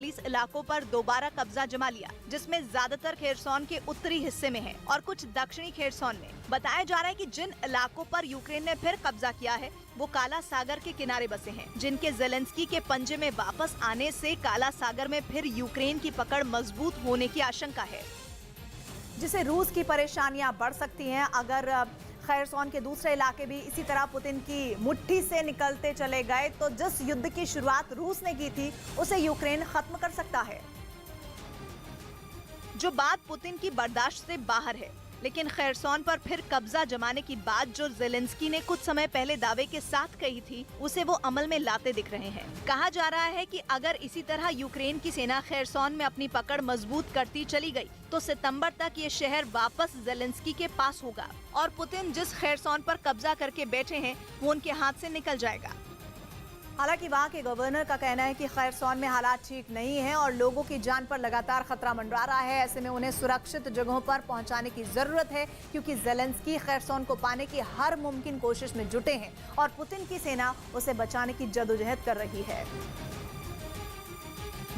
40 इलाकों पर दोबारा कब्जा जमा लिया, जिसमें ज्यादातर खेरसोन के उत्तरी हिस्से में है और कुछ दक्षिणी खेरसोन में। बताया जा रहा है कि जिन इलाकों पर यूक्रेन ने फिर कब्जा किया है वो काला सागर के किनारे बसे हैं, जिनके ज़ेलेंस्की के पंजे में वापस आने से काला सागर में फिर यूक्रेन की पकड़ मजबूत होने की आशंका है, जिससे रूस की परेशानियां बढ़ सकती हैं अगर खैरसोन के दूसरे इलाके भी इसी तरह पुतिन की मुट्ठी से निकलते चले गए तो जिस युद्ध की शुरुआत रूस ने की थी उसे यूक्रेन खत्म कर सकता है। जो बात पुतिन की बर्दाश्त से बाहर है, लेकिन खैरसोन पर फिर कब्जा जमाने की बात जो ज़ेलेंस्की ने कुछ समय पहले दावे के साथ कही थी उसे वो अमल में लाते दिख रहे हैं। कहा जा रहा है कि अगर इसी तरह यूक्रेन की सेना खैरसोन में अपनी पकड़ मजबूत करती चली गई तो सितंबर तक ये शहर वापस ज़ेलेंस्की के पास होगा और पुतिन जिस खैरसोन पर कब्जा करके बैठे हैं वो उनके हाथ से निकल जाएगा। हालांकि वहां के गवर्नर का कहना है कि खैरसोन में हालात ठीक नहीं है और लोगों की जान पर लगातार खतरा मंडरा रहा है। ऐसे में उन्हें सुरक्षित जगहों पर पहुंचाने की जरूरत है, क्योंकि ज़ेलेंस्की खैरसोन को पाने की हर मुमकिन कोशिश में जुटे हैं और पुतिन की सेना उसे बचाने की जद्दोजहद कर रही है,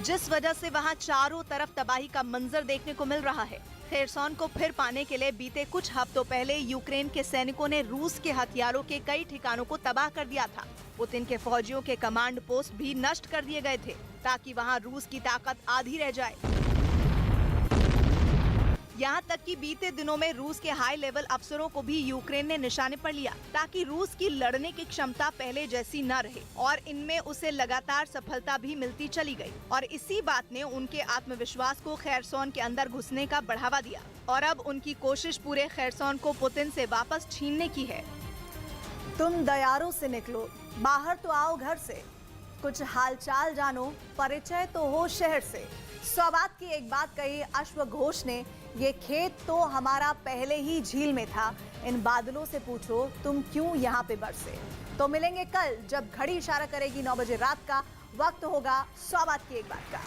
जिस वजह से वहां चारों तरफ तबाही का मंजर देखने को मिल रहा है। खैरसोन को फिर पाने के लिए बीते कुछ हफ्तों पहले यूक्रेन के सैनिकों ने रूस के हथियारों के कई ठिकानों को तबाह कर दिया था। पुतिन के फौजियों के कमांड पोस्ट भी नष्ट कर दिए गए थे ताकि वहां रूस की ताकत आधी रह जाए। यहाँ तक कि बीते दिनों में रूस के हाई लेवल अफसरों को भी यूक्रेन ने निशाने पर लिया ताकि रूस की लड़ने की क्षमता पहले जैसी न रहे, और इनमें उसे लगातार सफलता भी मिलती चली गई और इसी बात ने उनके आत्मविश्वास को खैरसोन के अंदर घुसने का बढ़ावा दिया और अब उनकी कोशिश पूरे खैरसोन को पुतिन से वापस छीनने की है। तुम दयारों से निकलो, बाहर तो आओ घर से, कुछ हालचाल जानो, परिचय तो हो शहर से। सौगात की एक बात कही अश्वघोष ने, ये खेत तो हमारा पहले ही झील में था, इन बादलों से पूछो तुम क्यों यहाँ पे बरसे। तो मिलेंगे कल जब घड़ी इशारा करेगी 9 बजे रात का, वक्त होगा सौगात की एक बात का।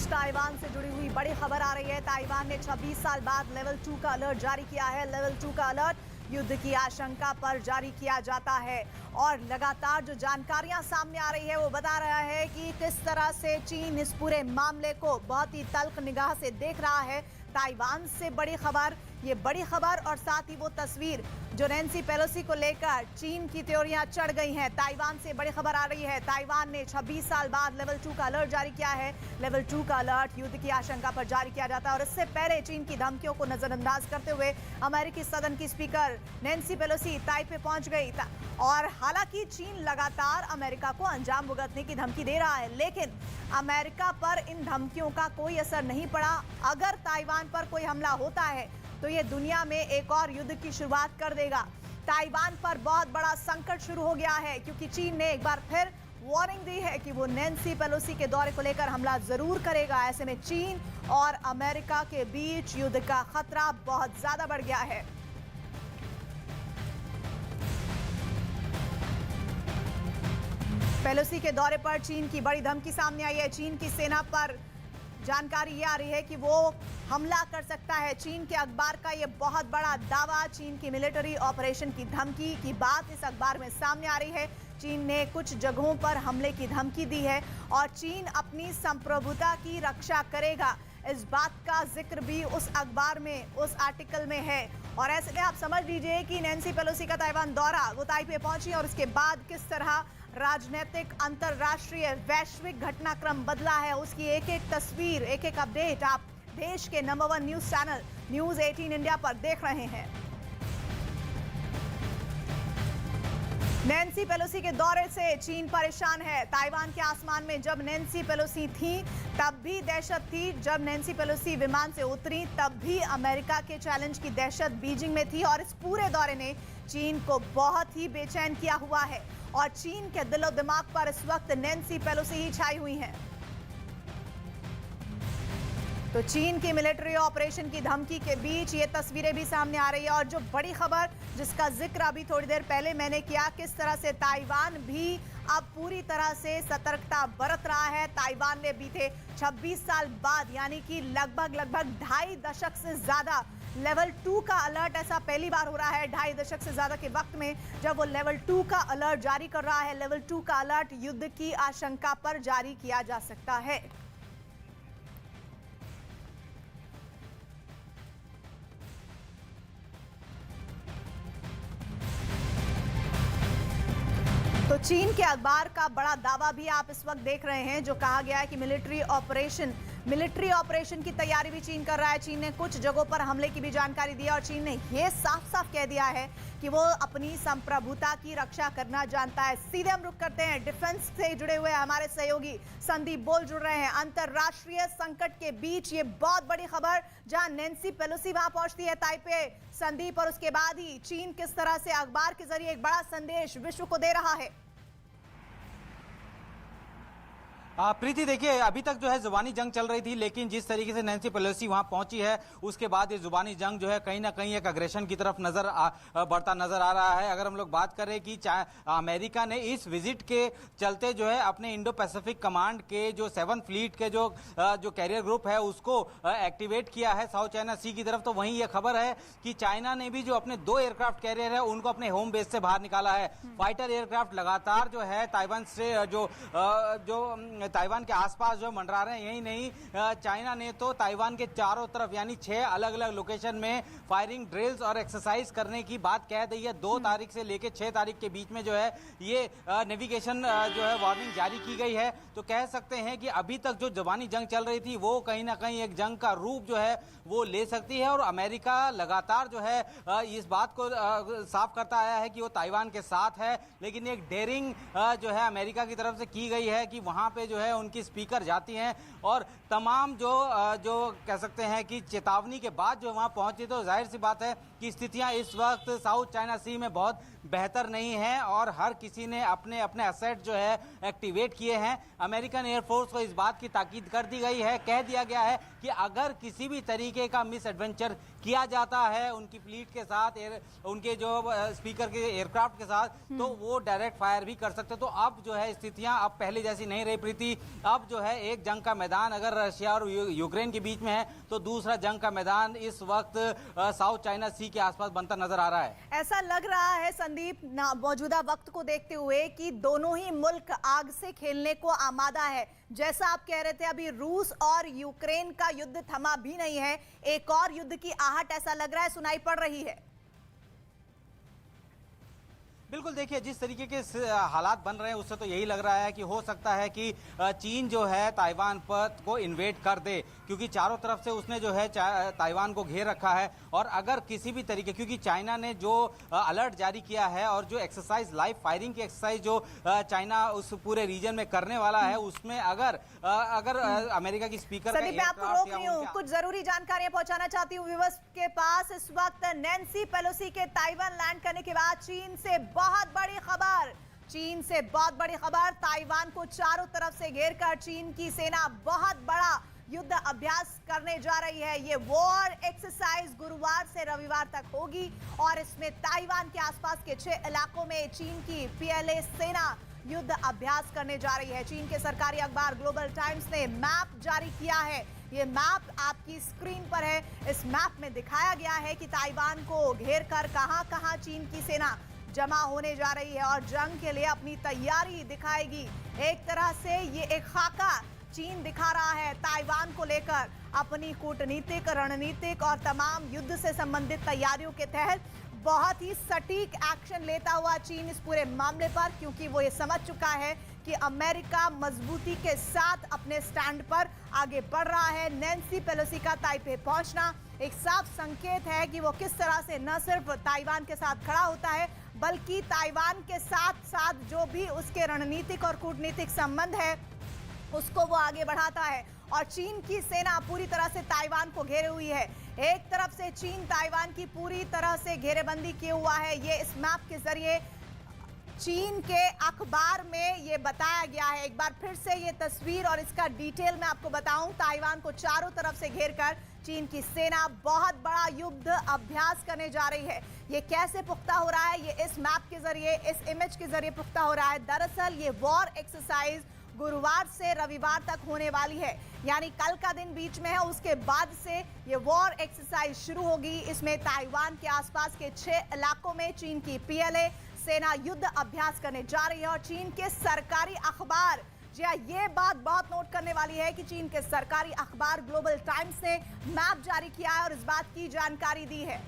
ताइवान से जुड़ी हुई बड़ी खबर आ रही है। ताइवान ने 26 साल बाद लेवल 2 का अलर्ट जारी किया है। लेवल 2 का अलर्ट युद्ध की आशंका पर जारी किया जाता है और लगातार जो जानकारियां सामने आ रही है वो बता रहा है कि किस तरह से चीन इस पूरे मामले को बहुत ही तल्ख निगाह से देख रहा है। ताइवान से बड़ी खबर, ये बड़ी खबर और साथ ही वो तस्वीर जो नैन्सी पेलोसी को लेकर चीन की त्योरियां चढ़ गई हैं। ताइवान से बड़ी खबर आ रही है। ताइवान ने 26 साल बाद लेवल 2 का अलर्ट जारी किया है। लेवल 2 का अलर्ट युद्ध की आशंका पर जारी किया जाता है और इससे पहले चीन की धमकियों को नजरअंदाज करते हुए अमेरिकी सदन की स्पीकर नैन्सी पेलोसी ताइपे पहुंच गई था। और हालांकि चीन लगातार अमेरिका को अंजाम भुगतने की धमकी दे रहा है, लेकिन अमेरिका पर इन धमकियों का कोई असर नहीं पड़ा। अगर ताइवान पर कोई हमला होता है तो ये दुनिया में एक और युद्ध की शुरुआत कर देगा। ताइवान पर बहुत बड़ा संकट शुरू हो गया है, क्योंकि चीन ने एक बार फिर वार्निंग दी है कि वो नैन्सी पेलोसी के दौरे को लेकर हमला जरूर करेगा। ऐसे में चीन और अमेरिका के बीच युद्ध का खतरा बहुत ज्यादा बढ़ गया है। पेलोसी के दौरे पर चीन की बड़ी धमकी सामने आई है। चीन की सेना पर जानकारी ये आ रही है कि वो हमला कर सकता है। चीन के अखबार का ये बहुत बड़ा दावा, चीन की मिलिट्री ऑपरेशन की धमकी की बात इस अखबार में सामने आ रही है। चीन ने कुछ जगहों पर हमले की धमकी दी है और चीन अपनी संप्रभुता की रक्षा करेगा, इस बात का जिक्र भी उस अखबार में, उस आर्टिकल में है। और ऐसे में आप समझ लीजिए कि नैन्सी पेलोसी का ताइवान दौरा, वो ताइपे पहुंची और उसके बाद किस तरह राजनीतिक, अंतरराष्ट्रीय, वैश्विक घटनाक्रम बदला है, उसकी एक एक तस्वीर, एक एक अपडेट आप देश के number 1 news channel news 18 India पर देख रहे हैं। नैन्सी पेलोसी के दौरे से चीन परेशान है। ताइवान के आसमान में जब नैन्सी पेलोसी थी तब भी दहशत थी, जब नैन्सी पेलोसी विमान से उतरी तब भी अमेरिका के चैलेंज की दहशत बीजिंग में थी और इस पूरे दौरे ने चीन को बहुत ही बेचैन किया हुआ है और चीन के दिलो दिमाग पर इस वक्त नैन्सी पेलोसी ही छाई हुई हैं। तो चीन की मिलिट्री ऑपरेशन की धमकी के बीच ये तस्वीरें भी सामने आ रही है। और जो बड़ी खबर जिसका जिक्र अभी थोड़ी देर पहले मैंने किया, किस तरह से ताइवान भी अब पूरी तरह से सतर्कता बरत रहा है। ताइवान ने बीते 26 साल बाद यानी कि लगभग 2.5 दशक से ज्यादा लेवल 2 का अलर्ट, ऐसा पहली बार हो रहा है 2.5 दशक से ज्यादा के वक्त में जब वो लेवल 2 का अलर्ट जारी कर रहा है। लेवल 2 का अलर्ट युद्ध की आशंका पर जारी किया जा सकता है। तो चीन के अखबार का बड़ा दावा भी आप इस वक्त देख रहे हैं, जो कहा गया है कि मिलिट्री ऑपरेशन की तैयारी भी चीन कर रहा है। चीन ने कुछ जगहों पर हमले की भी जानकारी दी है और चीन ने यह साफ साफ कह दिया है कि वो अपनी संप्रभुता की रक्षा करना जानता है। सीधे हम रुख करते हैं, डिफेंस से जुड़े हुए हमारे सहयोगी संदीप बोल जुड़ रहे हैं। अंतरराष्ट्रीय संकट के बीच ये बहुत बड़ी खबर, जहां नैन्सी पेलोसी वहां पहुंचती है ताइपे, संदीप, और उसके बाद ही चीन किस तरह से अखबार के जरिए एक बड़ा संदेश विश्व को दे रहा है। प्रीति, देखिए अभी तक जो है जुबानी जंग चल रही थी, लेकिन जिस तरीके से नैन्सी पेलोसी वहां पहुंची है उसके बाद ये जुबानी जंग जो है कहीं ना कहीं एक अग्रेशन की तरफ बढ़ता नजर आ रहा है। अगर हम लोग बात करें कि अमेरिका ने इस विजिट के चलते जो है अपने इंडो पैसिफिक कमांड के जो 7th फ्लीट के जो कैरियर ग्रुप है उसको एक्टिवेट किया है साउथ चाइना सी की तरफ, तो वहीं ये खबर है कि चाइना ने भी जो अपने 2 एयरक्राफ्ट कैरियर है उनको अपने होम बेस से बाहर निकाला है। फाइटर एयरक्राफ्ट लगातार जो है ताइवान से जो ताइवान के आसपास जो मंडरा रहे हैं। यही नहीं, चाइना ने तो ताइवान के चारों तरफ यानी 6 अलग अलग लोकेशन में फायरिंग ड्रिल्स और एक्सरसाइज करने की बात कह दी है। 2 तारीख से लेकर 6 तारीख के बीच में जो है ये नेविगेशन जो है वार्निंग जारी की गई है। तो कह सकते हैं कि अभी तक जो जुबानी जंग चल रही थी वो कहीं ना कहीं एक जंग का रूप जो है वो ले सकती है। और अमेरिका लगातार जो है इस बात को साफ करता आया है कि वो ताइवान के साथ है, लेकिन एक डेयरिंग जो है अमेरिका की तरफ से की गई है कि वहां पे जो है उनकी स्पीकर जाती हैं और तमाम जो कह सकते हैं कि चेतावनी के बाद जो वहां पहुंची, तो जाहिर सी बात है कि स्थितियां इस वक्त साउथ चाइना सी में बहुत बेहतर नहीं है और हर किसी ने अपने अपने असेट जो है एक्टिवेट किए हैं। अमेरिकन एयरफोर्स को इस बात की ताकीद कर दी गई है, कह दिया गया है कि अगर किसी भी तरीके का मिस एडवेंचर किया जाता है उनकी फ्लीट के साथ, उनके जो स्पीकर के एयरक्राफ्ट के साथ, तो वो डायरेक्ट फायर भी कर सकते। तो अब जो है स्थितियां अब पहले जैसी नहीं रही प्रीति। अब जो है एक जंग का मैदान अगर रशिया और यूक्रेन के बीच में है तो दूसरा जंग का मैदान इस वक्त साउथ चाइना सी के आसपास बनता नजर आ रहा है। ऐसा लग रहा है संदीप मौजूदा वक्त को देखते हुए कि दोनों ही मुल्क आग से खेलने को आमादा है। जैसा आप कह रहे थे, अभी रूस और यूक्रेन का युद्ध थमा भी नहीं है, एक और युद्ध की आहट ऐसा लग रहा है सुनाई पड़ रही है। बिल्कुल, देखिए जिस तरीके के हालात बन रहे हैं उससे तो यही लग रहा है कि हो सकता है कि चीन जो है ताइवान पर को इन्वेड कर दे, क्योंकि चारों तरफ से उसने जो है ताइवान को घेर रखा है। और अगर किसी भी तरीके, क्योंकि चाइना ने जो अलर्ट जारी किया है और जो एक्सरसाइज लाइव फायरिंग की एक्सरसाइज जो चाइना उस पूरे रीजन में करने वाला है, उसमें अगर अमेरिका की स्पीकर मैं आपको रोक रही हूँ, कुछ जरूरी जानकारियां पहुंचाना चाहती हूँ व्यूअर्स के पास। इस वक्त नैन्सी पेलोसी के ताइवान लैंड करने के बाद चीन से बहुत बड़ी खबर, ताइवान को चारों तरफ से घेरकर चीन की सेना बहुत बड़ा युद्ध अभ्यास करने जा रही है। ये वॉर एक्सरसाइज गुरुवार से रविवार तक होगी और इसमें ताइवान के आसपास के 6 इलाकों में चीन की PLA सेना युद्ध अभ्यास करने जा रही है। चीन के सरकारी अखबार ग्लोबल टाइम्स ने मैप जारी किया है। ये मैप आपकी स्क्रीन पर है। इस मैप में दिखाया गया है कि ताइवान को घेरकर कहां-कहां चीन की सेना जमा होने जा रही है और जंग के लिए अपनी तैयारी दिखाएगी। एक तरह से ये एक खाका चीन दिखा रहा है ताइवान को लेकर अपनी कूटनीतिक, रणनीतिक और तमाम युद्ध से संबंधित तैयारियों के तहत बहुत ही सटीक एक्शन लेता हुआ चीन इस पूरे मामले पर, क्योंकि वो ये समझ चुका है कि अमेरिका मजबूती के साथ अपने स्टैंड पर आगे बढ़ रहा है। नैन्सी पेलोसी का ताइपे पहुंचना एक साफ संकेत है कि वो किस तरह से न सिर्फ ताइवान के साथ खड़ा होता है, बल्कि ताइवान के साथ साथ जो भी उसके रणनीतिक और कूटनीतिक संबंध है उसको वो आगे बढ़ाता है। और चीन की सेना पूरी तरह से ताइवान को घेरे हुई है। एक तरफ से चीन ताइवान की पूरी तरह से घेरेबंदी किए हुआ है। ये इस मैप के जरिए चीन के अखबार में ये बताया गया है। एक बार फिर से ये तस्वीर और इसका डिटेल मैं आपको बताऊं। ताइवान को चारों तरफ से घेरकर चीन की सेना बहुत बड़ा युद्ध अभ्यास करने जा रही है। ये कैसे पुख्ता हो रहा है? ये इस मैप के जरिए, इस इमेज के जरिए पुख्ता हो रहा है। दरअसल ये वॉर एक्सरसाइज गुरुवार से रविवार तक होने वाली है, यानी कल का दिन बीच में है, उसके बाद से ये वॉर एक्सरसाइज शुरू होगी। इसमें ताइवान के आसपास के 6 इलाकों में चीन की PLA सेना युद्ध अभ्यास करने जा रही है। और चीन के सरकारी अखबार, जी हाँ, ये बात बहुत नोट करने वाली है कि चीन के सरकारी अखबार ग्लोबल टाइम्स ने मैप जारी किया है और इस बात की जानकारी दी है।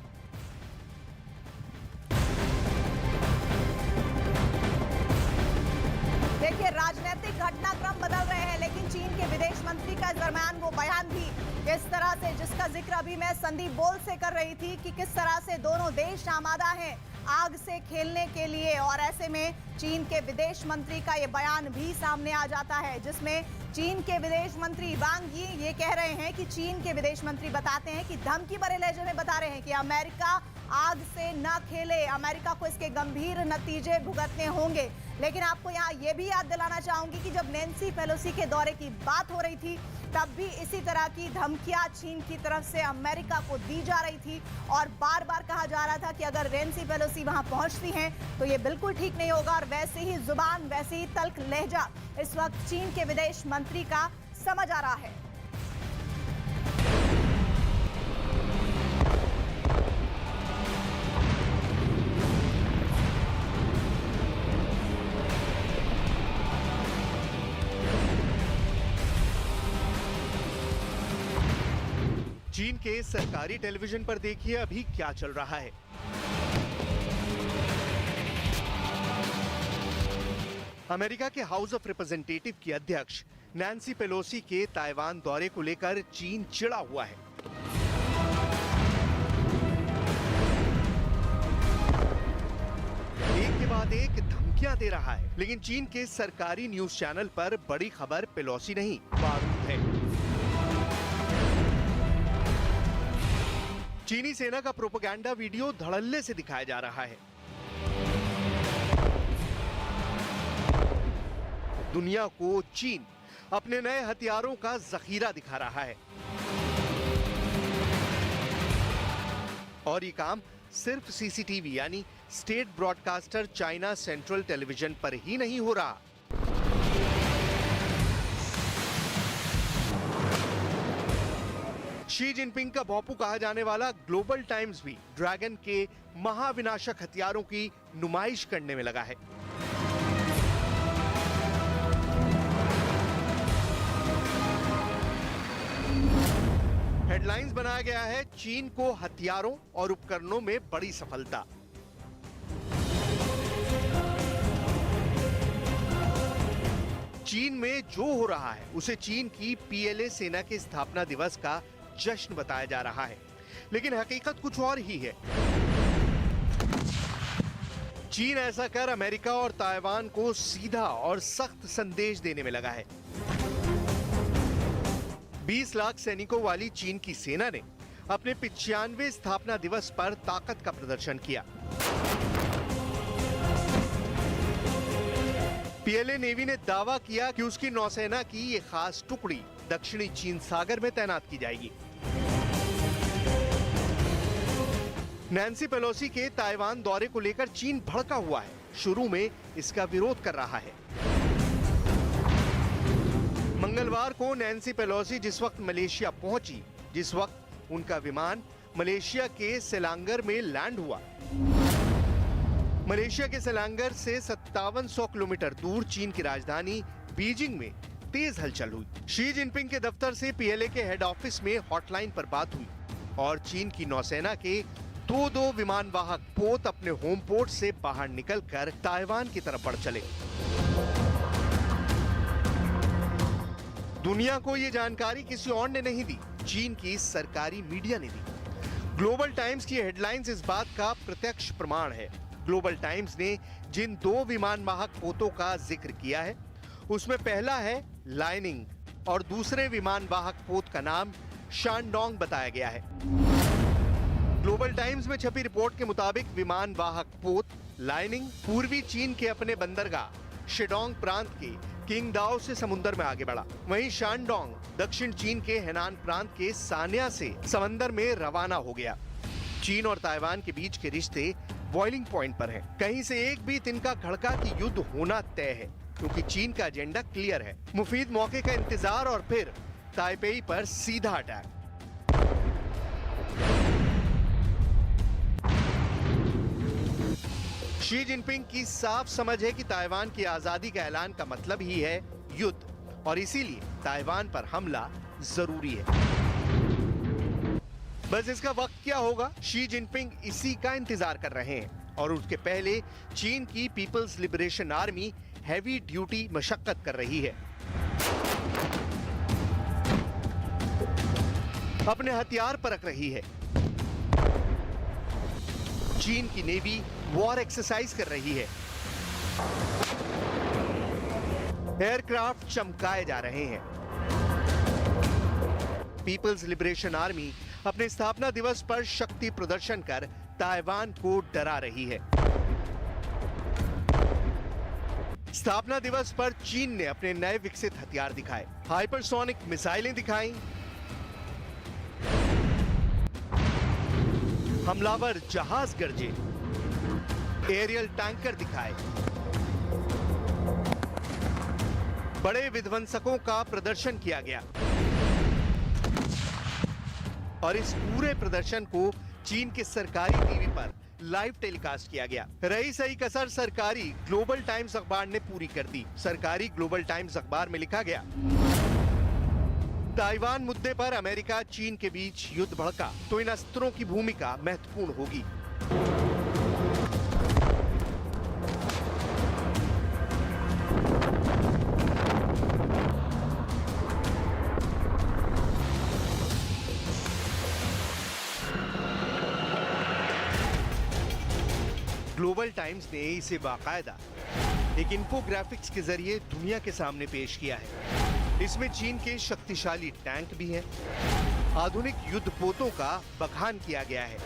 देखिए, राजनीतिक घटनाक्रम बदल रहे हैं, लेकिन चीन के विदेश मंत्री का इस दरमियान वो बयान भी किस तरह से, जिसका जिक्र अभी मैं संदीप बोल से कर रही थी, कि किस तरह से दोनों देश आमादा हैं आग से खेलने के लिए। और ऐसे में चीन के विदेश मंत्री का ये बयान भी सामने आ जाता है, जिसमें चीन के विदेश मंत्री वांग यी ये कह रहे हैं कि चीन के विदेश मंत्री बताते हैं कि धमकी भरे लहजे में बता रहे हैं कि अमेरिका आग से न खेले, अमेरिका को इसके गंभीर नतीजे भुगतने होंगे। लेकिन आपको यहाँ ये भी याद दिलाना चाहूंगी कि जब नैन्सी पेलोसी के दौरे की बात हो रही थी, तब भी इसी तरह की धमकियां चीन की तरफ से अमेरिका को दी जा रही थी और बार बार कहा जा रहा था कि अगर नैन्सी पेलोसी वहां पहुंचती हैं तो ये बिल्कुल ठीक नहीं होगा। और वैसे ही जुबान, वैसे ही तल्ख लहजा इस वक्त चीन के विदेश मंत्री का समझ आ रहा है। चीन के सरकारी टेलीविजन पर देखिए अभी क्या चल रहा है। अमेरिका के हाउस ऑफ रिप्रेजेंटेटिव की अध्यक्ष नैन्सी पेलोसी के ताइवान दौरे को लेकर चीन चिढ़ा हुआ है। एक के बाद एक धमकियां दे रहा है, लेकिन चीन के सरकारी न्यूज चैनल पर बड़ी खबर पेलोसी नहीं, बारूद है। चीनी सेना का प्रोपेगेंडा वीडियो धड़ल्ले से दिखाया जा रहा है। दुनिया को चीन अपने नए हथियारों का जखीरा दिखा रहा है। और ये काम सिर्फ सीसीटीवी यानी state broadcaster China central television पर ही नहीं हो रहा। शी जिनपिंग का बापू कहा जाने वाला ग्लोबल टाइम्स भी ड्रैगन के महाविनाशक हथियारों की नुमाइश करने में लगा है। हेडलाइंस बनाया गया है, चीन को हथियारों और उपकरणों में बड़ी सफलता। चीन में जो हो रहा है उसे चीन की PLA सेना के स्थापना दिवस का जश्न बताया जा रहा है, लेकिन हकीकत कुछ और ही है। चीन ऐसा कर अमेरिका और ताइवान को सीधा और सख्त संदेश देने में लगा है। 20 लाख सैनिकों वाली चीन की सेना ने अपने 95वें स्थापना दिवस पर ताकत का प्रदर्शन किया। PLA नेवी ने दावा किया कि उसकी नौसेना की ये खास टुकड़ी दक्षिणी चीन सागर में तैनात की जाएगी। नैन्सी पेलोसी के ताइवान दौरे को लेकर चीन भड़का हुआ है। शुरू में इसका विरोध कर रहा है। मंगलवार को नैन्सी पेलोसी जिस वक्त मलेशिया पहुंची, जिस वक्त उनका विमान मलेशिया के सेलांगर में लैंड हुआ, मलेशिया के सेलांगर से 5700 किलोमीटर दूर चीन की राजधानी बीजिंग में तेज हलचल हुई। शी जिनपिंग के दफ्तर से PLA के हेड ऑफिस में हॉटलाइन पर बात हुई और चीन की नौसेना के दो विमान वाहक पोत अपने होम पोर्ट से बाहर निकलकर ताइवान की तरफ बढ़ चले। दुनिया को यह जानकारी किसी और ने नहीं दी, चीन की सरकारी मीडिया ने दी। ग्लोबल टाइम्स की हेडलाइंस इस बात का प्रत्यक्ष प्रमाण है। ग्लोबल टाइम्स ने जिन 2 विमान वाहक पोतों का जिक्र किया है, उसमें पहला है लाइनिंग और दूसरे विमान वाहक पोत का नाम शानडोंग बताया गया है। ग्लोबल टाइम्स में छपी रिपोर्ट के मुताबिक विमान वाहक पोत लाइनिंग पूर्वी चीन के अपने बंदरगाह शेडोंग प्रांत के किंगदाओ से समुद्र में आगे बढ़ा। वहीं शानडोंग दक्षिण चीन के हेनान प्रांत के सान्या से समंदर में रवाना हो गया। चीन और ताइवान के बीच के रिश्ते बॉइलिंग पॉइंट पर हैं। कहीं से एक भी तिनका खड़का कि युद्ध होना तय है, क्योंकि चीन का एजेंडा क्लियर है। मुफीद मौके का इंतजार और फिर ताइपेई पर सीधा अटैक। शी जिनपिंग की साफ समझ है कि ताइवान की आजादी का ऐलान का मतलब ही है युद्ध, और इसीलिए ताइवान पर हमला जरूरी है। बस इसका वक्त क्या होगा, शी जिनपिंग इसी का इंतजार कर रहे हैं। और उसके पहले चीन की people's liberation army heavy duty मशक्कत कर रही है। अपने हथियार परख रही है। चीन की नेवी वॉर एक्सरसाइज कर रही है। एयरक्राफ्ट चमकाए जा रहे हैं। पीपल्स लिबरेशन आर्मी अपने स्थापना दिवस पर शक्ति प्रदर्शन कर ताइवान को डरा रही है। स्थापना दिवस पर चीन ने अपने नए विकसित हथियार दिखाए। हाइपरसोनिक मिसाइलें दिखाई, हमलावर जहाज गरजे, एरियल टैंकर दिखाए, बड़े विध्वंसकों का प्रदर्शन किया गया। और इस पूरे प्रदर्शन को चीन के सरकारी टीवी पर लाइव टेलीकास्ट किया गया। रही सही कसर सरकारी ग्लोबल टाइम्स अखबार ने पूरी कर दी। सरकारी ग्लोबल टाइम्स अखबार में लिखा गया, ताइवान मुद्दे पर अमेरिका चीन के बीच युद्ध भड़का तो इन अस्त्रों की भूमिका महत्वपूर्ण होगी। ग्लोबल टाइम्स ने इसे बाकायदा एक इन्फोग्राफिक्स के जरिए दुनिया के सामने पेश किया है। इसमें चीन के शक्तिशाली टैंक भी हैं, आधुनिक युद्धपोतों का बखान किया गया है,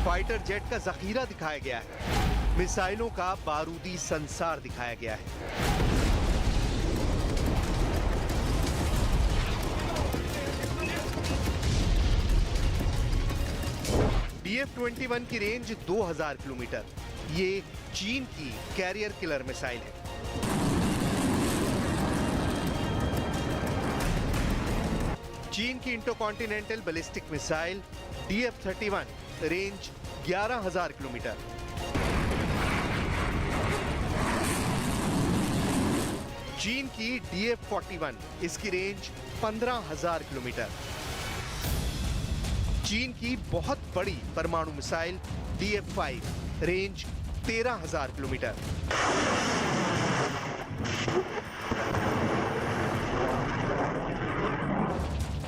फाइटर जेट का जखीरा दिखाया गया है, मिसाइलों का बारूदी संसार दिखाया गया है। DF-21 की रेंज 2000 किलोमीटर। ये चीन की कैरियर किलर मिसाइल है। चीन की intercontinental ballistic missile DF-31 range 11000 kilometre. चीन की DF-41 इसकी रेंज 15000 किलोमीटर। चीन की बहुत बड़ी परमाणु मिसाइल DF-5 रेंज 13000 किलोमीटर।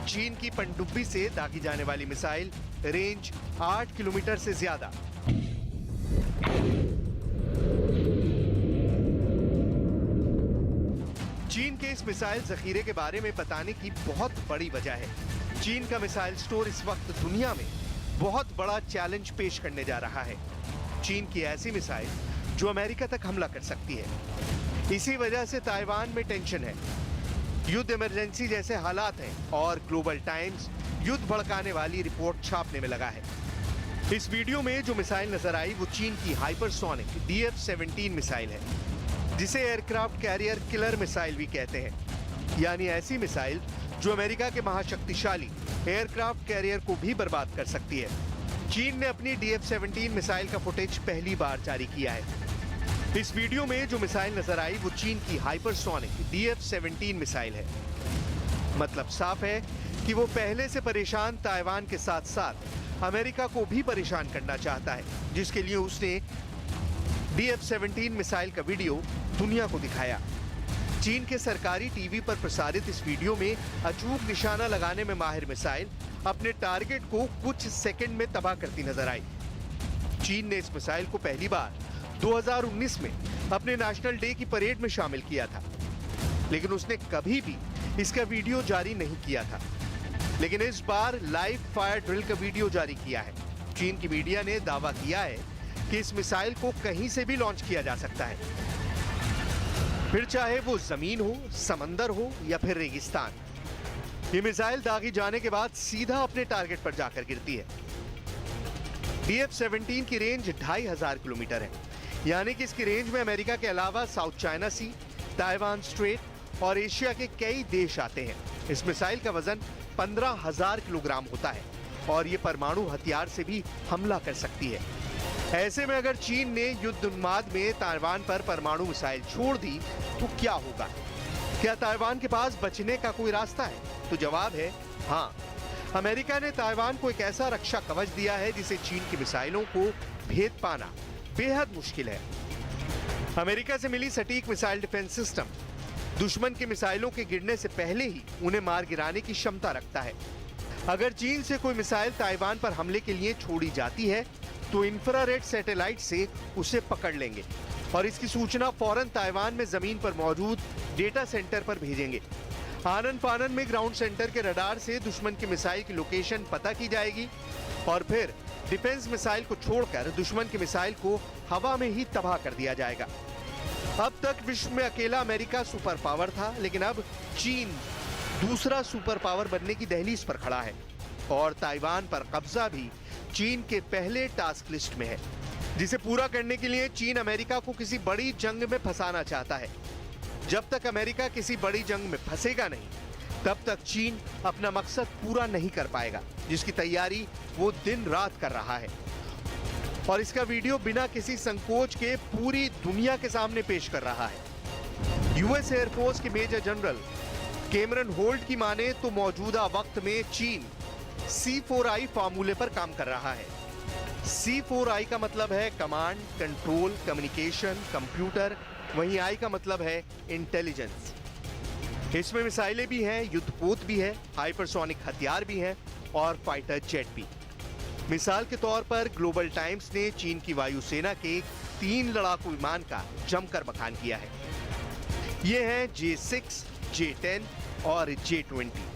चीन की पनडुब्बी से दागी जाने वाली मिसाइल रेंज 8 किलोमीटर से ज्यादा। चीन के इस मिसाइल जखीरे के बारे में बताने की बहुत बड़ी वजह है। चीन का मिसाइल स्टोर इस वक्त दुनिया में बहुत बड़ा चैलेंज पेश करने जा रहा है। चीन की ऐसी मिसाइल जो अमेरिका तक हमला कर सकती है। इसी वजह से ताइवान में टेंशन है, युद्ध इमरजेंसी जैसे हालात हैं और ग्लोबल टाइम्स युद्ध भड़काने वाली रिपोर्ट छापने में लगा है। इस वीडियो में जो मिसाइल नजर आई वो चीन की हाइपरसोनिक DF-17 मिसाइल है, जिसे एयरक्राफ्ट कैरियर किलर मिसाइल भी कहते हैं। यानी ऐसी मिसाइल जो अमेरिका के महाशक्तिशाली एयरक्राफ्ट कैरियर को भी बर्बाद कर सकती है। चीन ने अपनी DF-17 मिसाइल का फुटेज पहली बार जारी किया है। इस वीडियो में जो मिसाइल नजर आई वो चीन की हाइपरसोनिक DF-17 मिसाइल है। मतलब साफ है कि वो पहले से परेशान ताइवान के साथ साथ अमेरिका को भी परेशान करना चाहता है, जिसके लिए उसने DF-17 मिसाइल का वीडियो दुनिया को दिखाया। चीन के सरकारी टीवी पर प्रसारित इस वीडियो में अचूक निशाना लगाने में माहिर मिसाइल अपने टारगेट को कुछ सेकंड में तबाह करती नजर आई। चीन ने इस मिसाइल को पहली बार 2019 में अपने नेशनल डे की परेड में शामिल किया था, लेकिन उसने कभी भी इसका वीडियो जारी नहीं किया था। लेकिन इस बार लाइव फायर ड्रिल का वीडियो जारी किया है। चीन की मीडिया ने दावा किया है कि इस मिसाइल को कहीं से भी लॉन्च किया जा सकता है, फिर चाहे वो जमीन हो, समंदर हो या फिर रेगिस्तान। ये मिसाइल दागी जाने के बाद सीधा अपने टारगेट पर जाकर गिरती है। DF-17 की रेंज 2500 किलोमीटर है, यानी कि इसकी रेंज में अमेरिका के अलावा साउथ चाइना सी, ताइवान स्ट्रेट और एशिया के कई देश आते हैं। इस मिसाइल का वजन 15,000 किलोग्राम होता है और ये परमाणु हथियार से भी हमला कर सकती है। ऐसे में अगर चीन ने युद्ध उन्माद में ताइवान पर परमाणु मिसाइल छोड़ दी तो क्या होगा? क्या ताइवान के पास बचने का कोई रास्ता है? तो जवाब है हाँ। अमेरिका ने ताइवान को एक ऐसा रक्षा कवच दिया है जिसे चीन की मिसाइलों को भेद पाना बेहद मुश्किल है। अमेरिका से मिली सटीक मिसाइल डिफेंस सिस्टम दुश्मन की मिसाइलों के गिरने से पहले ही उन्हें मार गिराने की क्षमता रखता है। अगर चीन से कोई मिसाइल ताइवान पर हमले के लिए छोड़ी जाती है तो इंफ्रारेड सैटेलाइट से उसे पकड़ लेंगे और इसकी सूचना फौरन ताइवान में जमीन पर मौजूद डेटा सेंटर पर भेजेंगे। आनन फानन में ग्राउंड सेंटर के रडार से दुश्मन की मिसाइल की लोकेशन पता की जाएगी और फिर डिफेंस मिसाइल को छोड़कर दुश्मन की मिसाइल को हवा में ही तबाह कर दिया जाएगा। अब तक विश्व में अकेला अमेरिका सुपर पावर था, लेकिन अब चीन दूसरा सुपर पावर बनने की दहलीज पर खड़ा है और ताइवान पर कब्जा भी चीन के पहले टास्क लिस्ट में है, जिसे पूरा करने के लिए चीन अमेरिका को किसी बड़ी जंग में फंसाना चाहता है। जब तक अमेरिका किसी बड़ी जंग में फंसेगा नहीं, तब तक चीन अपना मकसद पूरा नहीं कर पाएगा, जिसकी तैयारी वो दिन रात कर रहा है और इसका वीडियो बिना किसी संकोच के पूरी दुनिया के सामने पेश कर रहा है। यूएस एयरफोर्स के मेजर जनरल कैमरन होल्ट की माने तो मौजूदा वक्त में चीन C4I फार्मूले पर काम कर रहा है। C4I का मतलब है कमांड, कंट्रोल, कम्युनिकेशन, कंप्यूटर, वहीं I का मतलब है इंटेलिजेंस। इसमें मिसाइलें भी हैं, युद्धपोत भी है, हाइपरसोनिक हथियार भी हैं और फाइटर जेट भी। मिसाल के तौर पर ग्लोबल टाइम्स ने चीन की वायुसेना के 3 लड़ाकू विमान का जमकर बखान किया है। ये हैं J6, J10 और J20।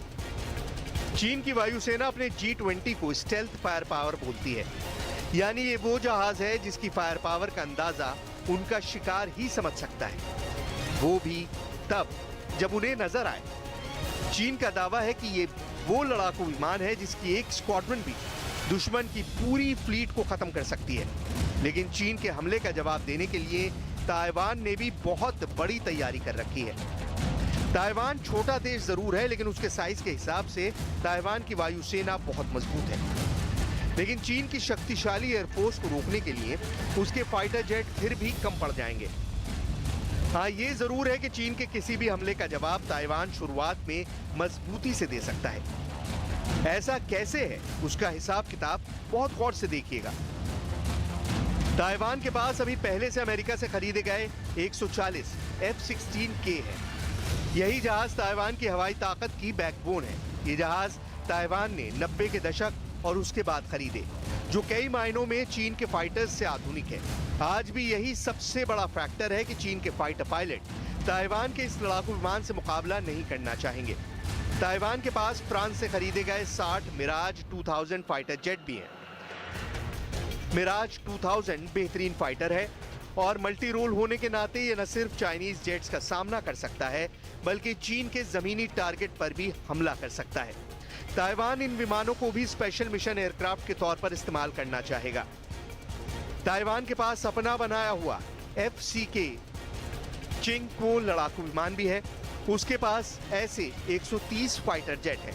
चीन की वायुसेना अपने J20 को स्टेल्थ फायर पावर बोलती है, यानी ये वो जहाज है जिसकी फायर पावर का अंदाजा उनका शिकार ही समझ सकता है, वो भी तब जब उन्हें नजर आए। चीन का दावा है कि ये वो लड़ाकू विमान है जिसकी एक स्क्वाड्रन भी दुश्मन की पूरी फ्लीट को खत्म कर सकती है। लेकिन चीन के हमले का जवाब देने के लिए ताइवान ने भी बहुत बड़ी तैयारी कर रखी है। ताइवान छोटा देश जरूर है, लेकिन उसके साइज के हिसाब से ताइवान की वायुसेना बहुत मजबूत है। लेकिन चीन की शक्तिशाली एयरफोर्स को रोकने के लिए उसके फाइटर जेट फिर भी कम पड़ जाएंगे। हाँ, ये जरूर है कि चीन के किसी भी हमले का जवाब ताइवान शुरुआत में मजबूती से दे सकता है। ऐसा कैसे है, उसका हिसाब किताब बहुत गौर से देखिएगा। ताइवान के पास अभी पहले से अमेरिका से खरीदे गए 140 F-16K है। यही जहाज ताइवान की हवाई ताकत की बैकबोन है। ये जहाज ताइवान ने 90 के दशक और उसके बाद खरीदे, जो कई मायनों में चीन के फाइटर्स से आधुनिक है। आज भी यही सबसे बड़ा फैक्टर है कि चीन के फाइटर पायलट ताइवान के इस लड़ाकू विमान से मुकाबला नहीं करना चाहेंगे। ताइवान के पास फ्रांस से खरीदे गए 60 मिराज 2000 फाइटर जेट भी हैं। मिराज 2000 बेहतरीन फाइटर है और मल्टी रोल होने के नाते ये न सिर्फ चाइनीज जेट्स का सामना कर सकता है, बल्कि चीन के जमीनी टारगेट पर भी हमला कर सकता है। ताइवान इन विमानों को भी स्पेशल मिशन एयरक्राफ्ट के तौर पर इस्तेमाल करना चाहेगा। ताइवान के पास अपना बनाया हुआ FCK चिंगपो लड़ाकू विमान भी है। उसके पास ऐसे 130 फाइटर जेट है।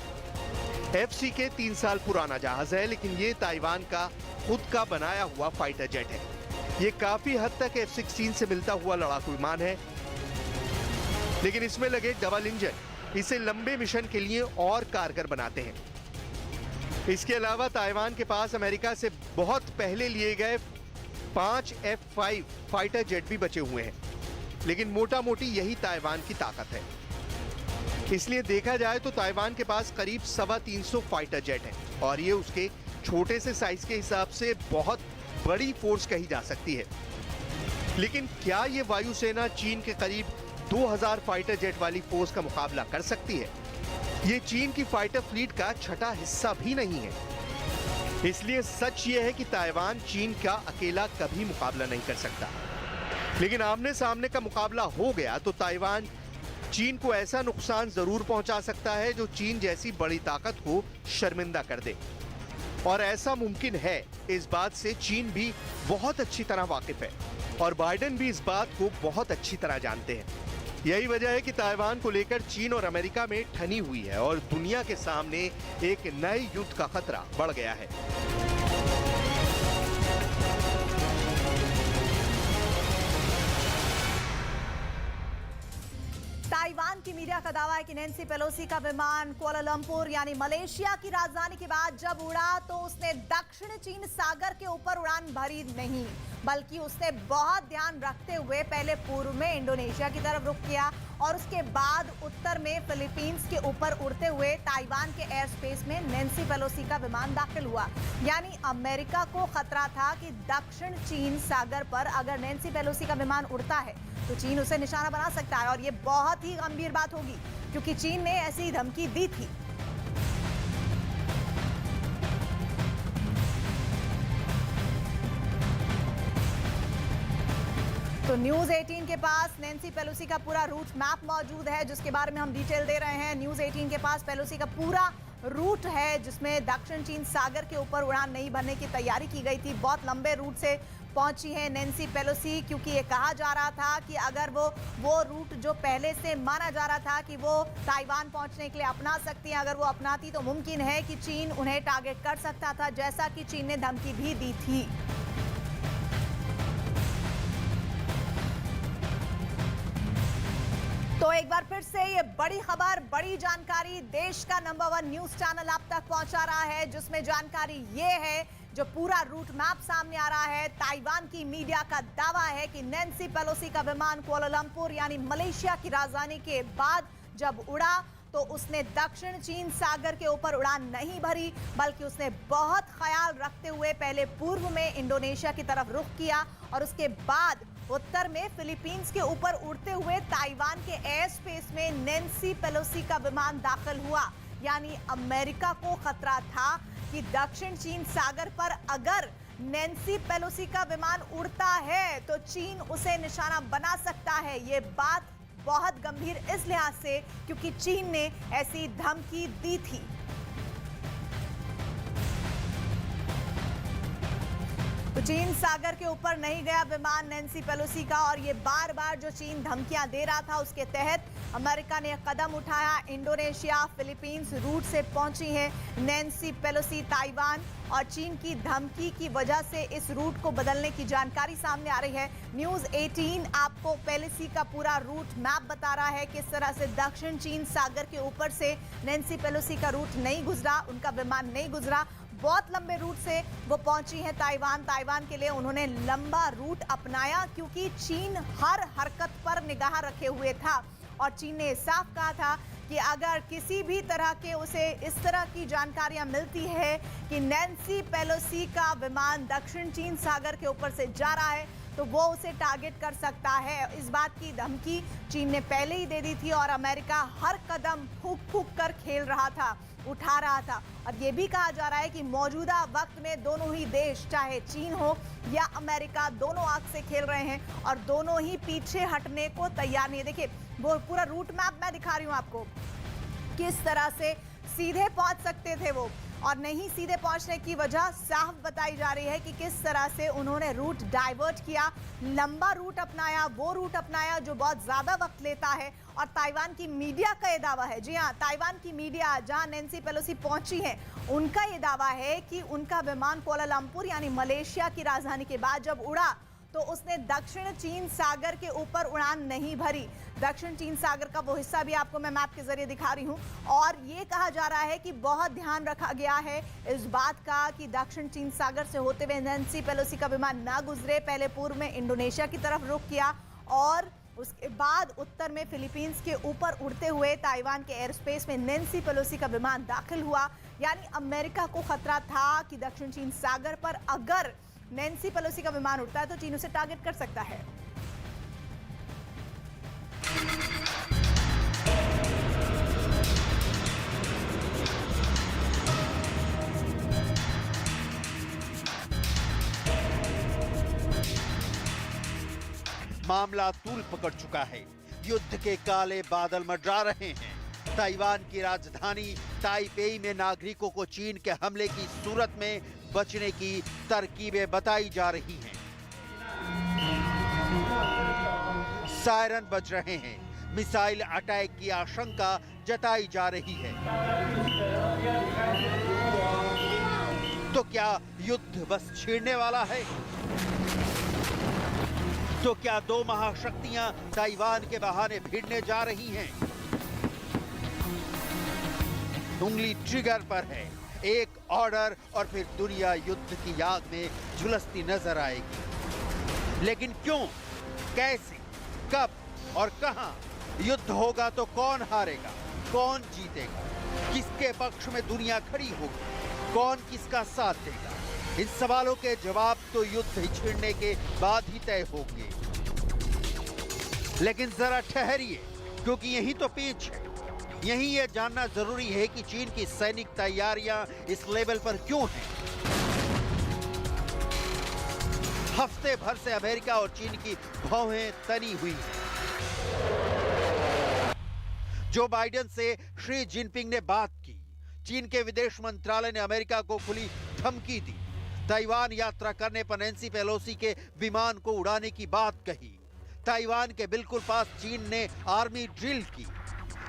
FCK 3 साल पुराना जहाज है, लेकिन ये ताइवान का खुद का बनाया हुआ फाइटर जेट है। ये काफी हद तक F-16 से मिलता हुआ लड़ाकू विमान है, लेकिन इसमें लगे डबल इंजन इसे लंबे मिशन के लिए और कारगर बनाते हैं। इसके अलावा ताइवान के पास अमेरिका से बहुत पहले लिए गए 5 F-5 फाइटर जेट भी बचे हुए हैं, लेकिन मोटा मोटी यही ताइवान की ताकत है। इसलिए देखा जाए तो ताइवान के पास करीब 350 फाइटर जेट हैं और ये उसके छोटे से साइज के हिसाब से बहुत बड़ी फोर्स कही जा सकती है। लेकिन क्या ये वायुसेना चीन के करीब 2000 फाइटर जेट वाली फोर्स का मुकाबला कर सकती है? ये चीन की फाइटर फ्लीट का छठा हिस्सा भी नहीं है। इसलिए सच ये है कि ताइवान चीन का अकेला कभी मुकाबला नहीं कर सकता, लेकिन आमने सामने का मुकाबला हो गया तो ताइवान चीन को ऐसा नुकसान जरूर पहुंचा सकता है जो चीन जैसी बड़ी ताकत को शर्मिंदा कर दे। और ऐसा मुमकिन है, इस बात से चीन भी बहुत अच्छी तरह वाकिफ है और बाइडेन भी इस बात को बहुत अच्छी तरह जानते हैं। यही वजह है कि ताइवान को लेकर चीन और अमेरिका में ठनी हुई है और दुनिया के सामने एक नए युद्ध का खतरा बढ़ गया है। ताइवान की मीडिया का दावा है कि नैन्सी पेलोसी का विमान कुआलालंपुर यानी मलेशिया की राजधानी के बाद जब उड़ा तो उसने दक्षिण चीन सागर के ऊपर उड़ान भरी नहीं, बल्कि उसने बहुत ध्यान रखते हुए पहले पूर्व में इंडोनेशिया की तरफ रुख किया और उसके बाद उत्तर में फिलीपींस के ऊपर उड़ते हुए ताइवान के एयर स्पेस में नैन्सी पेलोसी का विमान दाखिल हुआ। यानी अमेरिका को खतरा था कि दक्षिण चीन सागर पर अगर नैन्सी पेलोसी का विमान उड़ता है तो चीन उसे निशाना बना सकता है और ये बहुत ही गंभीर बात होगी, क्योंकि चीन ने ऐसी धमकी दी थी। तो न्यूज 18 के पास नैन्सी पेलोसी का पूरा रूट मैप मौजूद है, जिसके बारे में हम डिटेल दे रहे हैं। न्यूज 18 के पास पेलोसी का पूरा रूट है, जिसमें दक्षिण चीन सागर के ऊपर उड़ान नहीं भरने की तैयारी की गई थी। बहुत लंबे रूट से पहुंची है नैन्सी पेलोसी, क्योंकि ये कहा जा रहा था कि अगर वो रूट जो पहले से माना जा रहा था कि वो ताइवान पहुंचने के लिए अपना सकती है, अगर वो अपनाती तो मुमकिन है कि चीन उन्हें टारगेट कर सकता था, जैसा कि चीन ने धमकी भी दी थी। तो एक बार फिर से ये बड़ी खबर, बड़ी जानकारी देश का नंबर 1 न्यूज चैनल आप तक पहुंचा रहा है, जिसमें जानकारी ये है, जो पूरा रूट मैप सामने आ रहा है। ताइवान की मीडिया का दावा है कि नैन्सी पेलोसी का विमान कुआलालंपुर यानी मलेशिया की राजधानी के बाद जब उड़ा तो उसने दक्षिण चीन सागर के ऊपर उड़ान नहीं भरी, बल्कि उसने बहुत ख्याल रखते हुए पहले पूर्व में इंडोनेशिया की तरफ रुख किया और उसके बाद उत्तर में फिलीपींस के ऊपर उड़ते हुए ताइवान के एयर स्पेस में नैन्सी पेलोसी का विमान दाखिल हुआ। यानी अमेरिका को खतरा था कि दक्षिण चीन सागर पर अगर नैन्सी पेलोसी का विमान उड़ता है तो चीन उसे निशाना बना सकता है। ये बात बहुत गंभीर इस लिहाज से क्योंकि चीन ने ऐसी धमकी दी थी। तो चीन सागर के ऊपर नहीं गया विमान नैन्सी पेलोसी का, और ये बार बार जो चीन धमकियां दे रहा था उसके तहत अमेरिका ने कदम उठाया। इंडोनेशिया फिलीपींस रूट से पहुंची है नैन्सी पेलोसी ताइवान, और चीन की धमकी की वजह से इस रूट को बदलने की जानकारी सामने आ रही है। न्यूज 18 आपको पेलोसी का पूरा रूट मैप बता रहा है, किस तरह से दक्षिण चीन सागर के ऊपर से नैन्सी पेलोसी का रूट नहीं गुजरा, उनका विमान नहीं गुजरा। बहुत लंबे रूट से वो पहुंची हैं ताइवान। ताइवान के लिए उन्होंने लंबा रूट अपनाया क्योंकि चीन हर हरकत पर निगाह रखे हुए था और चीन ने साफ कहा था कि अगर किसी भी तरह के उसे इस तरह की जानकारियां मिलती है कि नैन्सी पेलोसी का विमान दक्षिण चीन सागर के ऊपर से जा रहा है तो वो उसे टारगेट कर सकता है। इस बात की धमकी चीन ने पहले ही दे दी थी और अमेरिका हर कदम फूंक फूंक कर खेल रहा था, उठा रहा था। अब ये भी कहा जा रहा है कि मौजूदा वक्त में दोनों ही देश, चाहे चीन हो या अमेरिका, दोनों आग से खेल रहे हैं और दोनों ही पीछे हटने को तैयार नहीं है। देखिए वो पूरा रूट मैप मैं दिखा रही हूँ आपको, किस तरह से सीधे पहुंच सकते थे वो, और नहीं सीधे पहुंचने की वजह साफ बताई जा रही है कि किस तरह से उन्होंने रूट डाइवर्ट किया, लंबा रूट अपनाया, वो रूट अपनाया जो बहुत ज्यादा वक्त लेता है। और ताइवान की मीडिया का ये दावा है, जी हाँ, ताइवान की मीडिया जहां नैन्सी पेलोसी पहुंची है उनका ये दावा है कि उनका विमान कुआलालंपुर यानी मलेशिया की राजधानी के बाद जब उड़ा तो उसने दक्षिण चीन सागर के ऊपर उड़ान नहीं भरी। दक्षिण चीन सागर का वो हिस्सा भी आपको मैं मैप के जरिए दिखा रही हूँ, और ये कहा जा रहा है कि बहुत ध्यान रखा गया है इस बात का कि दक्षिण चीन सागर से होते हुए नैन्सी पेलोसी का विमान ना गुजरे। पहले पूर्व में इंडोनेशिया की तरफ रुख किया और उसके बाद उत्तर में फिलीपींस के ऊपर उड़ते हुए ताइवान के एयर स्पेस में नैन्सी पेलोसी का विमान दाखिल हुआ। यानी अमेरिका को खतरा था कि दक्षिण चीन सागर पर अगर नैन्सी पेलोसी का विमान उड़ता है तो चीन उसे टारगेट कर सकता है। मामला तूल पकड़ चुका है। युद्ध के काले बादल मंडरा रहे हैं। ताइवान की राजधानी ताइपेई में नागरिकों को चीन के हमले की सूरत में बचने की तरकीबें बताई जा रही हैं। सायरन बज रहे हैं। मिसाइल अटैक की आशंका जताई जा रही है। तो क्या युद्ध बस छिड़ने वाला है? तो क्या दो महाशक्तियां ताइवान के बहाने भिड़ने जा रही हैं? उंगली ट्रिगर पर है। एक ऑर्डर और फिर दुनिया युद्ध की आग में झुलसती नजर आएगी। लेकिन क्यों, कैसे, कब और कहां युद्ध होगा तो कौन हारेगा, कौन जीतेगा, किसके पक्ष में दुनिया खड़ी होगी, कौन किसका साथ देगा? इन सवालों के जवाब तो युद्ध छिड़ने के बाद ही तय होंगे। लेकिन जरा ठहरिए, क्योंकि यही तो पेच है। यही ये जानना जरूरी है कि चीन की सैनिक तैयारियां इस लेवल पर क्यों हैं। हफ्ते भर से अमेरिका और चीन की भौहें तनी हुई हैं। जो बाइडेन से शी जिनपिंग ने बात की। चीन के विदेश मंत्रालय ने अमेरिका को खुली धमकी दी। ताइवान यात्रा करने पर नैन्सी पेलोसी के विमान को उड़ाने की बात कही। ताइवान के बिल्कुल पास चीन ने आर्मी ड्रिल की।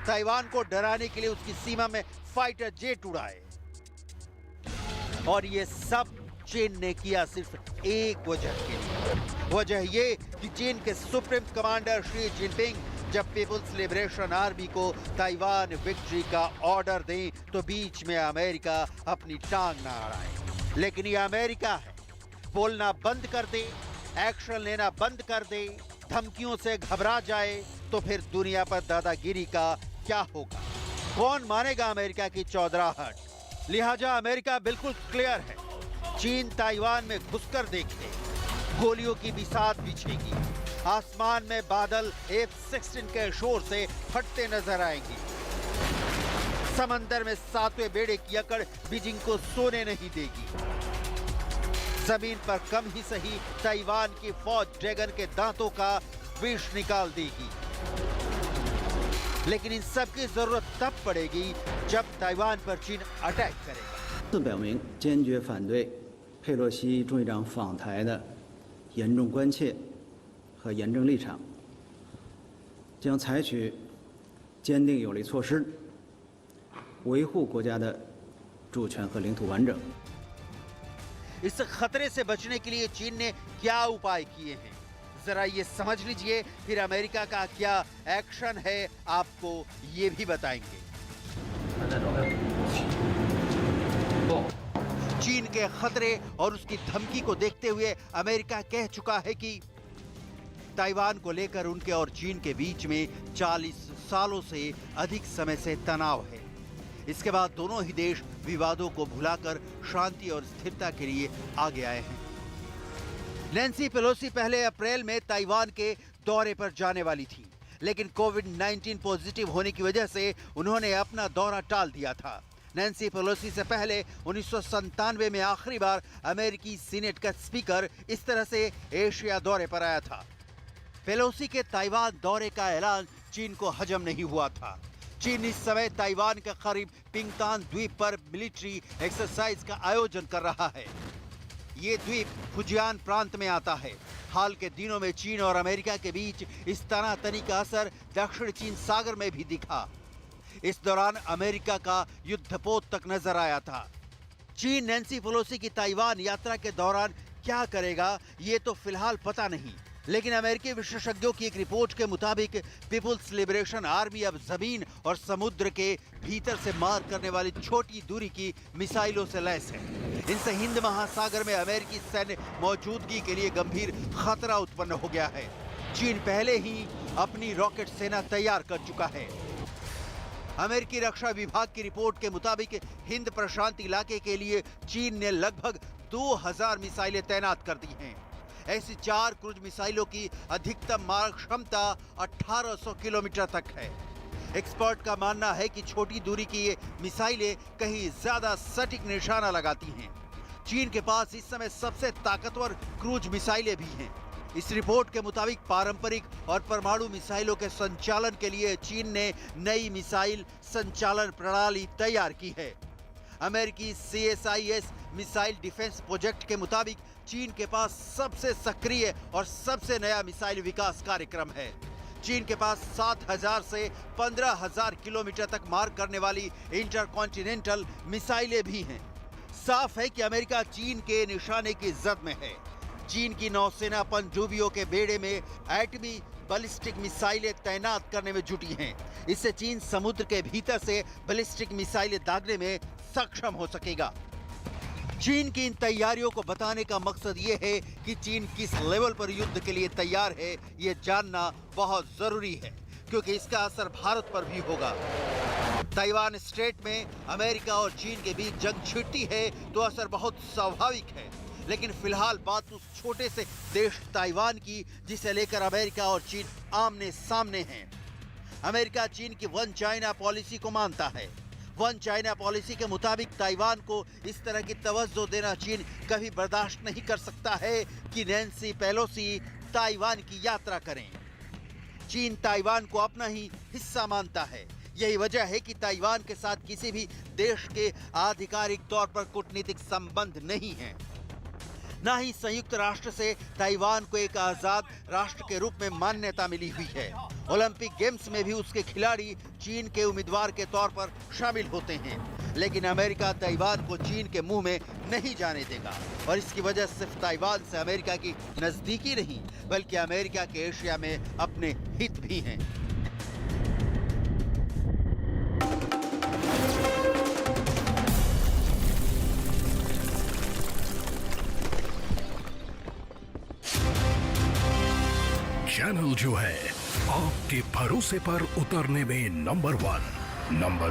ताइवान को डराने के लिए उसकी सीमा में फाइटर जेट उड़ाए। और ये सब चीन ने किया सिर्फ एक वजह के लिए। वजह ये कि चीन के सुप्रीम कमांडर शी जिनपिंग जब पीपुल्स लिबरेशन आर्मी को ताइवान विक्ट्री का ऑर्डर दें तो बीच में अमेरिका अपनी टांग ना अड़ाए। लेकिन ये अमेरिका है, बोलना बंद कर दे, एक्शन लेना बंद कर दे, धमकियों से घबरा जाए तो फिर दुनिया पर दादागिरी का क्या होगा? कौन मानेगा अमेरिका की चौधराहट? लिहाजा अमेरिका बिल्कुल क्लियर है। चीन ताइवान में घुसकर देखे, गोलियों की बिसात बिछेगी। आसमान में बादल F-16 के शोर से फटते नजर आएंगे। समंदर में सातवें बेड़े की अकड़ बीजिंग को सोने नहीं देगी। जमीन पर कम ही सही ताइवान की फौज ड्रैगन के दांतों का विष निकाल देगी। लेकिन इन सब की जरूरत तब पड़ेगी जब ताइवान पर चीन अटैक करेगा। 表明坚决反对佩洛西众议长访台的严重关切和严正立场，将采取坚定有力措施，维护国家的主权和领土完整。 इस खतरे से बचने के लिए चीन ने क्या उपाय किए हैं, जरा ये समझ लीजिए। फिर अमेरिका का क्या एक्शन है, आपको ये भी बताएंगे। चीन के खतरे और उसकी धमकी को देखते हुए अमेरिका कह चुका है कि ताइवान को लेकर उनके और चीन के बीच में 40 सालों से अधिक समय से तनाव है। इसके बाद दोनों ही देश विवादों को भुलाकर शांति और स्थिरता के लिए आगे आए हैं। नैन्सी पेलोसी पहले अप्रैल में ताइवान के दौरे पर जाने वाली थी, लेकिन कोविड-19 पॉजिटिव होने की वजह से उन्होंने अपना दौरा टाल दिया था। नैन्सी पेलोसी से पहले 1997 में आखिरी बार अमेरिकी सीनेट का स्पीकर इस तरह से एशिया दौरे पर आया था। पेलोसी के ताइवान दौरे का ऐलान चीन को हजम नहीं हुआ था। चीन इस समय ताइवान के करीब पिंगतान द्वीप पर मिलिट्री एक्सरसाइज का आयोजन कर रहा है। ये द्वीप फुजियान प्रांत में आता है। हाल के दिनों में चीन और अमेरिका के बीच इस तनातनी का असर दक्षिण चीन सागर में भी दिखा। इस दौरान अमेरिका का युद्धपोत तक नजर आया था। चीन नैन्सी पेलोसी की ताइवान यात्रा के दौरान क्या करेगा, ये तो फिलहाल पता नहीं। लेकिन अमेरिकी विशेषज्ञों की एक रिपोर्ट के मुताबिक पीपुल्स लिबरेशन आर्मी अब जमीन और समुद्र के भीतर से मार करने वाली छोटी दूरी की मिसाइलों से लैस है। इनसे हिंद महासागर में अमेरिकी सैन्य मौजूदगी के लिए गंभीर खतरा उत्पन्न हो गया है। चीन पहले ही अपनी रॉकेट सेना तैयार कर चुका है। अमेरिकी रक्षा विभाग की रिपोर्ट के मुताबिक हिंद प्रशांत इलाके के लिए चीन ने लगभग 2000 मिसाइलें तैनात कर दी हैं। ऐसी 4 क्रूज मिसाइलों की अधिकतम मार क्षमता 1800 किलोमीटर तक है। एक्सपर्ट का मानना है कि छोटी दूरी की ये मिसाइलें कहीं ज्यादा सटीक निशाना लगाती हैं। चीन के पास इस समय सबसे ताकतवर क्रूज मिसाइलें भी हैं। इस रिपोर्ट के मुताबिक पारंपरिक और परमाणु मिसाइलों के संचालन के लिए चीन ने नई मिसाइल संचालन प्रणाली तैयार की है। अमेरिकी CSIS मिसाइल डिफेंस प्रोजेक्ट के मुताबिक चीन के पास सबसे सक्रिय और सबसे नया मिसाइल विकास कार्यक्रम है। चीन के पास 7,000 से 15,000 किलोमीटर तक मार करने वाली इंटरकॉन्टिनेंटल मिसाइलें भी हैं। साफ है कि अमेरिका चीन के निशाने की जद में है। चीन की नौसेना पनडुब्बियों के बेड़े में एटमी बैलिस्टिक मिसाइलें तैनात करने में जुटी हैं। इससे चीन समुद्र के भीतर से बैलिस्टिक मिसाइलें दागने में सक्षम हो सकेगा। चीन की इन तैयारियों को बताने का मकसद ये है कि चीन किस लेवल पर युद्ध के लिए तैयार है, ये जानना बहुत जरूरी है, क्योंकि इसका असर भारत पर भी होगा। ताइवान स्ट्रेट में अमेरिका और चीन के बीच जंग छिड़ती है तो असर बहुत स्वाभाविक है, लेकिन फिलहाल बात उस छोटे से देश ताइवान की जिसे लेकर अमेरिका और चीन आमने सामने हैं। अमेरिका चीन की वन चाइना पॉलिसी को मानता है। वन चाइना पॉलिसी के मुताबिक ताइवान को इस तरह की तवज्जो देना चीन कभी बर्दाश्त नहीं कर सकता है कि नैन्सी पेलोसी ताइवान की यात्रा करें। चीन ताइवान को अपना ही हिस्सा मानता है। यही वजह है कि ताइवान के साथ किसी भी देश के आधिकारिक तौर पर कूटनीतिक संबंध नहीं है। न ही संयुक्त राष्ट्र से ताइवान को एक आजाद राष्ट्र के रूप में मान्यता मिली हुई है। ओलंपिक गेम्स में भी उसके खिलाड़ी चीन के उम्मीदवार के तौर पर शामिल होते हैं, लेकिन अमेरिका ताइवान को चीन के मुंह में नहीं जाने देगा। और इसकी वजह सिर्फ ताइवान से अमेरिका की नजदीकी नहीं, बल्कि अमेरिका के एशिया में अपने हित भी हैं। चैनल जो है आपके भरोसे पर उतरने में नंबर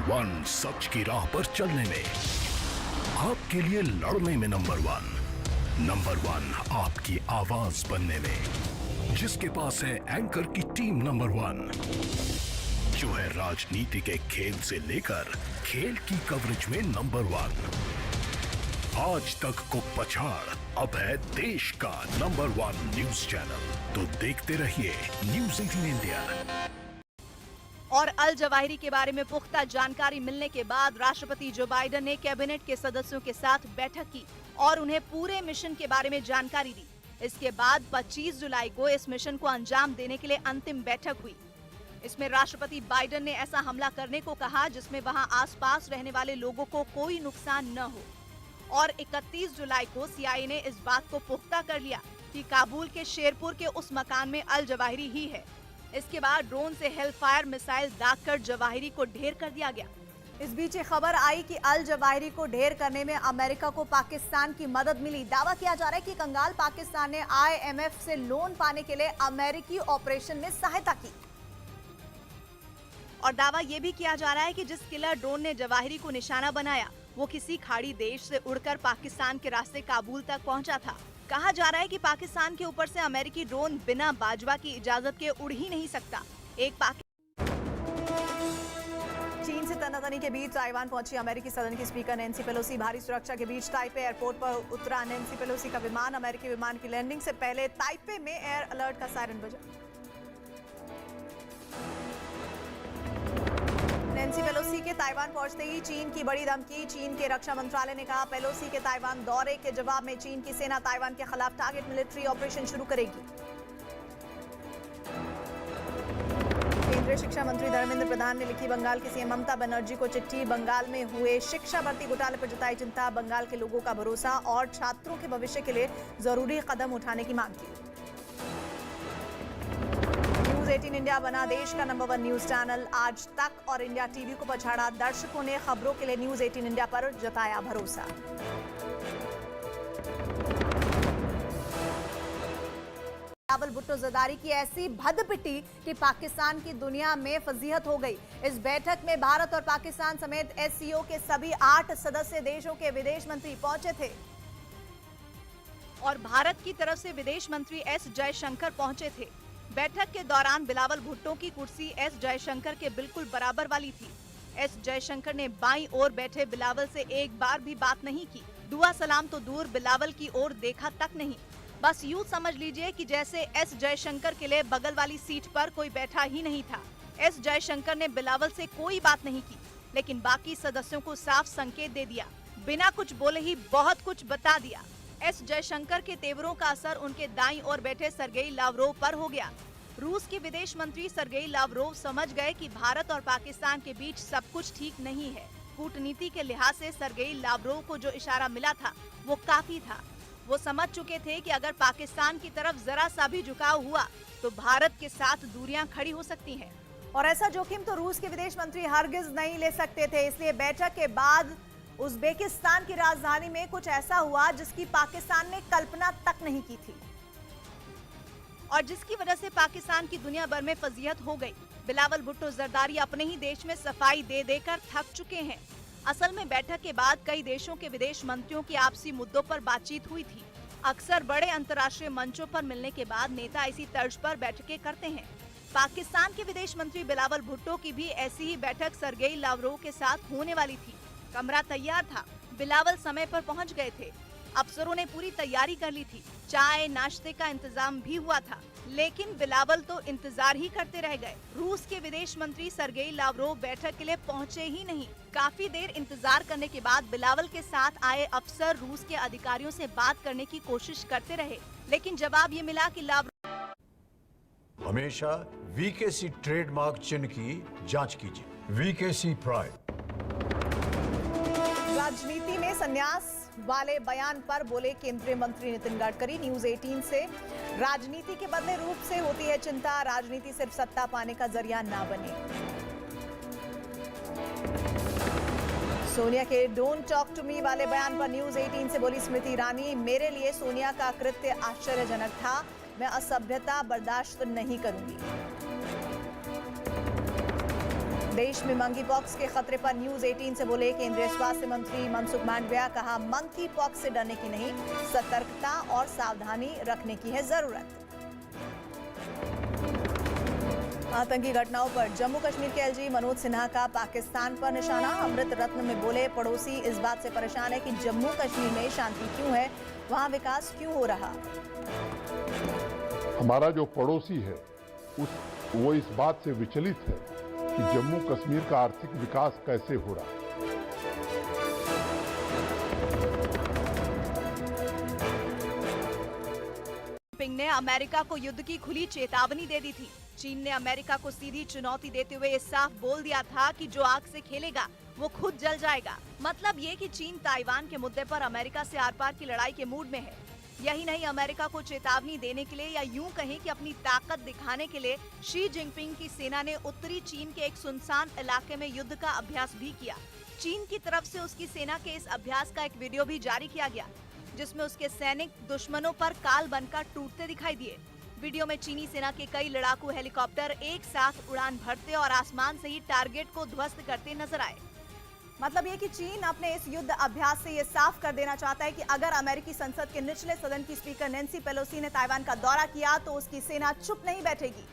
वन, सच की राह पर चलने में, आपके लिए लड़ने में नंबर वन, आपकी आवाज बनने में, जिसके पास है एंकर की टीम नंबर 1, जो है राजनीति के खेल से लेकर खेल की कवरेज में नंबर 1, आज तक को पछाड़ अब है देश का नंबर 1 न्यूज चैनल। तो देखते रहिए न्यूज़ 18 इंडिया। और अल जवाहिरी के बारे में पुख्ता जानकारी मिलने के बाद राष्ट्रपति जो बाइडेन ने कैबिनेट के सदस्यों के साथ बैठक की और उन्हें पूरे मिशन के बारे में जानकारी दी। इसके बाद 25 जुलाई को इस मिशन को अंजाम देने के लिए अंतिम बैठक हुई। इसमें राष्ट्रपति बाइडेन ने ऐसा हमला करने को कहा जिसमें वहां आसपास रहने वाले लोगों को कोई नुकसान न हो। और 31 जुलाई को CIA ने इस बात को पुख्ता कर लिया कि काबुल के शेरपुर के उस मकान में अल जवाहिरी ही है। इसके बाद ड्रोन से हेलफायर मिसाइल दागकर जवाहिरी को ढेर कर दिया गया। इस बीच ये खबर आई कि अल जवाहिरी को ढेर करने में अमेरिका को पाकिस्तान की मदद मिली। दावा किया जा रहा है कि कंगाल पाकिस्तान ने IMF से लोन पाने के लिए अमेरिकी ऑपरेशन में सहायता की। और दावा यह भी किया जा रहा है कि जिस किलर ड्रोन ने जवाहिरी को निशाना बनाया वो किसी खाड़ी देश से उड़कर पाकिस्तान के रास्ते काबुल तक पहुंचा था। कहा जा रहा है कि पाकिस्तान के ऊपर से अमेरिकी ड्रोन बिना बाजवा की इजाजत के उड़ ही नहीं सकता। चीन से तनातनी के बीच ताइवान पहुंची अमेरिकी सदन की स्पीकर नैन्सी पेलोसी। भारी सुरक्षा के बीच ताइपे एयरपोर्ट पर उतरा नैन्सी पेलोसी का विमान। अमेरिकी विमान की लैंडिंग से पहले ताइपे में एयर अलर्ट का सायरन बजा। नैन्सी पेलोसी के ताइवान पहुंचते ही चीन की बड़ी धमकी। चीन के रक्षा मंत्रालय ने कहा पेलोसी के ताइवान दौरे के जवाब में चीन की सेना ताइवान के खिलाफ टारगेट मिलिट्री ऑपरेशन शुरू करेगी। केंद्रीय शिक्षा मंत्री धर्मेंद्र प्रधान ने लिखी बंगाल की सीएम ममता बनर्जी को चिट्ठी। बंगाल में हुए शिक्षा भर्ती घोटाले पर जताई चिंता। बंगाल के लोगों का भरोसा और छात्रों के भविष्य के लिए जरूरी कदम उठाने की मांग की। न्यूज़ 18 इंडिया बना देश का नंबर 1 न्यूज चैनल। आज तक और इंडिया टीवी को पछाड़ा। दर्शकों ने खबरों के लिए न्यूज़ 18 इंडिया पर जताया भरोसा। बिलावल भुट्टो जरदारी की ऐसी भद्दपिटी कि पाकिस्तान की दुनिया में फजीहत हो गई। इस बैठक में भारत और पाकिस्तान समेत SCO के सभी 8 सदस्य देशों के विदेश मंत्री पहुंचे थे और भारत की तरफ से विदेश मंत्री S जयशंकर पहुंचे थे। बैठक के दौरान बिलावल भुट्टो की कुर्सी S जयशंकर के बिल्कुल बराबर वाली थी। S जयशंकर ने बाईं ओर बैठे बिलावल से एक बार भी बात नहीं की। दुआ सलाम तो दूर बिलावल की ओर देखा तक नहीं। बस यूं समझ लीजिए कि जैसे एस जयशंकर के लिए बगल वाली सीट पर कोई बैठा ही नहीं था। एस जयशंकर ने बिलावल से कोई बात नहीं की, लेकिन बाकी सदस्यों को साफ संकेत दे दिया, बिना कुछ बोले ही बहुत कुछ बता दिया। एस जयशंकर के तेवरों का असर उनके दाईं ओर बैठे सर्गेई लावरोव पर हो गया। रूस के विदेश मंत्री सर्गेई लावरोव समझ गए कि भारत और पाकिस्तान के बीच सब कुछ ठीक नहीं है। कूटनीति के लिहाज से सर्गेई लावरोव को जो इशारा मिला था वो काफी था। वो समझ चुके थे कि अगर पाकिस्तान की तरफ जरा सा भी झुकाव हुआ तो भारत के साथ दूरियां खड़ी हो सकती हैं। और ऐसा जोखिम तो रूस के विदेश मंत्री हरगिज नहीं ले सकते थे। इसलिए बैठक के बाद उज्बेकिस्तान की राजधानी में कुछ ऐसा हुआ जिसकी पाकिस्तान ने कल्पना तक नहीं की थी और जिसकी वजह से पाकिस्तान की दुनिया भर में फजीहत हो गई। बिलावल भुट्टो जरदारी अपने ही देश में सफाई दे देकर थक चुके हैं। असल में बैठक के बाद कई देशों के विदेश मंत्रियों की आपसी मुद्दों पर बातचीत हुई थी। अक्सर बड़े अंतर्राष्ट्रीय मंचों पर मिलने के बाद नेता इसी तर्ज पर बैठकें करते हैं। पाकिस्तान के विदेश मंत्री बिलावल भुट्टो की भी ऐसी ही बैठक सर्गेई लावरोव के साथ होने वाली थी। कमरा तैयार था, बिलावल समय पर पहुंच गए थे, अफसरों ने पूरी तैयारी कर ली थी, चाय नाश्ते का इंतजाम भी हुआ था, लेकिन बिलावल तो इंतजार ही करते रह गए। रूस के विदेश मंत्री सर्गेई लावरोव बैठक के लिए पहुंचे ही नहीं। काफी देर इंतजार करने के बाद बिलावल के साथ आए अफसर रूस के अधिकारियों से बात करने की कोशिश करते रहे, लेकिन जवाब ये मिला कि लावरोव हमेशा वीकेसी ट्रेडमार्क चिन्ह की जांच कीजिए। वीकेसी प्राइड। राजनीति में संन्यास वाले बयान पर बोले केंद्रीय मंत्री नितिन गडकरी। न्यूज 18 से राजनीति के बदले रूप से होती है चिंता, राजनीति सिर्फ सत्ता पाने का जरिया ना बने। सोनिया के डोंट टॉक टू मी वाले बयान पर न्यूज 18 से बोली स्मृति ईरानी, मेरे लिए सोनिया का कृत्य आश्चर्यजनक था, मैं असभ्यता बर्दाश्त नहीं करूंगी। देश में मंकी पॉक्स के खतरे पर न्यूज 18 से बोले केंद्रीय स्वास्थ्य मंत्री मनसुख मांडविया, कहा मंकी पॉक्स से डरने की नहीं, सतर्कता और सावधानी रखने की है जरूरत। आतंकी घटनाओं पर जम्मू कश्मीर के एलजी मनोज सिन्हा का पाकिस्तान पर निशाना। अमृत रत्न में बोले पड़ोसी इस बात से परेशान है कि जम्मू कश्मीर में शांति क्यों है, वहां विकास क्यों हो रहा। हमारा जो पड़ोसी है वो इस बात से विचलित है कि जम्मू कश्मीर का आर्थिक विकास कैसे हो रहा है। जिनपिंग ने अमेरिका को युद्ध की खुली चेतावनी दे दी थी। चीन ने अमेरिका को सीधी चुनौती देते हुए ये साफ बोल दिया था कि जो आग से खेलेगा वो खुद जल जाएगा। मतलब ये कि चीन ताइवान के मुद्दे पर अमेरिका से आर पार की लड़ाई के मूड में है। यही नहीं, अमेरिका को चेतावनी देने के लिए या यूं कहें कि अपनी ताकत दिखाने के लिए शी जिनपिंग की सेना ने उत्तरी चीन के एक सुनसान इलाके में युद्ध का अभ्यास भी किया। चीन की तरफ से उसकी सेना के इस अभ्यास का एक वीडियो भी जारी किया गया, जिसमें उसके सैनिक दुश्मनों पर काल बनकर टूटते दिखाई दिए। वीडियो में चीनी सेना के कई लड़ाकू हेलीकॉप्टर एक साथ उड़ान भरते और आसमान से ही टारगेट को ध्वस्त करते नजर आए। मतलब ये कि चीन अपने इस युद्ध अभ्यास से ये साफ कर देना चाहता है कि अगर अमेरिकी संसद के निचले सदन की स्पीकर नैन्सी पेलोसी ने ताइवान का दौरा किया तो उसकी सेना चुप नहीं बैठेगी,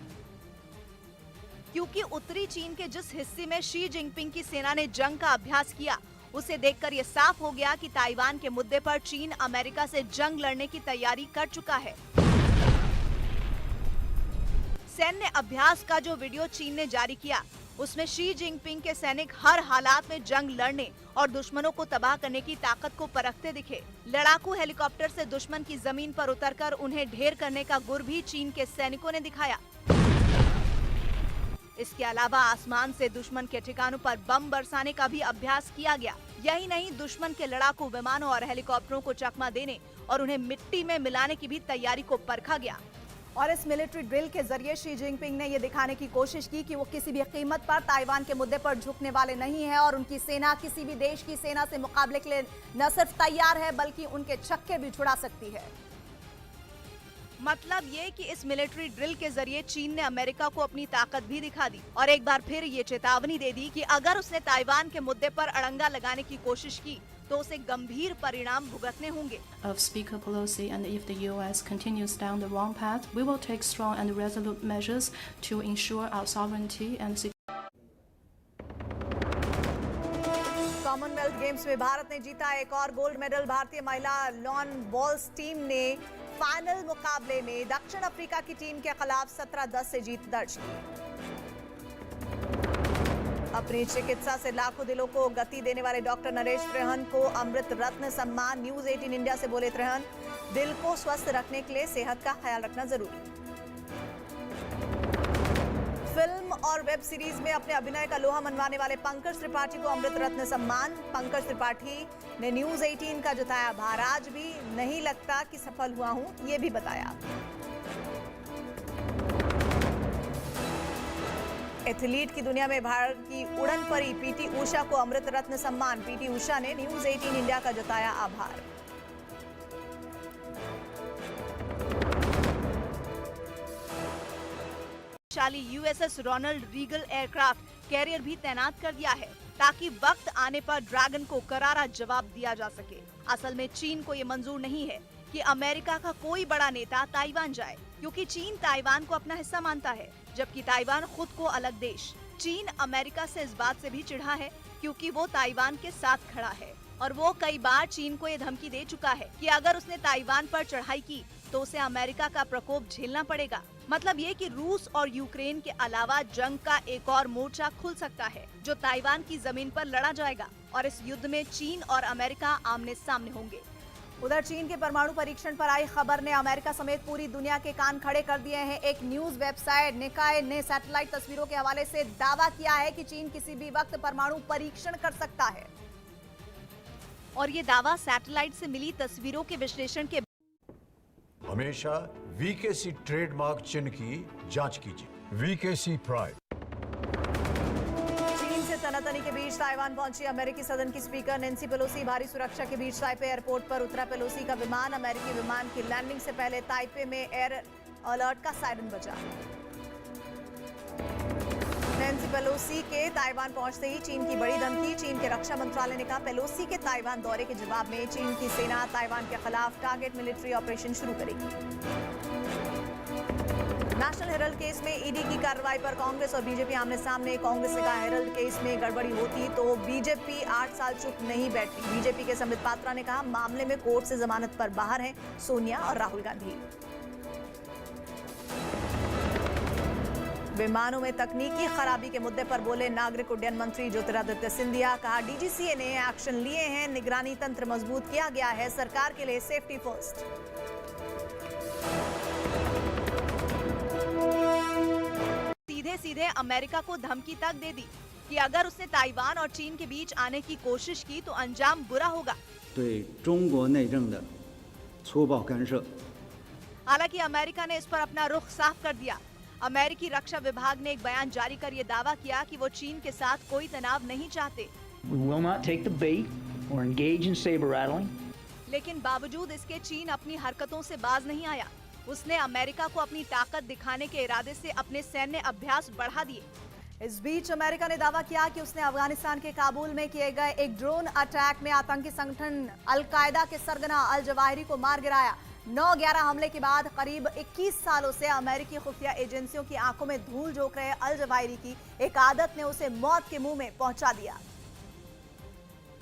क्योंकि उत्तरी चीन के जिस हिस्से में शी जिनपिंग की सेना ने जंग का अभ्यास किया उसे देखकर ये साफ हो गया कि ताइवान के मुद्दे पर चीन अमेरिका से जंग लड़ने की तैयारी कर चुका है। सैन्य अभ्यास का जो वीडियो चीन ने जारी किया उसमें शी जिनपिंग के सैनिक हर हालात में जंग लड़ने और दुश्मनों को तबाह करने की ताकत को परखते दिखे। लड़ाकू हेलीकॉप्टर से दुश्मन की जमीन पर उतरकर उन्हें ढेर करने का गुर भी चीन के सैनिकों ने दिखाया। इसके अलावा आसमान से दुश्मन के ठिकानों पर बम बरसाने का भी अभ्यास किया गया। यही नहीं, दुश्मन के लड़ाकू विमानों और हेलीकॉप्टरों को चकमा देने और उन्हें मिट्टी में मिलाने की भी तैयारी को परखा गया। और इस मिलिट्री ड्रिल के जरिए शी जिनपिंग ने ये दिखाने की कोशिश की कि वो किसी भी कीमत पर ताइवान के मुद्दे पर झुकने वाले नहीं है और उनकी सेना किसी भी देश की सेना से मुकाबले के लिए न सिर्फ तैयार है बल्कि उनके छक्के भी छुड़ा सकती है। मतलब ये कि इस मिलिट्री ड्रिल के जरिए चीन ने अमेरिका को अपनी ताकत भी दिखा दी और एक बार फिर ये चेतावनी दे दी कि अगर उसने ताइवान के मुद्दे पर अड़ंगा लगाने की कोशिश की तो उसे गंभीर परिणाम भुगतने होंगे। Of Speaker Pelosi, and if the U.S. continues down the wrong path, we will take strong and resolute measures to ensure our sovereignty and security. Commonwealth games में भारत ने जीता एक और गोल्ड मेडल। भारतीय महिला लॉन बॉल्स टीम ने final मुकाबले में दक्षिण अफ्रीका की टीम के खिलाफ 17-10 से जीत दर्ज की। अपनी चिकित्सा से लाखों दिलों को गति देने वाले डॉक्टर नरेश त्रेहन को अमृत रत्न सम्मान। न्यूज 18 इंडिया से बोले त्रेहन, दिल को स्वस्थ रखने के लिए सेहत का ख्याल रखना जरूरी। फिल्म और वेब सीरीज में अपने अभिनय का लोहा मनवाने वाले पंकज त्रिपाठी को अमृत रत्न सम्मान। पंकज त्रिपाठी ने न्यूज 18 का जताया आभार। आज भी नहीं लगता कि सफल हुआ हूं, ये भी बताया। एथलीट की दुनिया में भारत की उड़न परी पीटी उषा को अमृत रत्न सम्मान। पीटी उषा ने न्यूज 18 इंडिया का जताया आभार। शाली USS Ronald Reagan aircraft carrier भी तैनात कर दिया है ताकि वक्त आने पर ड्रैगन को करारा जवाब दिया जा सके। असल में चीन को ये मंजूर नहीं है कि अमेरिका का कोई बड़ा नेता ताइवान जाए, क्योंकि चीन ताइवान को अपना हिस्सा मानता है, जबकि ताइवान खुद को अलग देश। चीन अमेरिका से इस बात से भी चिढ़ा है क्योंकि वो ताइवान के साथ खड़ा है और वो कई बार चीन को ये धमकी दे चुका है कि अगर उसने ताइवान पर चढ़ाई की तो उसे अमेरिका का प्रकोप झेलना पड़ेगा। मतलब ये कि रूस और यूक्रेन के अलावा जंग का एक और मोर्चा खुल सकता है जो ताइवान की जमीन पर लड़ा जाएगा और इस युद्ध में चीन और अमेरिका आमने सामने होंगे। उधर चीन के परमाणु परीक्षण पर आई खबर ने अमेरिका समेत पूरी दुनिया के कान खड़े कर दिए हैं। एक न्यूज वेबसाइट निकाय ने सैटेलाइट तस्वीरों के हवाले से दावा किया है कि चीन किसी भी वक्त परमाणु परीक्षण कर सकता है और ये दावा सैटेलाइट से मिली तस्वीरों के विश्लेषण के हमेशा वीकेसी ट्रेडमार्क चिन्ह की जांच कीजिए। वीकेसी प्राइड। चीन से तनातनी के बीच ताइवान पहुंची अमेरिकी सदन की स्पीकर नैन्सी पेलोसी। भारी सुरक्षा के बीच ताइपे एयरपोर्ट पर उतरा पेलोसी का विमान। अमेरिकी विमान की लैंडिंग से पहले ताइपे में एयर अलर्ट का सायरन बजा। नैन्सी पेलोसी के ताइवान पहुंचते ही चीन की बड़ी धमकी। चीन के रक्षा मंत्रालय ने कहा पेलोसी के ताइवान दौरे के जवाब में चीन की सेना ताइवान के खिलाफ टारगेट मिलिट्री ऑपरेशन शुरू करेगी। नेशनल हेरल्ड केस में ईडी की कार्रवाई पर कांग्रेस और बीजेपी आमने सामने। कांग्रेस ने कहा हेरल्ड केस में गड़बड़ी होती तो बीजेपी 8 साल चुप नहीं बैठती। बीजेपी के संबित पात्रा ने कहा मामले में कोर्ट से जमानत पर बाहर हैं सोनिया और राहुल गांधी। विमानों में तकनीकी खराबी के मुद्दे पर बोले नागरिक उड्डयन मंत्री ज्योतिरादित्य सिंधिया। कहा डीजीसीए ने एक्शन लिए हैं, निगरानी तंत्र मजबूत किया गया है, सरकार के लिए सेफ्टी फर्स्ट। सीधे सीधे अमेरिका को धमकी तक दे दी कि अगर उसने ताइवान और चीन के बीच आने की कोशिश की तो अंजाम बुरा होगा। हालांकि अमेरिका ने इस पर अपना रुख साफ कर दिया। अमेरिकी रक्षा विभाग ने एक बयान जारी कर ये दावा किया कि वो चीन के साथ कोई तनाव नहीं चाहते। We will not take the bait or engage in saber rattling. लेकिन बावजूद इसके चीन अपनी हरकतों से बाज नहीं आया। उसने अमेरिका को अपनी ताकत दिखाने के इरादे से अपने सैन्य अभ्यास बढ़ा दिए। इस बीच अमेरिका ने दावा किया कि उसने अफगानिस्तान के काबुल में किए गए एक ड्रोन अटैक में आतंकी संगठन अल-कायदा के सरगना अल जवाहिरी को मार गिराया। 9/11 हमले के बाद करीब 21 सालों से अमेरिकी खुफिया एजेंसियों की आंखों में धूल झोंक रहे अल जवाहिरी की एक आदत ने उसे मौत के मुंह में पहुंचा दिया।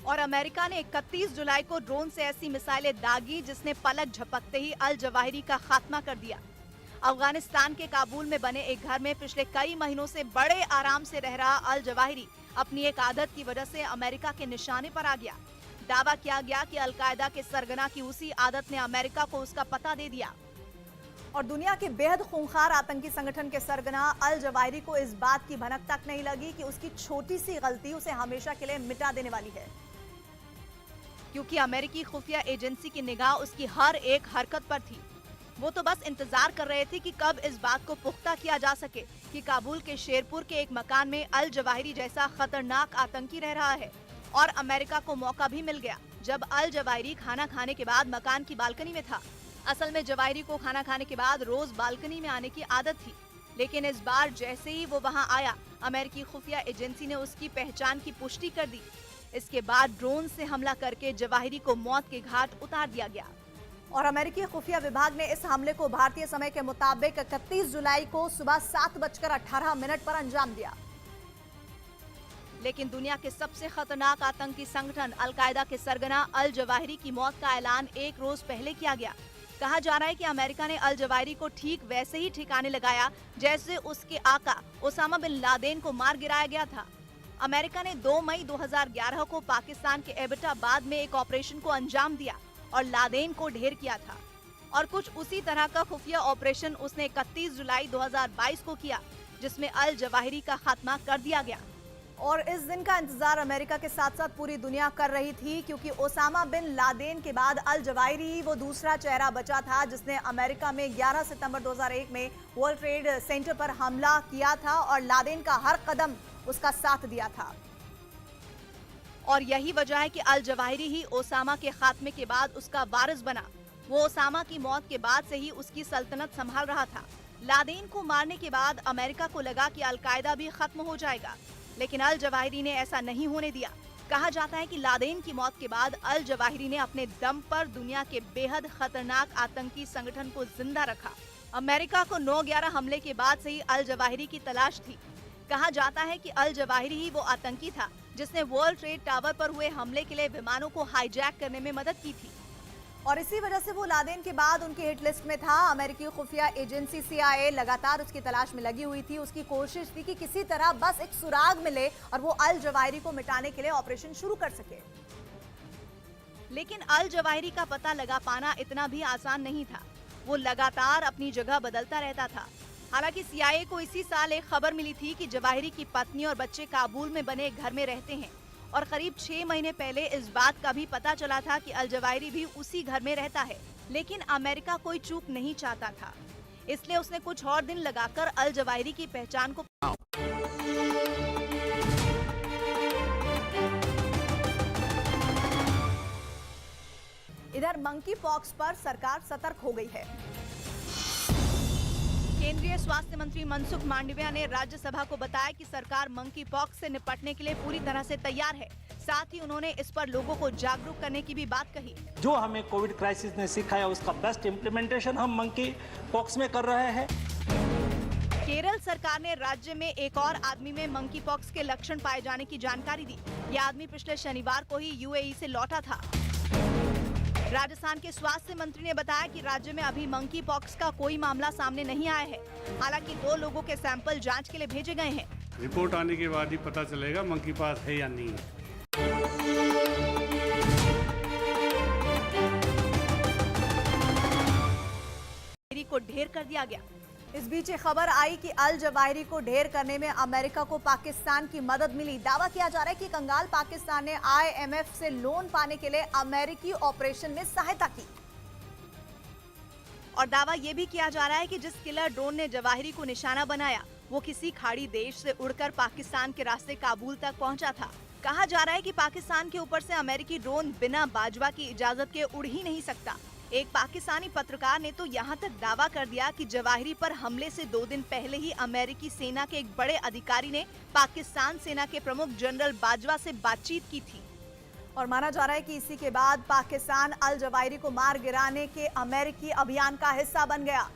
और अमेरिका ने 31 जुलाई को ड्रोन से ऐसी मिसाइलें दागी जिसने पलक झपकते ही अल जवाहिरी का खात्मा कर दिया। अफगानिस्तान के काबुल में बने एक घर में पिछले कई महीनों से बड़े आराम से रह रहा अल जवाहिरी अपनी एक आदत की वजह से अमेरिका के निशाने पर आ गया। दावा किया गया कि अल-कायदा के सरगना की उसी आदत ने अमेरिका को उसका पता दे दिया। और दुनिया के बेहद खूंखार आतंकी संगठन के सरगना अल जवाहिरी को इस बात की भनक तक नहीं लगी कि उसकी छोटी सी गलती उसे हमेशा के लिए मिटा देने वाली है, क्योंकि अमेरिकी खुफिया एजेंसी की निगाह उसकी हर एक हरकत पर थी। वो तो बस इंतजार कर रहे थे कि कब इस बात को पुख्ता किया जा सके कि काबुल के शेरपुर के एक मकान में अल जवाहिरी जैसा खतरनाक आतंकी रह रहा है। और अमेरिका को मौका भी मिल गया जब अल जवाहिरी खाना खाने के बाद मकान की बालकनी में था। असल में जवाहिरी को खाना खाने के बाद रोज बालकनी में आने की आदत थी, लेकिन इस बार जैसे ही वो वहां आया, अमेरिकी खुफिया एजेंसी ने उसकी पहचान की पुष्टि कर दी। इसके बाद ड्रोन से हमला करके जवाहिरी को मौत के घाट उतार दिया गया। और अमेरिकी खुफिया विभाग ने इस हमले को भारतीय समय के मुताबिक 31 जुलाई को सुबह 7:18 पर अंजाम दिया। लेकिन दुनिया के सबसे खतरनाक आतंकी संगठन अल-कायदा के सरगना अल जवाहिरी की मौत का ऐलान एक रोज पहले किया गया। कहा जा रहा है कि अमेरिका ने अल जवाहिरी को ठीक वैसे ही ठिकाने लगाया जैसे उसके आका ओसामा बिन लादेन को मार गिराया गया था। अमेरिका ने 2 मई 2011 को पाकिस्तान के एबटाबाद में एक ऑपरेशन को अंजाम दिया और लादेन को ढेर किया था और कुछ उसी तरह का खुफिया ऑपरेशन उसने 31 जुलाई 2022 को किया, जिसमें अल जवाहिरी का खात्मा कर दिया गया। और इस दिन का इंतजार अमेरिका के साथ साथ पूरी दुनिया कर रही थी, क्योंकि ओसामा बिन लादेन के बाद अल जवाहिरी ही वो दूसरा चेहरा बचा था जिसने अमेरिका में 11 सितंबर 2001 में वर्ल्ड ट्रेड सेंटर पर हमला किया था और लादेन का हर कदम उसका साथ दिया था। और यही वजह है कि अल जवाहिरी ही ओसामा के खात्मे के बाद उसका वारिस बना। वो ओसामा की मौत के बाद से ही उसकी सल्तनत संभाल रहा था। लादेन को मारने के बाद अमेरिका को लगा कि अलकायदा भी खत्म हो जाएगा, लेकिन अल जवाहिरी ने ऐसा नहीं होने दिया। कहा जाता है कि लादेन की मौत के बाद अल जवाहिरी ने अपने दम पर दुनिया के बेहद खतरनाक आतंकी संगठन को जिंदा रखा। अमेरिका को 9/11 हमले के बाद से ही अल जवाहिरी की तलाश थी। कहा जाता है कि अल जवाहिरी ही वो आतंकी था जिसने वर्ल्ड ट्रेड टावर पर हुए हमले के लिए विमानों को हाईजैक करने में मदद की थी। और इसी वजह से वो लादेन के बाद उनकी हिट लिस्ट में था। अमेरिकी खुफिया एजेंसी CIA लगातार उसकी तलाश में लगी हुई थी। उसकी कोशिश थी कि किसी तरह बस एक सुराग मिले और वो अल जवाहिरी को मिटाने के लिए ऑपरेशन शुरू कर सके। लेकिन अल जवाहिरी का पता लगा पाना इतना भी आसान नहीं था। वो लगातार अपनी जगह बदलता रहता था। हालांकि CIA को इसी साल एक खबर मिली थी कि जवाहिरी की पत्नी और बच्चे काबुल में बने घर में रहते हैं और करीब 6 महीने पहले इस बात का भी पता चला था कि अल जवाहिरी भी उसी घर में रहता है। लेकिन अमेरिका कोई चूक नहीं चाहता था, इसलिए उसने कुछ और दिन लगाकर अल जवाहिरी की पहचान को इधर मंकी पॉक्स पर सरकार सतर्क हो गई है। केंद्रीय स्वास्थ्य मंत्री मनसुख मांडविया ने राज्यसभा को बताया कि सरकार मंकी पॉक्स से निपटने के लिए पूरी तरह से तैयार है। साथ ही उन्होंने इस पर लोगों को जागरूक करने की भी बात कही। जो हमें कोविड क्राइसिस ने सिखाया उसका बेस्ट इम्प्लीमेंटेशन हम मंकी पॉक्स में कर रहे हैं। केरल सरकार ने राज्य में एक और आदमी में मंकी पॉक्स के लक्षण पाए जाने की जानकारी दी। यह आदमी पिछले शनिवार को ही UAE से लौटा था। राजस्थान के स्वास्थ्य मंत्री ने बताया कि राज्य में अभी मंकी पॉक्स का कोई मामला सामने नहीं आया है। हालांकि 2 लोगों के सैंपल जांच के लिए भेजे गए हैं। रिपोर्ट आने के बाद ही पता चलेगा मंकी पॉक्स है या नहीं है। को ढेर कर दिया गया। इस बीच खबर आई कि अल जवाहिरी को ढेर करने में अमेरिका को पाकिस्तान की मदद मिली। दावा किया जा रहा है कि कंगाल पाकिस्तान ने IMF से लोन पाने के लिए अमेरिकी ऑपरेशन में सहायता की। और दावा यह भी किया जा रहा है कि जिस किलर ड्रोन ने जवाहिरी को निशाना बनाया वो किसी खाड़ी देश से उड़कर पाकिस्तान के रास्ते काबुल तक पहुंचा था। कहा जा रहा है कि पाकिस्तान के ऊपर से अमेरिकी ड्रोन बिना बाजवा की इजाजत के उड़ ही नहीं सकता। एक पाकिस्तानी पत्रकार ने तो यहाँ तक दावा कर दिया कि जवाहिरी पर हमले से 2 दिन पहले ही अमेरिकी सेना के एक बड़े अधिकारी ने पाकिस्तान सेना के प्रमुख जनरल बाजवा से बातचीत की थी। और माना जा रहा है कि इसी के बाद पाकिस्तान अल जवाहिरी को मार गिराने के अमेरिकी अभियान का हिस्सा बन गया।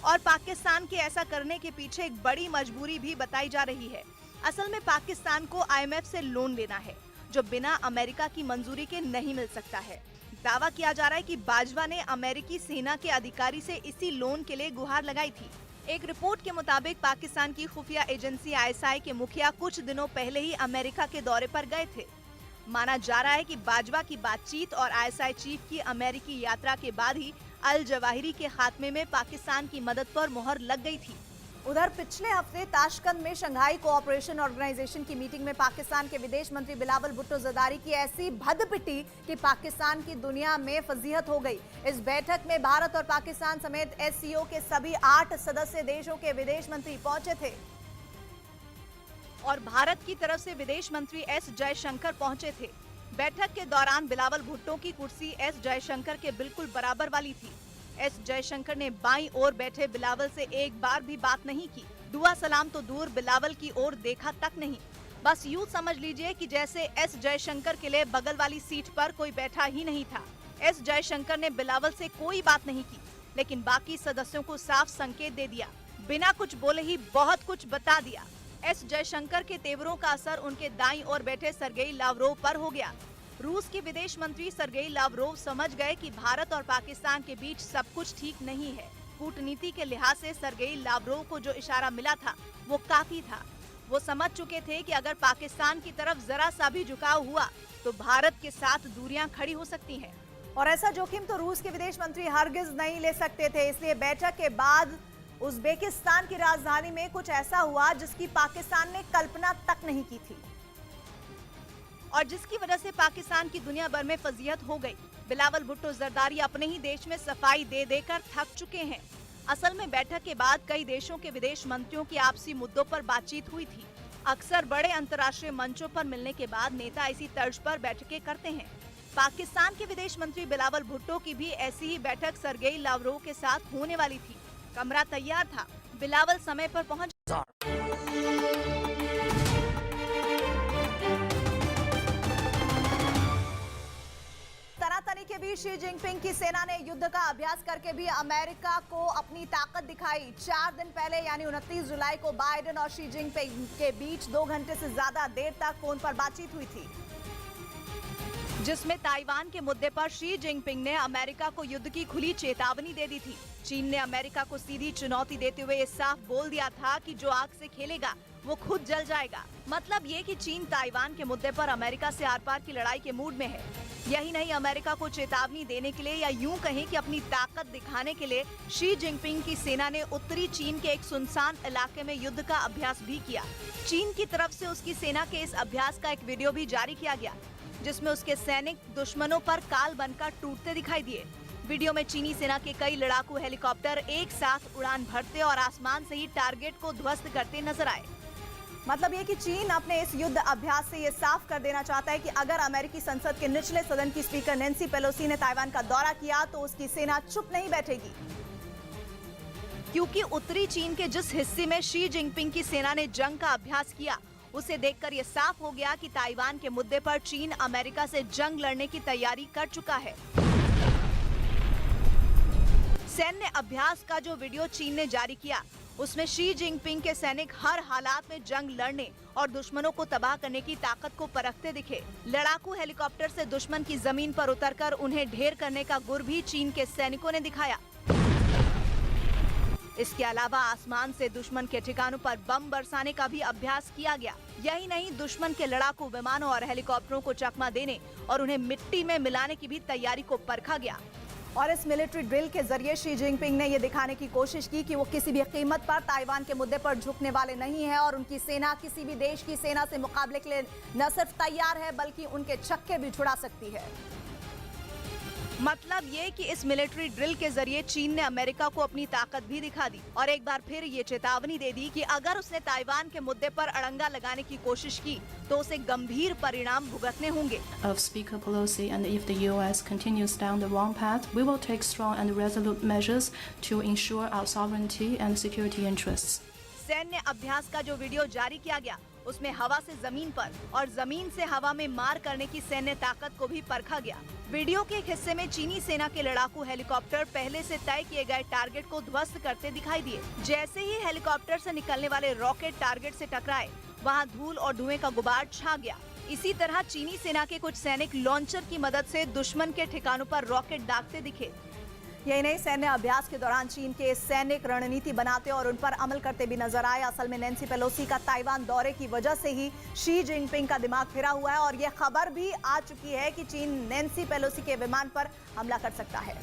और पाकिस्तान के ऐसा करने के पीछे एक बड़ी मजबूरी भी बताई जा रही है। असल में पाकिस्तान को IMF से लोन लेना है जो बिना अमेरिका की मंजूरी के नहीं मिल सकता है। दावा किया जा रहा है कि बाजवा ने अमेरिकी सेना के अधिकारी से इसी लोन के लिए गुहार लगाई थी। एक रिपोर्ट के मुताबिक पाकिस्तान की खुफिया एजेंसी ISI के मुखिया कुछ दिनों पहले ही अमेरिका के दौरे पर गए थे। माना जा रहा है कि बाजवा की बातचीत और ISI चीफ की अमेरिकी यात्रा के बाद ही अल जवाहिरी के खात्मे में पाकिस्तान की मदद पर मुहर लग गई थी। उधर पिछले हफ्ते ताशकंद में शंघाई कोऑपरेशन ऑर्गेनाइजेशन की मीटिंग में पाकिस्तान के विदेश मंत्री बिलावल भुट्टो जरदारी की ऐसी भद्द पिटी कि पाकिस्तान की दुनिया में फजीहत हो गई। इस बैठक में भारत और पाकिस्तान समेत SCO के सभी 8 सदस्य देशों के विदेश मंत्री पहुंचे थे और भारत की तरफ से विदेश मंत्री S जयशंकर पहुंचे थे। बैठक के दौरान बिलावल भुट्टो की कुर्सी S जयशंकर के बिल्कुल बराबर वाली थी। S जयशंकर ने बाईं ओर बैठे बिलावल से एक बार भी बात नहीं की। दुआ सलाम तो दूर, बिलावल की ओर देखा तक नहीं। बस यूं समझ लीजिए कि जैसे S जयशंकर के लिए बगल वाली सीट पर कोई बैठा ही नहीं था। S जयशंकर ने बिलावल से कोई बात नहीं की, लेकिन बाकी सदस्यों को साफ संकेत दे दिया। बिना कुछ बोले ही बहुत कुछ बता दिया। S जयशंकर के तेवरों का असर उनके दाईं ओर बैठे सरगेई लावरोव पर हो गया। रूस के विदेश मंत्री सर्गेई लावरोव समझ गए कि भारत और पाकिस्तान के बीच सब कुछ ठीक नहीं है। कूटनीति के लिहाज से सर्गेई लावरोव को जो इशारा मिला था वो काफी था। वो समझ चुके थे कि अगर पाकिस्तान की तरफ जरा सा भी झुकाव हुआ तो भारत के साथ दूरियां खड़ी हो सकती हैं। और ऐसा जोखिम तो रूस के विदेश मंत्री हरगिज नहीं ले सकते थे। इसलिए बैठक के बाद उज्बेकिस्तान की राजधानी में कुछ ऐसा हुआ जिसकी पाकिस्तान ने कल्पना तक नहीं की थी और जिसकी वजह से पाकिस्तान की दुनिया भर में फजीहत हो गई। बिलावल भुट्टो जरदारी अपने ही देश में सफाई दे देकर थक चुके हैं। असल में बैठक के बाद कई देशों के विदेश मंत्रियों की आपसी मुद्दों पर बातचीत हुई थी। अक्सर बड़े अंतर्राष्ट्रीय मंचों पर मिलने के बाद नेता इसी तर्ज पर बैठकें करते हैं। पाकिस्तान के विदेश मंत्री बिलावल भुट्टो की भी ऐसी ही बैठक सर्गेई लावरोव के साथ होने वाली थी। कमरा तैयार था, बिलावल समय पर पहुंच। तनातनी के बीच शी जिनपिंग की सेना ने युद्ध का अभ्यास करके भी अमेरिका को अपनी ताकत दिखाई। 4 दिन पहले यानी 29 जुलाई को बाइडेन और शी जिनपिंग के बीच 2 घंटे से ज्यादा देर तक फोन पर बातचीत हुई थी, जिसमें ताइवान के मुद्दे पर शी जिनपिंग ने अमेरिका को युद्ध की खुली चेतावनी दे दी थी। चीन ने अमेरिका को सीधी चुनौती देते हुए ये साफ बोल दिया था कि जो आग से खेलेगा वो खुद जल जाएगा। मतलब ये कि चीन ताइवान के मुद्दे पर अमेरिका से आर पार की लड़ाई के मूड में है। यही नहीं, अमेरिका को चेतावनी देने के लिए या यूं कहें कि अपनी ताकत दिखाने के लिए शी जिनपिंग की सेना ने उत्तरी चीन के एक सुनसान इलाके में युद्ध का अभ्यास भी किया। चीन की तरफ से उसकी सेना के इस अभ्यास का एक वीडियो भी जारी किया गया, जिसमें उसके सैनिक दुश्मनों पर काल बनकर टूटते दिखाई दिए। वीडियो में चीनी सेना के कई लड़ाकू हेलीकॉप्टर एक साथ उड़ान भरते और आसमान से ही टारगेट को ध्वस्त करते नजर आए। मतलब ये कि चीन अपने इस युद्ध अभ्यास से ये साफ कर देना चाहता है कि अगर अमेरिकी संसद के निचले सदन की स्पीकर नैन्सी पेलोसी ने ताइवान का दौरा किया तो उसकी सेना चुप नहीं बैठेगी, क्योंकि उत्तरी चीन के जिस हिस्से में शी जिनपिंग की सेना ने जंग का अभ्यास किया उसे देखकर ये साफ हो गया कि ताइवान के मुद्दे पर चीन अमेरिका से जंग लड़ने की तैयारी कर चुका है। सैन्य अभ्यास का जो वीडियो चीन ने जारी किया उसमें शी जिनपिंग के सैनिक हर हालात में जंग लड़ने और दुश्मनों को तबाह करने की ताकत को परखते दिखे। लड़ाकू हेलीकॉप्टर से दुश्मन की जमीन पर उतरकर उन्हें ढेर करने का गुर भी चीन के सैनिकों ने दिखाया। इसके अलावा आसमान से दुश्मन के ठिकानों पर बम बरसाने का भी अभ्यास किया गया। यही नहीं, दुश्मन के लड़ाकू विमानों और हेलीकॉप्टरों को चकमा देने और उन्हें मिट्टी में मिलाने की भी तैयारी को परखा गया। और इस मिलिट्री ड्रिल के जरिए शी जिनपिंग ने ये दिखाने की कोशिश की कि वो किसी भी कीमत पर ताइवान के मुद्दे पर झुकने वाले नहीं है और उनकी सेना किसी भी देश की सेना से मुकाबले के लिए न सिर्फ तैयार है बल्कि उनके छक्के भी छुड़ा सकती है। मतलब ये कि इस मिलिट्री ड्रिल के जरिए चीन ने अमेरिका को अपनी ताकत भी दिखा दी और एक बार फिर ये चेतावनी दे दी कि अगर उसने ताइवान के मुद्दे पर अड़ंगा लगाने की कोशिश की तो उसे गंभीर परिणाम भुगतने होंगे। Of Speaker Pelosi, and if the U.S. continues down the wrong path, we will take strong and resolute measures to ensure our sovereignty and security interests. सैन्य अभ्यास का जो वीडियो जारी किया गया उसमें हवा से जमीन पर और जमीन से हवा में मार करने की सैन्य ताकत को भी परखा गया। वीडियो के एक हिस्से में चीनी सेना के लड़ाकू हेलीकॉप्टर पहले से तय किए गए टारगेट को ध्वस्त करते दिखाई दिए। जैसे ही हेलीकॉप्टर से निकलने वाले रॉकेट टारगेट से टकराए, वहां धूल और धुएं का गुबार छा गया। इसी तरह चीनी सेना के कुछ सैनिक लॉन्चर की मदद से दुश्मन के ठिकानों पर रॉकेट दागते दिखे। यही नहीं, सैन्य अभ्यास के दौरान चीन के सैनिक रणनीति बनाते और उन पर अमल करते भी नजर आए। असल में नैन्सी पेलोसी का ताइवान दौरे की वजह से ही शी जिनपिंग का दिमाग फिरा हुआ है और यह खबर भी आ चुकी है कि चीन नैन्सी पेलोसी के विमान पर हमला कर सकता है।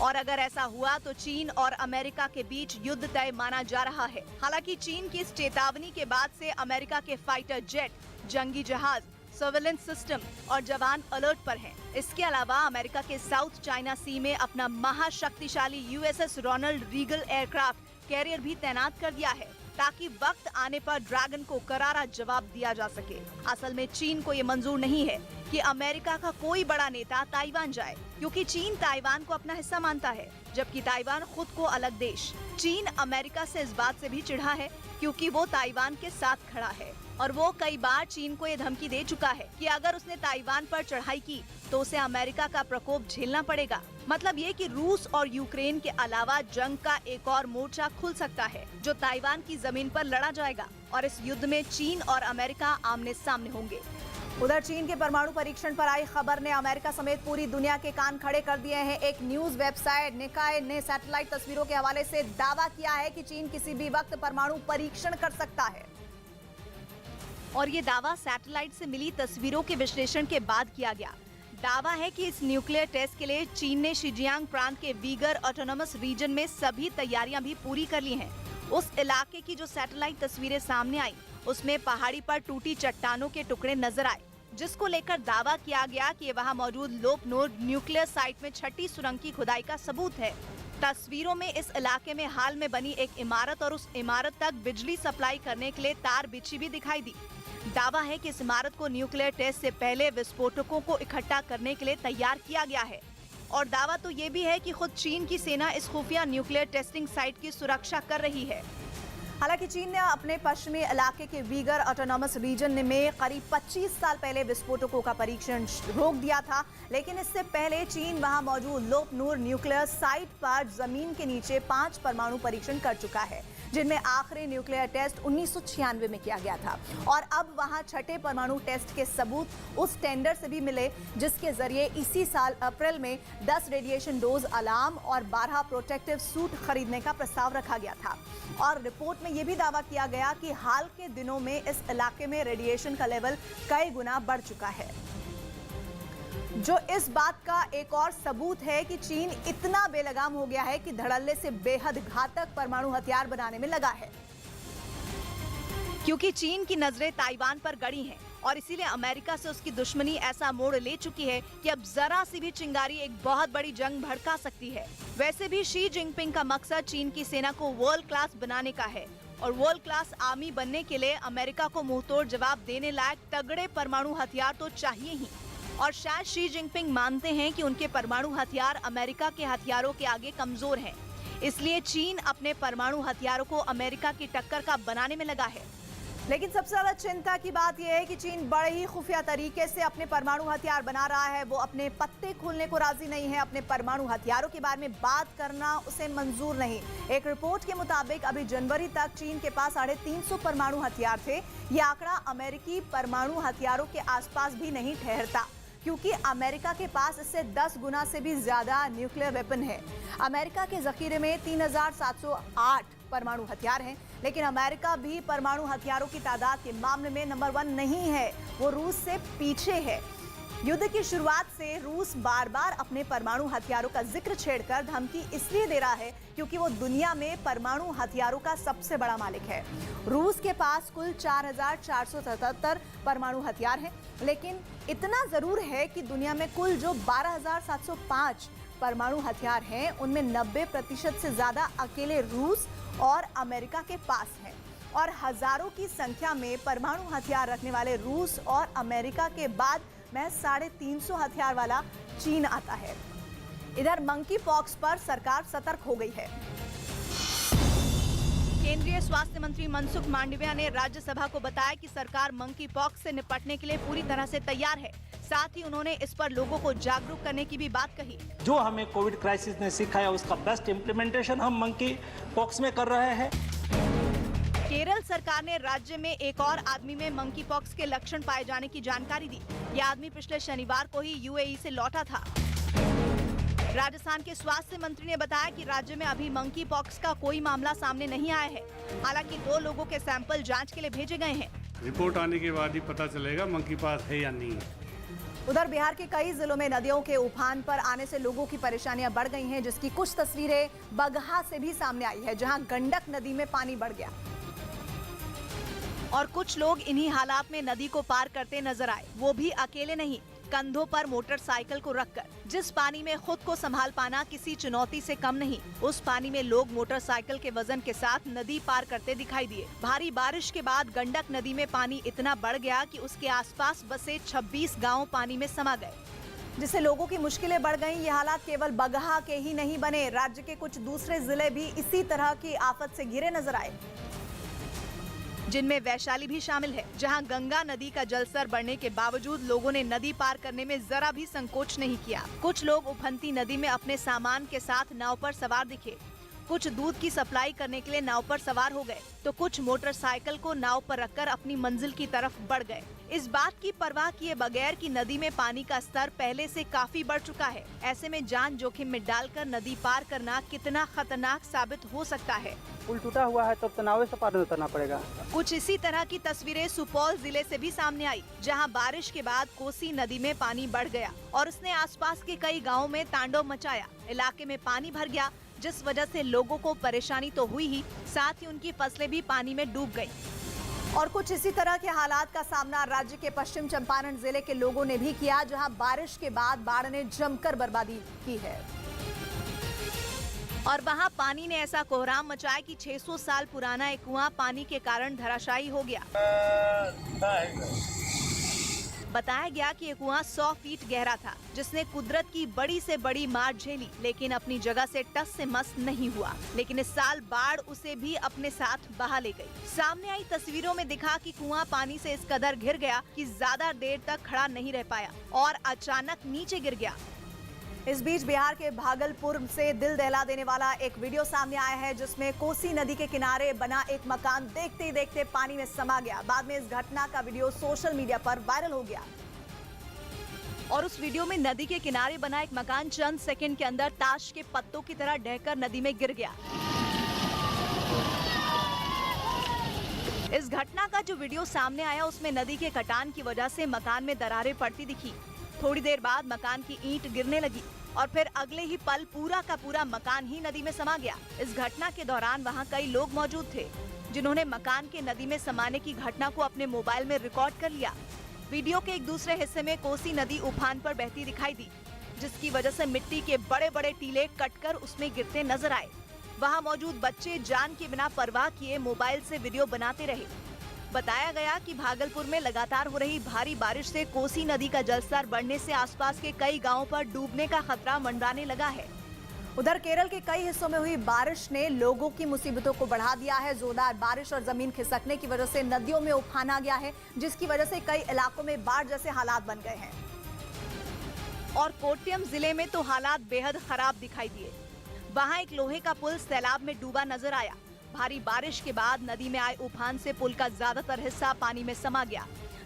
और अगर ऐसा हुआ तो चीन और अमेरिका के बीच युद्ध तय माना जा रहा है। हालांकि चीन की इस चेतावनी के बाद से अमेरिका के फाइटर जेट, जंगी जहाज, सर्वेलेंस सिस्टम और जवान अलर्ट पर हैं। इसके अलावा अमेरिका के साउथ चाइना सी में अपना महाशक्तिशाली USS Ronald Reagan aircraft carrier भी तैनात कर दिया है ताकि वक्त आने पर ड्रैगन को करारा जवाब दिया जा सके। असल में चीन को ये मंजूर नहीं है कि अमेरिका का कोई बड़ा नेता ताइवान जाए, क्योंकि चीन ताइवान को अपना हिस्सा मानता है, जबकि ताइवान खुद को अलग देश। चीन अमेरिका से इस बात से भी चिढ़ा है क्योंकि वो ताइवान के साथ खड़ा है और वो कई बार चीन को ये धमकी दे चुका है कि अगर उसने ताइवान पर चढ़ाई की तो उसे अमेरिका का प्रकोप झेलना पड़ेगा। मतलब ये कि रूस और यूक्रेन के अलावा जंग का एक और मोर्चा खुल सकता है जो ताइवान की जमीन पर लड़ा जाएगा और इस युद्ध में चीन और अमेरिका आमने सामने होंगे। उधर चीन के परमाणु परीक्षण पर आई खबर ने अमेरिका समेत पूरी दुनिया के कान खड़े कर दिए हैं। एक न्यूज वेबसाइट निकाय ने सैटेलाइट तस्वीरों के हवाले से दावा किया है कि चीन किसी भी वक्त परमाणु परीक्षण कर सकता है। और ये दावा सैटेलाइट से मिली तस्वीरों के विश्लेषण के बाद किया गया। दावा है कि इस न्यूक्लियर टेस्ट के लिए चीन ने शिजियांग प्रांत के वीगर ऑटोनोमस रीजन में सभी तैयारियां भी पूरी कर ली हैं। उस इलाके की जो सैटेलाइट तस्वीरें सामने आई उसमें पहाड़ी पर टूटी चट्टानों के टुकड़े नजर आए, जिसको लेकर दावा किया गया कि वहां मौजूद लोपनोर न्यूक्लियर साइट में छठी सुरंग की खुदाई का सबूत है। तस्वीरों में इस इलाके में हाल में बनी एक इमारत और उस इमारत तक बिजली सप्लाई करने के लिए तार बिछी भी दिखाई दी। दावा है कि इस इमारत को न्यूक्लियर टेस्ट से पहले विस्फोटकों को इकट्ठा करने के लिए तैयार किया गया है। और दावा तो ये भी है कि खुद चीन की सेना इस खुफिया न्यूक्लियर टेस्टिंग साइट की सुरक्षा कर रही है। हालांकि चीन ने अपने पश्चिमी इलाके के वीगर ऑटोनोमस रीजन में करीब 25 साल पहले विस्फोटकों का परीक्षण रोक दिया था, लेकिन इससे पहले चीन वहां मौजूद लोपनूर न्यूक्लियर साइट पर जमीन के नीचे 5 परमाणु परीक्षण कर चुका है, जिनमें आखिरी न्यूक्लियर टेस्ट 1996 में किया गया था। और अब वहां छठे परमाणु टेस्ट के सबूत उस टेंडर से भी मिले, जिसके जरिए इसी साल अप्रैल में 10 रेडिएशन डोज अलार्म और 12 प्रोटेक्टिव सूट खरीदने का प्रस्ताव रखा गया था। और रिपोर्ट में यह भी दावा किया गया कि हाल के दिनों में इस इलाके में रेडिएशन का लेवल कई गुना बढ़ चुका है, जो इस बात का एक और सबूत है कि चीन इतना बेलगाम हो गया है कि धड़ल्ले से बेहद घातक परमाणु हथियार बनाने में लगा है। क्योंकि चीन की नजरें ताइवान पर गड़ी हैं और इसीलिए अमेरिका से उसकी दुश्मनी ऐसा मोड़ ले चुकी है कि अब जरा सी भी चिंगारी एक बहुत बड़ी जंग भड़का सकती है। वैसे भी शी जिनपिंग का मकसद चीन की सेना को वर्ल्ड क्लास बनाने का है और वर्ल्ड क्लास आर्मी बनने के लिए अमेरिका को मुंहतोड़ जवाब देने लायक तगड़े परमाणु हथियार तो चाहिए ही। और शायद शी जिनपिंग मानते हैं कि उनके परमाणु हथियार अमेरिका के हथियारों के आगे कमजोर हैं। इसलिए चीन अपने परमाणु हथियारों को अमेरिका की टक्कर का बनाने में लगा है। लेकिन सबसे ज्यादा चिंता की बात यह है कि चीन बड़े ही खुफिया तरीके से अपने परमाणु हथियार बना रहा है। वो अपने पत्ते खोलने को राजी नहीं है। अपने परमाणु हथियारों के बारे में बात करना उसे मंजूर नहीं। एक रिपोर्ट के मुताबिक अभी जनवरी तक चीन के पास 350 परमाणु हथियार थे। ये आंकड़ा अमेरिकी परमाणु हथियारों के आसपास भी नहीं ठहरता, क्योंकि अमेरिका के पास इससे 10 गुना से भी ज्यादा न्यूक्लियर वेपन है। अमेरिका के जखीरे में 3708 परमाणु हथियार हैं, लेकिन अमेरिका भी परमाणु हथियारों की तादाद के मामले में नंबर 1 नहीं है। वो रूस से पीछे है। युद्ध की शुरुआत से रूस बार बार अपने परमाणु हथियारों का जिक्र छेड़कर धमकी इसलिए दे रहा है क्योंकि वो दुनिया में परमाणु हथियारों का सबसे बड़ा मालिक है। रूस के पास कुल 4477 परमाणु हथियार हैं, लेकिन इतना जरूर है कि दुनिया में कुल जो 12705 परमाणु हथियार हैं, उनमें 90% से ज्यादा अकेले रूस और अमेरिका के पास हैं। और हजारों की संख्या में परमाणु हथियार रखने वाले रूस और अमेरिका के बाद महज 350 हथियार वाला चीन आता है। इधर मंकी पॉक्स पर सरकार सतर्क हो गई है। केंद्रीय स्वास्थ्य मंत्री मनसुख मांडविया ने राज्यसभा को बताया कि सरकार मंकी पॉक्स से निपटने के लिए पूरी तरह से तैयार है। साथ ही उन्होंने इस पर लोगों को जागरूक करने की भी बात कही। जो हमें कोविड क्राइसिस ने सिखाया उसका बेस्ट इम्प्लीमेंटेशन हम मंकी पॉक्स में कर रहे हैं। केरल सरकार ने राज्य में एक और आदमी में मंकी पॉक्स के लक्षण पाए जाने की जानकारी दी। यह आदमी पिछले शनिवार को ही यूएई से लौटा था। राजस्थान के स्वास्थ्य मंत्री ने बताया कि राज्य में अभी मंकी पॉक्स का कोई मामला सामने नहीं आया है। हालांकि 2 लोगों के सैंपल जांच के लिए भेजे गए हैं। रिपोर्ट आने के बाद ही पता चलेगा मंकी पास है या नहीं। उधर बिहार के कई जिलों में नदियों के उफान पर आने से लोगों की परेशानियां बढ़ गई हैं, जिसकी कुछ तस्वीरें बगहा से भी सामने आई है, जहां गंडक नदी में पानी बढ़ गया और कुछ लोग इन्हीं हालात में नदी को पार करते नजर आए। वो भी अकेले नहीं, कंधों पर मोटरसाइकिल को रखकर। जिस पानी में खुद को संभाल पाना किसी चुनौती से कम नहीं, उस पानी में लोग मोटरसाइकिल के वजन के साथ नदी पार करते दिखाई दिए। भारी बारिश के बाद गंडक नदी में पानी इतना बढ़ गया कि उसके आसपास बसे 26 गांव पानी में समा गए, जिससे लोगों की मुश्किलें बढ़ गईं। ये हालात केवल बगहा के ही नहीं बने, राज्य के कुछ दूसरे जिले भी इसी तरह की आफत से घिरे नजर आए, जिनमें वैशाली भी शामिल है, जहां गंगा नदी का जलस्तर बढ़ने के बावजूद लोगों ने नदी पार करने में जरा भी संकोच नहीं किया। कुछ लोग उफनती नदी में अपने सामान के साथ नाव पर सवार दिखे। कुछ दूध की सप्लाई करने के लिए नाव पर सवार हो गए तो कुछ मोटरसाइकिल को नाव पर रखकर अपनी मंजिल की तरफ बढ़ गए, इस बात की परवाह किए बगैर कि नदी में पानी का स्तर पहले से काफी बढ़ चुका है। ऐसे में जान जोखिम में डालकर नदी पार करना कितना खतरनाक साबित हो सकता है। पुल टूटा हुआ है तो नावे से पार उतरना पड़ेगा। कुछ इसी तरह की तस्वीरें सुपौल जिले से भी सामने आई, जहां बारिश के बाद कोसी नदी में पानी बढ़ गया और उसने आसपास के कई गाँव में तांडव मचाया। इलाके में पानी भर गया, जिस वजह से लोगों को परेशानी तो हुई ही, साथ ही उनकी फसलें भी पानी में डूब गईं। और कुछ इसी तरह के हालात का सामना राज्य के पश्चिम चंपारण जिले के लोगों ने भी किया, जहां बारिश के बाद बाढ़ ने जमकर बर्बादी की है और वहां पानी ने ऐसा कोहराम मचाया कि 600 साल पुराना एक कुआं पानी के कारण धराशायी हो गया। बताया गया कि ये कुआं 100 फीट गहरा था, जिसने कुदरत की बड़ी से बड़ी मार झेली, लेकिन अपनी जगह से टस से मस नहीं हुआ। लेकिन इस साल बाढ़ उसे भी अपने साथ बहा ले गई। सामने आई तस्वीरों में दिखा कि कुआं पानी से इस कदर घिर गया कि ज्यादा देर तक खड़ा नहीं रह पाया और अचानक नीचे गिर गया। इस बीच बिहार के भागलपुर से दिल दहला देने वाला एक वीडियो सामने आया है, जिसमें कोसी नदी के किनारे बना एक मकान देखते ही देखते पानी में समा गया। बाद में इस घटना का वीडियो सोशल मीडिया पर वायरल हो गया और उस वीडियो में नदी के किनारे बना एक मकान चंद सेकंड के अंदर ताश के पत्तों की तरह ढहकर नदी में गिर गया। इस घटना का जो वीडियो सामने आया उसमें नदी के कटान की वजह से मकान में दरारें पड़ती दिखी। थोड़ी देर बाद मकान की ईंट गिरने लगी और फिर अगले ही पल पूरा का पूरा मकान ही नदी में समा गया। इस घटना के दौरान वहां कई लोग मौजूद थे, जिन्होंने मकान के नदी में समाने की घटना को अपने मोबाइल में रिकॉर्ड कर लिया। वीडियो के एक दूसरे हिस्से में कोसी नदी उफान पर बहती दिखाई दी, जिसकी वजह से मिट्टी के बड़े बड़े टीले कटकर उसमें गिरते नजर आए। वहां मौजूद बच्चे जान के बिना परवाह किए मोबाइल से वीडियो बनाते रहे। बताया गया कि भागलपुर में लगातार हो रही भारी बारिश से कोसी नदी का जलस्तर बढ़ने से आसपास के कई गांवों पर डूबने का खतरा मंडराने लगा है। उधर केरल के कई हिस्सों में हुई बारिश ने लोगों की मुसीबतों को बढ़ा दिया है। जोरदार बारिश और जमीन खिसकने की वजह से नदियों में उफान आ गया है, जिसकी वजह से कई इलाकों में बाढ़ जैसे हालात बन गए हैं। और कोट्यम जिले में तो हालात बेहद खराब दिखाई दिए। वहां एक लोहे का पुल सैलाब में डूबा नजर आया। भारी बारिश के बाद नदी में आए उफान से पुल का ज्यादातर हिस्सा पानी में समा गया,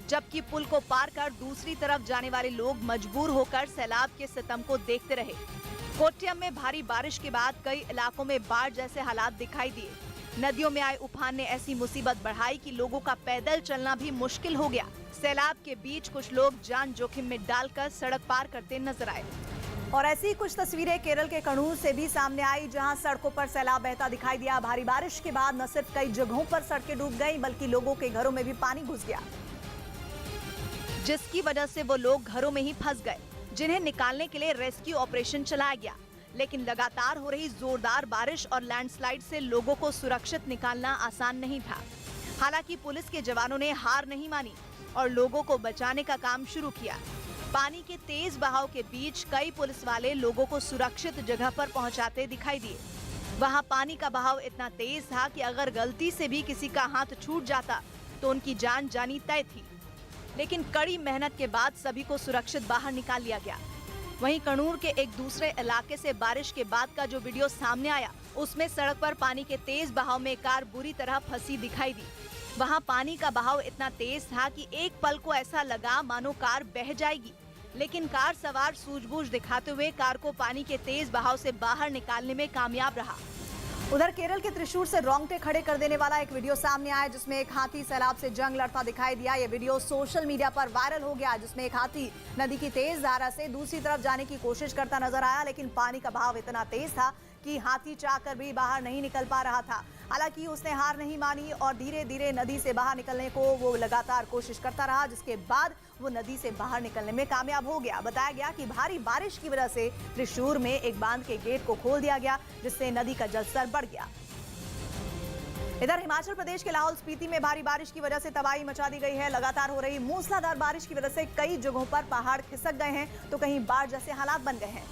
जबकि पुल को पार कर दूसरी तरफ जाने वाले लोग मजबूर होकर सैलाब के सितम को देखते रहे। कोट्यम में भारी बारिश के बाद कई इलाकों में बाढ़ जैसे हालात दिखाई दिए। नदियों में आए उफान ने ऐसी मुसीबत बढ़ाई कि लोगों का पैदल चलना भी मुश्किल हो गया। सैलाब के बीच कुछ लोग जान जोखिम में डालकर सड़क पार करते नजर आए। और ऐसी ही कुछ तस्वीरें केरल के कण्णूर से भी सामने आई, जहां सड़कों पर सैलाब बहता दिखाई दिया। भारी बारिश के बाद न सिर्फ कई जगहों पर सड़कें डूब गई, बल्कि लोगों के घरों में भी पानी घुस गया, जिसकी वजह से वो लोग घरों में ही फंस गए, जिन्हें निकालने के लिए रेस्क्यू ऑपरेशन चलाया गया। लेकिन लगातार हो रही जोरदार बारिश और लैंडस्लाइड से लोगों को सुरक्षित निकालना आसान नहीं था। हालांकि पुलिस के जवानों ने हार नहीं मानी और लोगों को बचाने का काम शुरू किया। पानी के तेज बहाव के बीच कई पुलिस वाले लोगों को सुरक्षित जगह पर पहुंचाते दिखाई दिए। वहां पानी का बहाव इतना तेज था कि अगर गलती से भी किसी का हाथ छूट जाता तो उनकी जान जानी तय थी। लेकिन कड़ी मेहनत के बाद सभी को सुरक्षित बाहर निकाल लिया गया। वहीं कण्णूर के एक दूसरे इलाके से बारिश के बाद का जो वीडियो सामने आया, उसमें सड़क पर पानी के तेज बहाव में कार बुरी तरह फंसी दिखाई दी। वहां पानी का बहाव इतना तेज था कि एक पल को ऐसा लगा मानो कार बह जाएगी, लेकिन कार सवार सूझबूझ दिखाते हुए कार को पानी के तेज बहाव से बाहर निकालने में कामयाब रहा। उधर केरल के त्रिशूर से रोंगटे खड़े कर देने वाला एक वीडियो सामने आया, जिसमें एक हाथी सैलाब से जंग लड़ता दिखाई दिया। ये वीडियो सोशल मीडिया पर वायरल हो गया, जिसमें एक हाथी नदी की तेज धारा से दूसरी तरफ जाने की कोशिश करता नजर आया, लेकिन पानी का बहाव इतना तेज था कि हाथी चाहकर भी बाहर नहीं निकल पा रहा था। हालांकि उसने हार नहीं मानी और धीरे धीरे नदी से बाहर निकलने को वो लगातार कोशिश करता रहा, जिसके बाद वो नदी से बाहर निकलने में कामयाब हो गया। बताया गया कि भारी बारिश की वजह से त्रिशूर में एक बांध के गेट को खोल दिया गया, जिससे नदी का जलस्तर बढ़ गया। इधर हिमाचल प्रदेश के लाहौल स्पीति में भारी बारिश की वजह से तबाही मचा दी गई है। लगातार हो रही मूसलाधार बारिश की वजह से कई जगहों पर पहाड़ खिसक गए हैं, तो कहीं बाढ़ जैसे हालात बन गए हैं।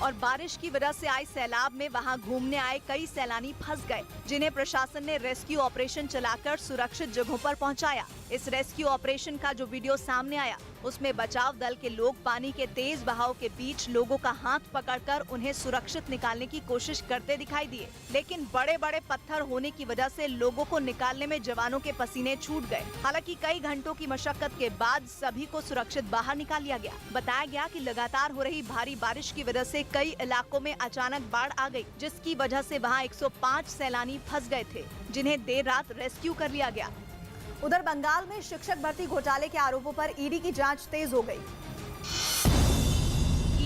और बारिश की वजह से आए सैलाब में वहां घूमने आए कई सैलानी फंस गए, जिन्हें प्रशासन ने रेस्क्यू ऑपरेशन चलाकर सुरक्षित जगहों पर पहुंचाया। इस रेस्क्यू ऑपरेशन का जो वीडियो सामने आया, उसमें बचाव दल के लोग पानी के तेज बहाव के बीच लोगों का हाथ पकड़कर उन्हें सुरक्षित निकालने की कोशिश करते दिखाई दिए, लेकिन बड़े बड़े पत्थर होने की वजह से लोगों को निकालने में जवानों के पसीने छूट गए। हालांकि कई घंटों की मशक्कत के बाद सभी को सुरक्षित बाहर निकाल लिया गया। बताया गया कि लगातार हो रही भारी बारिश की वजह से कई इलाकों में अचानक बाढ़ आ गई, जिसकी वजह से वहां 105 सैलानी फंस गए थे, जिन्हें देर रात रेस्क्यू कर लिया गया। उधर बंगाल में शिक्षक भर्ती घोटाले के आरोपों पर ईडी की जांच तेज हो गई।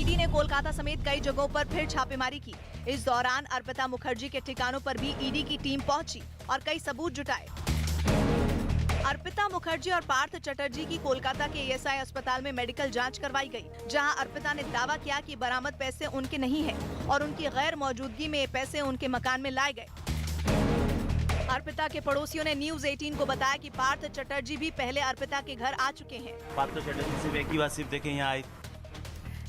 ईडी ने कोलकाता समेत कई जगहों पर फिर छापेमारी की। इस दौरान अर्पिता मुखर्जी के ठिकानों पर भी ईडी की टीम पहुंची और कई सबूत जुटाए। अर्पिता मुखर्जी और पार्थ चटर्जी की कोलकाता के ईएसआई अस्पताल में मेडिकल जांच करवाई गई, जहां अर्पिता ने दावा किया कि बरामद पैसे उनके नहीं हैं और उनकी गैर मौजूदगी में ये पैसे उनके मकान में लाए गए। अर्पिता के पड़ोसियों ने न्यूज 18 को बताया कि पार्थ चटर्जी भी पहले अर्पिता के घर आ चुके हैं। पार्थ चटर्जी सिर्फ एक ही बार सिर्फ देखे यहाँ आए।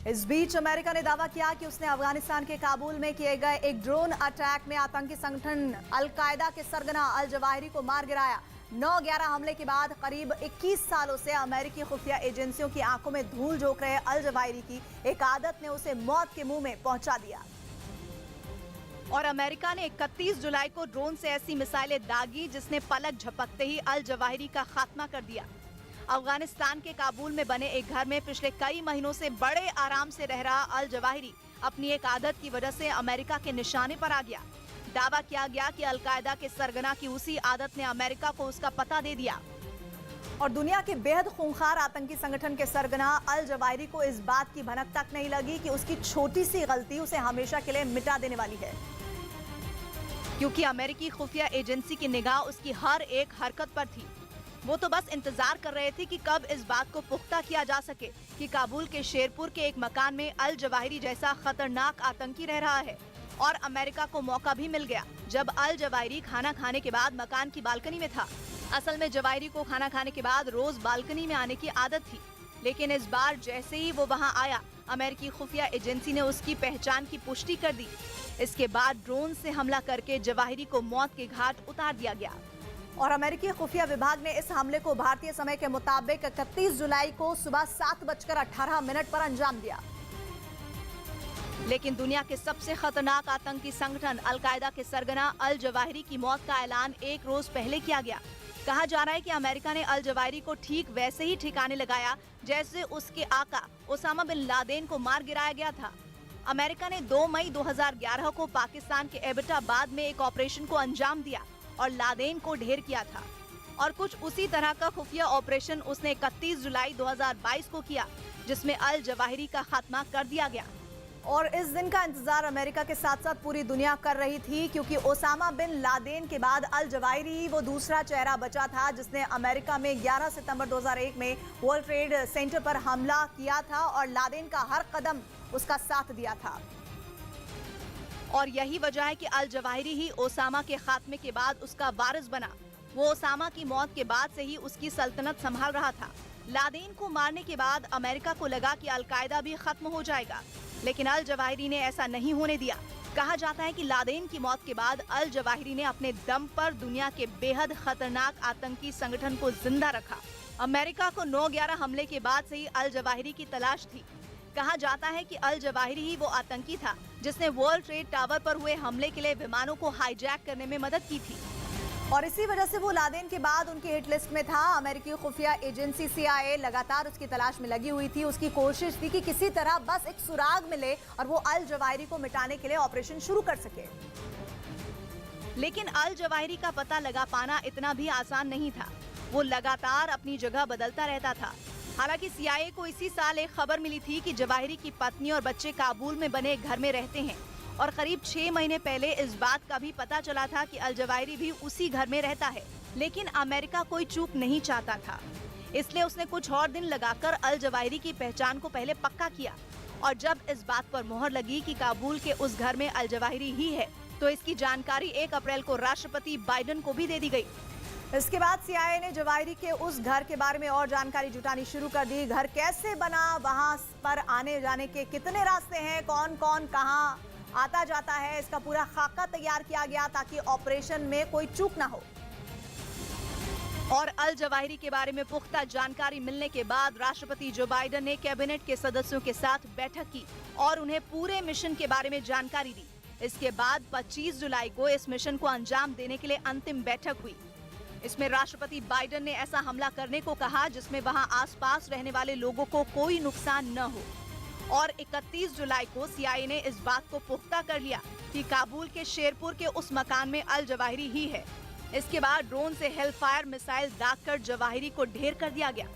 इस बीच अमेरिका ने दावा किया कि उसने अफगानिस्तान के काबुल में किए गए एक ड्रोन अटैक में आतंकी संगठन अल-कायदा के सरगना अल जवाहिरी को मार गिराया। 9/11 हमले के बाद करीब 21 सालों से अमेरिकी खुफिया एजेंसियों की आंखों में धूल झोंक रहे अल जवाहिरी की एक आदत ने उसे मौत के मुंह में पहुंचा दिया। और अमेरिका ने 31 जुलाई को ड्रोन से ऐसी मिसाइलें दागी जिसने पलक झपकते ही अल जवाहिरी का खात्मा कर दिया। अफगानिस्तान के काबुल में बने एक घर में पिछले कई महीनों से बड़े आराम से रह रहा अल जवाहिरी अपनी एक आदत की वजह से अमेरिका के निशाने पर आ गया। दावा किया गया कि अल-कायदा के सरगना की उसी आदत ने अमेरिका को उसका पता दे दिया। और दुनिया के बेहद खूंखार आतंकी संगठन के सरगना अल जवाहिरी को इस बात की भनक तक नहीं लगी कि उसकी छोटी सी गलती उसे हमेशा के लिए मिटा देने वाली है, क्योंकि अमेरिकी खुफिया एजेंसी की निगाह उसकी हर एक हरकत पर थी। वो तो बस इंतजार कर रहे थे कि कब इस बात को पुख्ता किया जा सके कि काबुल के शेरपुर के एक मकान में अल जवाहिरी जैसा खतरनाक आतंकी रह रहा है। और अमेरिका को मौका भी मिल गया जब अल जवाहिरी खाना खाने के बाद मकान की बालकनी में था। असल में जवाहिरी को खाना खाने के बाद रोज बालकनी में आने की आदत थी, लेकिन इस बार जैसे ही वो वहां आया, अमेरिकी खुफिया एजेंसी ने उसकी पहचान की पुष्टि कर दी। इसके बाद ड्रोन से हमला करके जवाहिरी को मौत के घाट उतार दिया गया। और अमेरिकी खुफिया विभाग ने इस हमले को भारतीय समय के मुताबिक 31 जुलाई को सुबह 7:18 पर अंजाम दिया। लेकिन दुनिया के सबसे खतरनाक आतंकी संगठन अल-कायदा के सरगना अल जवाहिरी की मौत का ऐलान एक रोज पहले किया गया। कहा जा रहा है कि अमेरिका ने अल जवाहिरी को ठीक वैसे ही ठिकाने लगाया जैसे उसके आका ओसामा बिन लादेन को मार गिराया गया था। अमेरिका ने 2 मई 2011 को पाकिस्तान के एबटाबाद में एक ऑपरेशन को अंजाम दिया और लादेन को ढेर किया था। और कुछ उसी तरह का खुफिया ऑपरेशन उसने 31 जुलाई 2022 को किया, जिसमें अल जवाहिरी का खात्मा कर दिया गया। और इस दिन का इंतजार अमेरिका के साथ साथ पूरी दुनिया कर रही थी, क्योंकि ओसामा बिन लादेन के बाद अल जवाहिरी वो दूसरा चेहरा बचा था जिसने अमेरिका में 11 सितंबर 2001 में वर्ल्ड ट्रेड सेंटर पर हमला किया था और लादेन का हर कदम उसका साथ दिया था। और यही वजह है कि अल जवाहिरी ही ओसामा के खात्मे के बाद उसका वारिस बना। वो ओसामा की मौत के बाद से ही उसकी सल्तनत संभाल रहा था। लादेन को मारने के बाद अमेरिका को लगा कि अल-कायदा भी खत्म हो जाएगा, लेकिन अल जवाहिरी ने ऐसा नहीं होने दिया। कहा जाता है कि लादेन की मौत के बाद अल जवाहिरी ने अपने दम पर दुनिया के बेहद खतरनाक आतंकी संगठन को जिंदा रखा। अमेरिका को 9/11 हमले के बाद से ही अल जवाहिरी की तलाश थी। कहा जाता है कि अल जवाहिरी ही वो आतंकी था जिसने वर्ल्ड ट्रेड टावर पर हुए हमले के लिए विमानों को हाईजैक करने में मदद की थी। और इसी वजह से वो लादेन के बाद उनकी हिट लिस्ट में था। अमेरिकी खुफिया एजेंसी CIA लगातार उसकी तलाश में लगी हुई थी। उसकी कोशिश थी कि किसी तरह बस एक सुराग मिले और वो अल जवाहिरी को मिटाने के लिए ऑपरेशन शुरू कर सके। लेकिन अल जवाहिरी का पता लगा पाना इतना भी आसान नहीं था। वो लगातार अपनी जगह बदलता रहता था। हालांकि CIA को इसी साल एक खबर मिली थी कि जवाहिरी की पत्नी और बच्चे काबुल में बने एक घर में रहते हैं और करीब 6 महीने पहले इस बात का भी पता चला था कि अल जवाहिरी भी उसी घर में रहता है। लेकिन अमेरिका कोई चूक नहीं चाहता था, इसलिए उसने कुछ और दिन लगाकर अल जवाहिरी की पहचान को पहले पक्का किया। और जब इस बात पर मोहर लगी कि काबुल के उस घर में अल जवाहिरी ही है, तो इसकी जानकारी 1 अप्रैल को राष्ट्रपति बाइडेन को भी दे दी गई। इसके बाद सीआईए ने जवाहिरी के उस घर के बारे में और जानकारी जुटानी शुरू कर दी। घर कैसे बना, वहां पर आने जाने के कितने रास्ते हैं, कौन कौन कहां आता जाता है, इसका पूरा खाका तैयार किया गया ताकि ऑपरेशन में कोई चूक ना हो। और अल जवाहिरी के बारे में पुख्ता जानकारी मिलने के बाद राष्ट्रपति जो बाइडेन ने कैबिनेट के सदस्यों के साथ बैठक की और उन्हें पूरे मिशन के बारे में जानकारी दी। इसके बाद 25 जुलाई को इस मिशन को अंजाम देने के लिए अंतिम बैठक हुई। इसमें राष्ट्रपति बाइडेन ने ऐसा हमला करने को कहा जिसमें वहां आसपास रहने वाले लोगों को कोई नुकसान न हो। और 31 जुलाई को सीआईए ने इस बात को पुख्ता कर लिया कि काबुल के शेरपुर के उस मकान में अल जवाहिरी ही है। इसके बाद ड्रोन से हेलफायर मिसाइल दागकर जवाहिरी को ढेर कर दिया गया।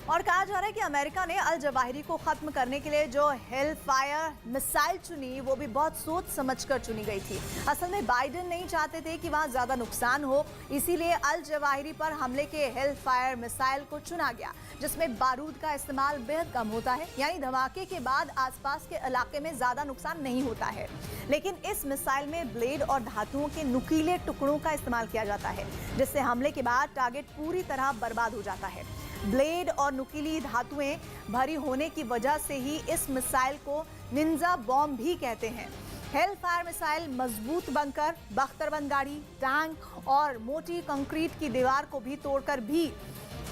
और कहा जा रहा है कि अमेरिका ने अल जवाहिरी को खत्म करने के लिए जो हेलफायर मिसाइल चुनी वो भी बहुत सोच समझकर चुनी गई थी। असल में बाइडेन नहीं चाहते थे कि वहां ज्यादा नुकसान हो, इसीलिए अल जवाहिरी पर हमले के हेलफायर मिसाइल को चुना गया, जिसमें बारूद का इस्तेमाल बेहद कम होता है, यानी धमाके के बाद आसपास के इलाके में ज्यादा नुकसान नहीं होता है। लेकिन इस मिसाइल में ब्लेड और धातुओं के नुकीले टुकड़ों का इस्तेमाल किया जाता है, जिससे हमले के बाद टारगेट पूरी तरह बर्बाद हो जाता है। ब्लेड और नुकीली धातुएं भरी होने की वजह से ही इस मिसाइल को निंजा बॉम्ब भी कहते हैं। हेलफायर मिसाइल मजबूत बंकर, बख्तरबंद गाड़ी, टैंक और मोटी कंक्रीट की दीवार को भी तोड़कर भी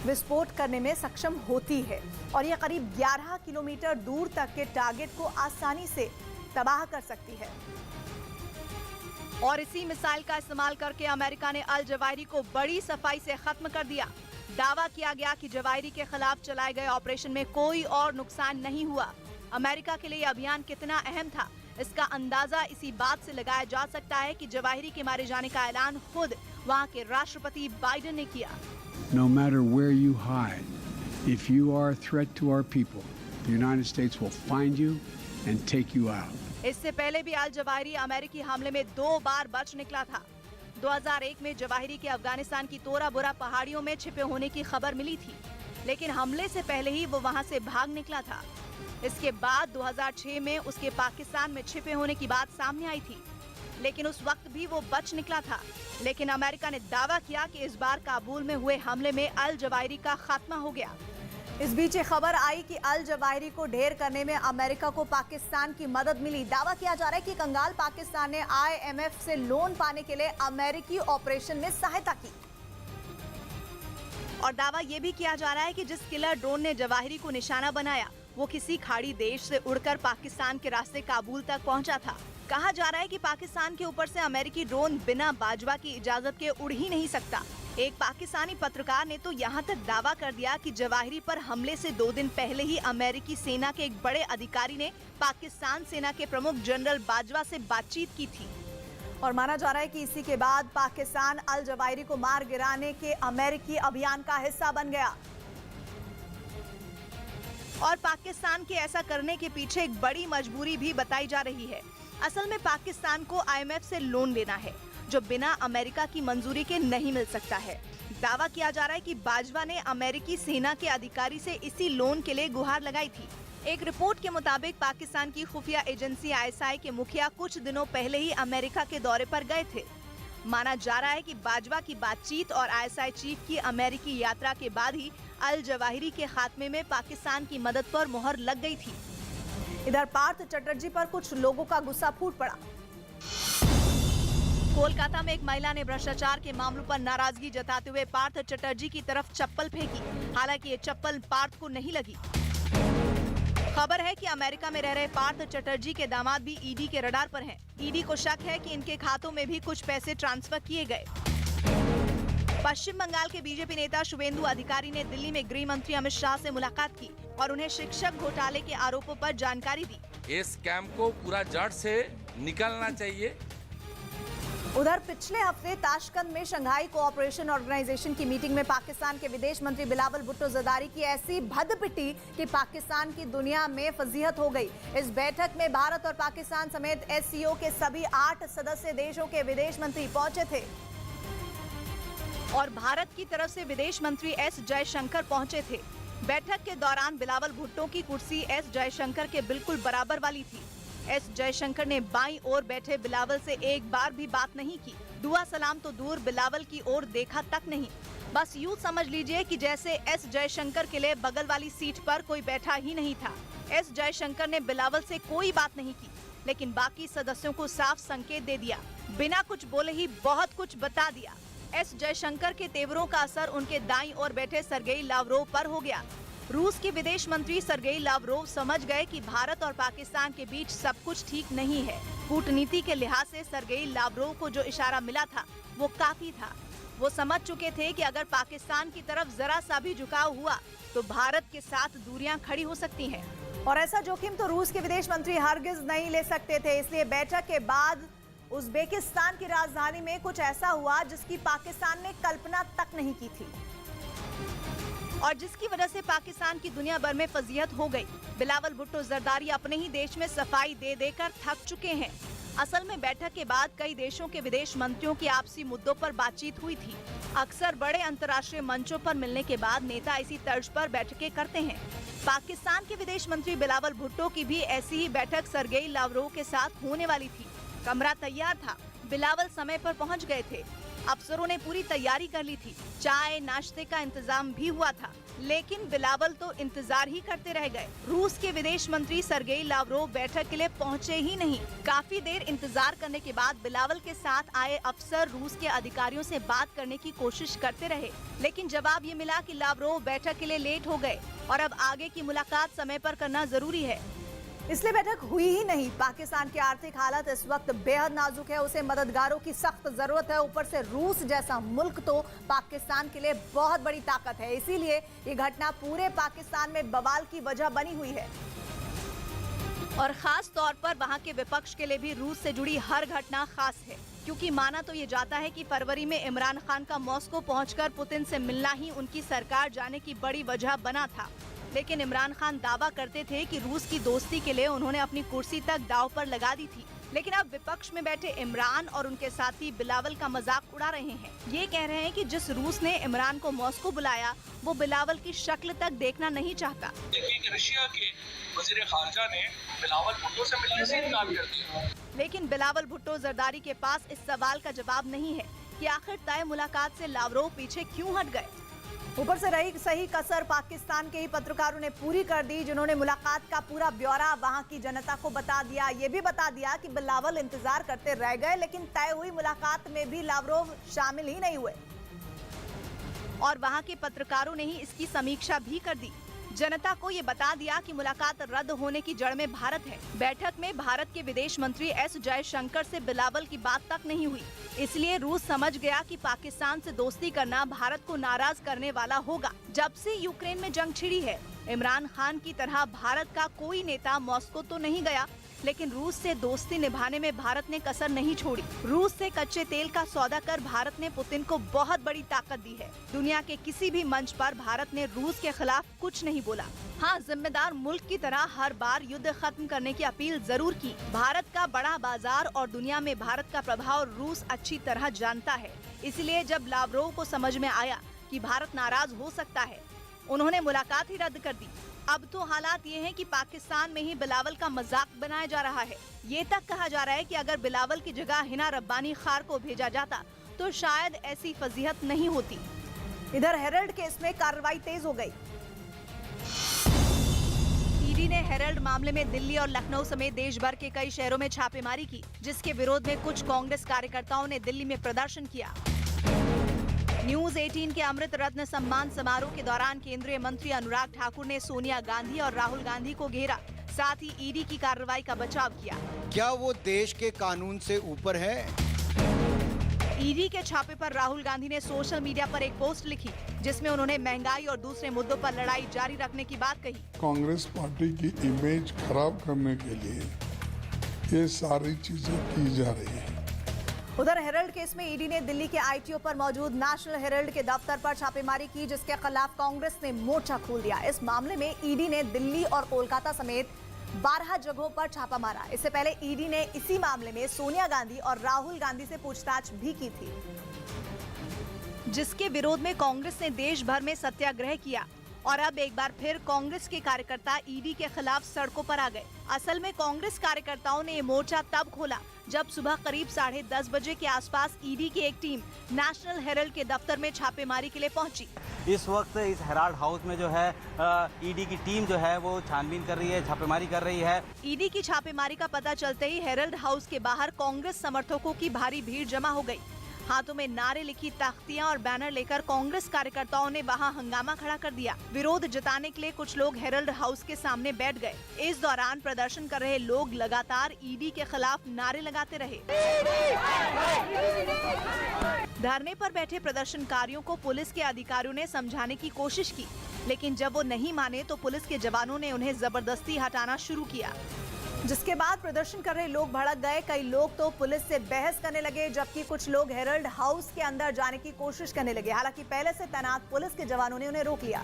विस्फोट करने में सक्षम होती है और यह करीब 11 किलोमीटर दूर तक के टारगेट को आसानी से तबाह कर सकती है। और इसी मिसाइल का इस्तेमाल करके अमेरिका ने अल जवाहिरी को बड़ी सफाई से खत्म कर दिया। दावा किया गया कि जवाहिरी के खिलाफ चलाए गए ऑपरेशन में कोई और नुकसान नहीं हुआ। अमेरिका के लिए अभियान कितना अहम था, इसका अंदाजा इसी बात से लगाया जा सकता है कि जवाहिरी के मारे जाने का ऐलान खुद वहां के राष्ट्रपति बाइडेन ने किया। No matter where you hide, if you are a threat to our people, the United States will find you and take you out. इससे पहले भी अल जवाहिरी अमेरिकी हमले में 2 बार बच निकला था। 2001 में जवाहिरी के अफगानिस्तान की तोरा बोरा पहाड़ियों में छिपे होने की खबर मिली थी, लेकिन हमले से पहले ही वो वहां से भाग निकला था। इसके बाद 2006 में उसके पाकिस्तान में छिपे होने की बात सामने आई थी, लेकिन उस वक्त भी वो बच निकला था। लेकिन अमेरिका ने दावा किया कि इस बार काबुल में हुए हमले में अल जवाहिरी का खात्मा हो गया। इस बीच ये खबर आई कि अल जवाहिरी को ढेर करने में अमेरिका को पाकिस्तान की मदद मिली। दावा किया जा रहा है कि कंगाल पाकिस्तान ने IMF से लोन पाने के लिए अमेरिकी ऑपरेशन में सहायता की। और दावा ये भी किया जा रहा है कि जिस किलर ड्रोन ने जवाहिरी को निशाना बनाया वो किसी खाड़ी देश से उड़कर पाकिस्तान के रास्ते काबुल तक पहुंचा था। कहा जा रहा है कि पाकिस्तान के ऊपर से अमेरिकी ड्रोन बिना बाजवा की इजाजत के उड़ ही नहीं सकता। एक पाकिस्तानी पत्रकार ने तो यहाँ तक दावा कर दिया कि जवाहिरी पर हमले से 2 दिन पहले ही अमेरिकी सेना के एक बड़े अधिकारी ने पाकिस्तान सेना के प्रमुख जनरल बाजवा से बातचीत की थी। और माना जा रहा है कि इसी के बाद पाकिस्तान अल जवाहिरी को मार गिराने के अमेरिकी अभियान का हिस्सा बन गया। और पाकिस्तान के ऐसा करने के पीछे एक बड़ी मजबूरी भी बताई जा रही है। असल में पाकिस्तान को IMF से लोन लेना है, जो बिना अमेरिका की मंजूरी के नहीं मिल सकता है। दावा किया जा रहा है कि बाजवा ने अमेरिकी सेना के अधिकारी से इसी लोन के लिए गुहार लगाई थी। एक रिपोर्ट के मुताबिक पाकिस्तान की खुफिया एजेंसी ISI के मुखिया कुछ दिनों पहले ही अमेरिका के दौरे पर गए थे। माना जा रहा है कि बाजवा की बातचीत और ISI चीफ की अमेरिकी यात्रा के बाद ही अल जवाहिरी के खात्मे में पाकिस्तान की मदद पर मुहर लग गई थी। इधर पार्थ चटर्जी पर कुछ लोगों का गुस्सा फूट पड़ा। कोलकाता में एक महिला ने भ्रष्टाचार के मामलों पर नाराजगी जताते हुए पार्थ चटर्जी की तरफ चप्पल फेंकी। हालांकि ये चप्पल पार्थ को नहीं लगी। खबर है कि अमेरिका में रह रहे पार्थ चटर्जी के दामाद भी ईडी के रडार पर हैं। ईडी को शक है कि इनके खातों में भी कुछ पैसे ट्रांसफर किए गए। पश्चिम बंगाल के बीजेपी नेता शुभेंदु अधिकारी ने दिल्ली में गृह मंत्री अमित शाह से मुलाकात की और उन्हें शिक्षक घोटाले के आरोपों पर जानकारी दी। इस स्कैम को पूरा जड़ से निकालना चाहिए। उधर पिछले हफ्ते ताशकंद में शंघाई कोऑपरेशन ऑर्गेनाइजेशन की मीटिंग में पाकिस्तान के विदेश मंत्री बिलावल भुट्टो जरदारी की ऐसी भद्दपिटी कि पाकिस्तान की दुनिया में फजीहत हो गई। इस बैठक में भारत और पाकिस्तान समेत SCO के सभी 8 सदस्य देशों के विदेश मंत्री पहुंचे थे और भारत की तरफ से विदेश मंत्री S जयशंकर पहुंचे थे। बैठक के दौरान बिलावल भुट्टो की कुर्सी S जयशंकर के बिल्कुल बराबर वाली थी। एस जयशंकर ने बाईं ओर बैठे बिलावल से एक बार भी बात नहीं की। दुआ सलाम तो दूर, बिलावल की ओर देखा तक नहीं। बस यूँ समझ लीजिए कि जैसे एस जयशंकर के लिए बगल वाली सीट पर कोई बैठा ही नहीं था। एस जयशंकर ने बिलावल से कोई बात नहीं की, लेकिन बाकी सदस्यों को साफ संकेत दे दिया। बिना कुछ बोले ही बहुत कुछ बता दिया। एस जयशंकर के तेवरों का असर उनके दाईं ओर बैठे सर्गेई लावरोव पर हो गया। रूस के विदेश मंत्री सर्गेई लावरोव समझ गए कि भारत और पाकिस्तान के बीच सब कुछ ठीक नहीं है। कूटनीति के लिहाज से सर्गेई लावरोव को जो इशारा मिला था वो काफी था। वो समझ चुके थे कि अगर पाकिस्तान की तरफ जरा सा भी झुकाव हुआ तो भारत के साथ दूरियां खड़ी हो सकती हैं। और ऐसा जोखिम तो रूस के विदेश मंत्री हरगिज नहीं ले सकते थे। इसलिए बैठक के बाद उज्बेकिस्तान की राजधानी में कुछ ऐसा हुआ जिसकी पाकिस्तान ने कल्पना तक नहीं की थी और जिसकी वजह से पाकिस्तान की दुनिया भर में फजीहत हो गई। बिलावल भुट्टो जरदारी अपने ही देश में सफाई दे देकर थक चुके हैं। असल में बैठक के बाद कई देशों के विदेश मंत्रियों की आपसी मुद्दों पर बातचीत हुई थी। अक्सर बड़े अंतर्राष्ट्रीय मंचों पर मिलने के बाद नेता इसी तर्ज पर बैठकें करते हैं। पाकिस्तान के विदेश मंत्री बिलावल भुट्टो की भी ऐसी ही बैठक सर्गेई लावरोव के साथ होने वाली थी। कमरा तैयार था, बिलावल समय पर पहुंच गए थे। अफसरों ने पूरी तैयारी कर ली थी। चाय नाश्ते का इंतजाम भी हुआ था, लेकिन बिलावल तो इंतजार ही करते रह गए। रूस के विदेश मंत्री सर्गेई लावरोव बैठक के लिए पहुंचे ही नहीं। काफी देर इंतजार करने के बाद बिलावल के साथ आए अफसर रूस के अधिकारियों से बात करने की कोशिश करते रहे, लेकिन जवाब ये मिला कि लावरोव बैठक के लिए लेट हो गए और अब आगे की मुलाकात समय पर करना जरूरी है। इसलिए बैठक हुई ही नहीं। पाकिस्तान की आर्थिक हालत इस वक्त बेहद नाजुक है। उसे मददगारों की सख्त जरूरत है। ऊपर से रूस जैसा मुल्क तो पाकिस्तान के लिए बहुत बड़ी ताकत है। इसीलिए ये घटना पूरे पाकिस्तान में बवाल की वजह बनी हुई है और खास तौर पर वहां के विपक्ष के लिए भी रूस से जुड़ी हर घटना खास है, क्योंकि माना तो ये जाता है कि फरवरी में इमरान खान का मॉस्को पहुंचकर पुतिन से मिलना ही उनकी सरकार जाने की बड़ी वजह बना था। लेकिन इमरान खान दावा करते थे कि रूस की दोस्ती के लिए उन्होंने अपनी कुर्सी तक दांव पर लगा दी थी। लेकिन अब विपक्ष में बैठे इमरान और उनके साथी बिलावल का मजाक उड़ा रहे हैं। ये कह रहे हैं कि जिस रूस ने इमरान को मॉस्को बुलाया वो बिलावल की शक्ल तक देखना नहीं चाहता। रशिया के वज़ीर ख़ारजा ने बिलावल भुट्टो से मिलने से इनकार कर दिया। लेकिन बिलावल भुट्टो जरदारी के पास इस सवाल का जवाब नहीं है कि आखिर तय मुलाकात से लावरोव पीछे क्यों हट गए। ऊपर से रही सही कसर पाकिस्तान के ही पत्रकारों ने पूरी कर दी, जिन्होंने मुलाकात का पूरा ब्यौरा वहां की जनता को बता दिया। ये भी बता दिया कि बिलावल इंतजार करते रह गए, लेकिन तय हुई मुलाकात में भी लावरोव शामिल ही नहीं हुए और वहां के पत्रकारों ने ही इसकी समीक्षा भी कर दी। जनता को ये बता दिया कि मुलाकात रद्द होने की जड़ में भारत है। बैठक में भारत के विदेश मंत्री एस जयशंकर से बिलावल की बात तक नहीं हुई। इसलिए रूस समझ गया कि पाकिस्तान से दोस्ती करना भारत को नाराज करने वाला होगा। जब से यूक्रेन में जंग छिड़ी है, इमरान खान की तरह भारत का कोई नेता मॉस्को तो नहीं गया, लेकिन रूस से दोस्ती निभाने में भारत ने कसर नहीं छोड़ी। रूस से कच्चे तेल का सौदा कर भारत ने पुतिन को बहुत बड़ी ताकत दी है। दुनिया के किसी भी मंच पर भारत ने रूस के खिलाफ कुछ नहीं बोला। हाँ, जिम्मेदार मुल्क की तरह हर बार युद्ध खत्म करने की अपील जरूर की। भारत का बड़ा बाजार और दुनिया में भारत का प्रभाव रूस अच्छी तरह जानता है। इसलिए जब लावरोव को समझ में आया कि भारत नाराज हो सकता है, उन्होंने मुलाकात ही रद्द कर दी। अब तो हालात ये हैं कि पाकिस्तान में ही बिलावल का मजाक बनाया जा रहा है। ये तक कहा जा रहा है कि अगर बिलावल की जगह हिना रब्बानी खार को भेजा जाता तो शायद ऐसी फजीहत नहीं होती। इधर हेरल्ड केस में कार्रवाई तेज हो गई। ईडी ने हेरल्ड मामले में दिल्ली और लखनऊ समेत देश भर के कई शहरों में छापेमारी की, जिसके विरोध में कुछ कांग्रेस कार्यकर्ताओं ने दिल्ली में प्रदर्शन किया। न्यूज 18 के अमृत रत्न सम्मान समारोह के दौरान केंद्रीय मंत्री अनुराग ठाकुर ने सोनिया गांधी और राहुल गांधी को घेरा, साथ ही ईडी की कार्रवाई का बचाव किया। क्या वो देश के कानून से ऊपर है? ईडी के छापे पर राहुल गांधी ने सोशल मीडिया पर एक पोस्ट लिखी, जिसमें उन्होंने महंगाई और दूसरे मुद्दों पर लड़ाई जारी रखने की बात कही। कांग्रेस पार्टी की इमेज खराब करने के लिए ये सारी चीजें की जा रही है। उधर हेरल्ड केस में ईडी ने दिल्ली के आईटीओ पर मौजूद नेशनल हेरल्ड के दफ्तर पर छापेमारी की, जिसके खिलाफ कांग्रेस ने मोर्चा खोल दिया। इस मामले में ईडी ने दिल्ली और कोलकाता समेत 12 जगहों पर छापा मारा। इससे पहले ईडी ने इसी मामले में सोनिया गांधी और राहुल गांधी से पूछताछ भी की थी, जिसके विरोध में कांग्रेस ने देश भर में सत्याग्रह किया और अब एक बार फिर कांग्रेस के कार्यकर्ता ईडी के खिलाफ सड़कों पर आ गए। असल में कांग्रेस कार्यकर्ताओं ने ये मोर्चा तब खोला जब सुबह करीब 10:30 बजे के आसपास ईडी की एक टीम नेशनल हेरल्ड के दफ्तर में छापेमारी के लिए पहुंची। इस वक्त इस हेराल्ड हाउस में जो है ईडी की टीम जो है वो छानबीन कर रही है, छापेमारी कर रही है। ईडी की छापेमारी का पता चलते ही हेरल्ड हाउस के बाहर कांग्रेस समर्थकों की भारी भीड़ जमा हो गई। हाथों में नारे लिखी तख्तियां और बैनर लेकर कांग्रेस कार्यकर्ताओं ने वहां हंगामा खड़ा कर दिया। विरोध जताने के लिए कुछ लोग हेरल्ड हाउस के सामने बैठ गए। इस दौरान प्रदर्शन कर रहे लोग लगातार ईडी के खिलाफ नारे लगाते रहे। धरने पर बैठे प्रदर्शनकारियों को पुलिस के अधिकारियों ने समझाने की कोशिश की, लेकिन जब वो नहीं माने तो पुलिस के जवानों ने उन्हें जबरदस्ती हटाना शुरू किया, जिसके बाद प्रदर्शन कर रहे लोग भड़क गए। कई लोग तो पुलिस से बहस करने लगे, जबकि कुछ लोग हेरल्ड हाउस के अंदर जाने की कोशिश करने लगे। हालांकि पहले से तैनात पुलिस के जवानों ने उन्हें रोक लिया,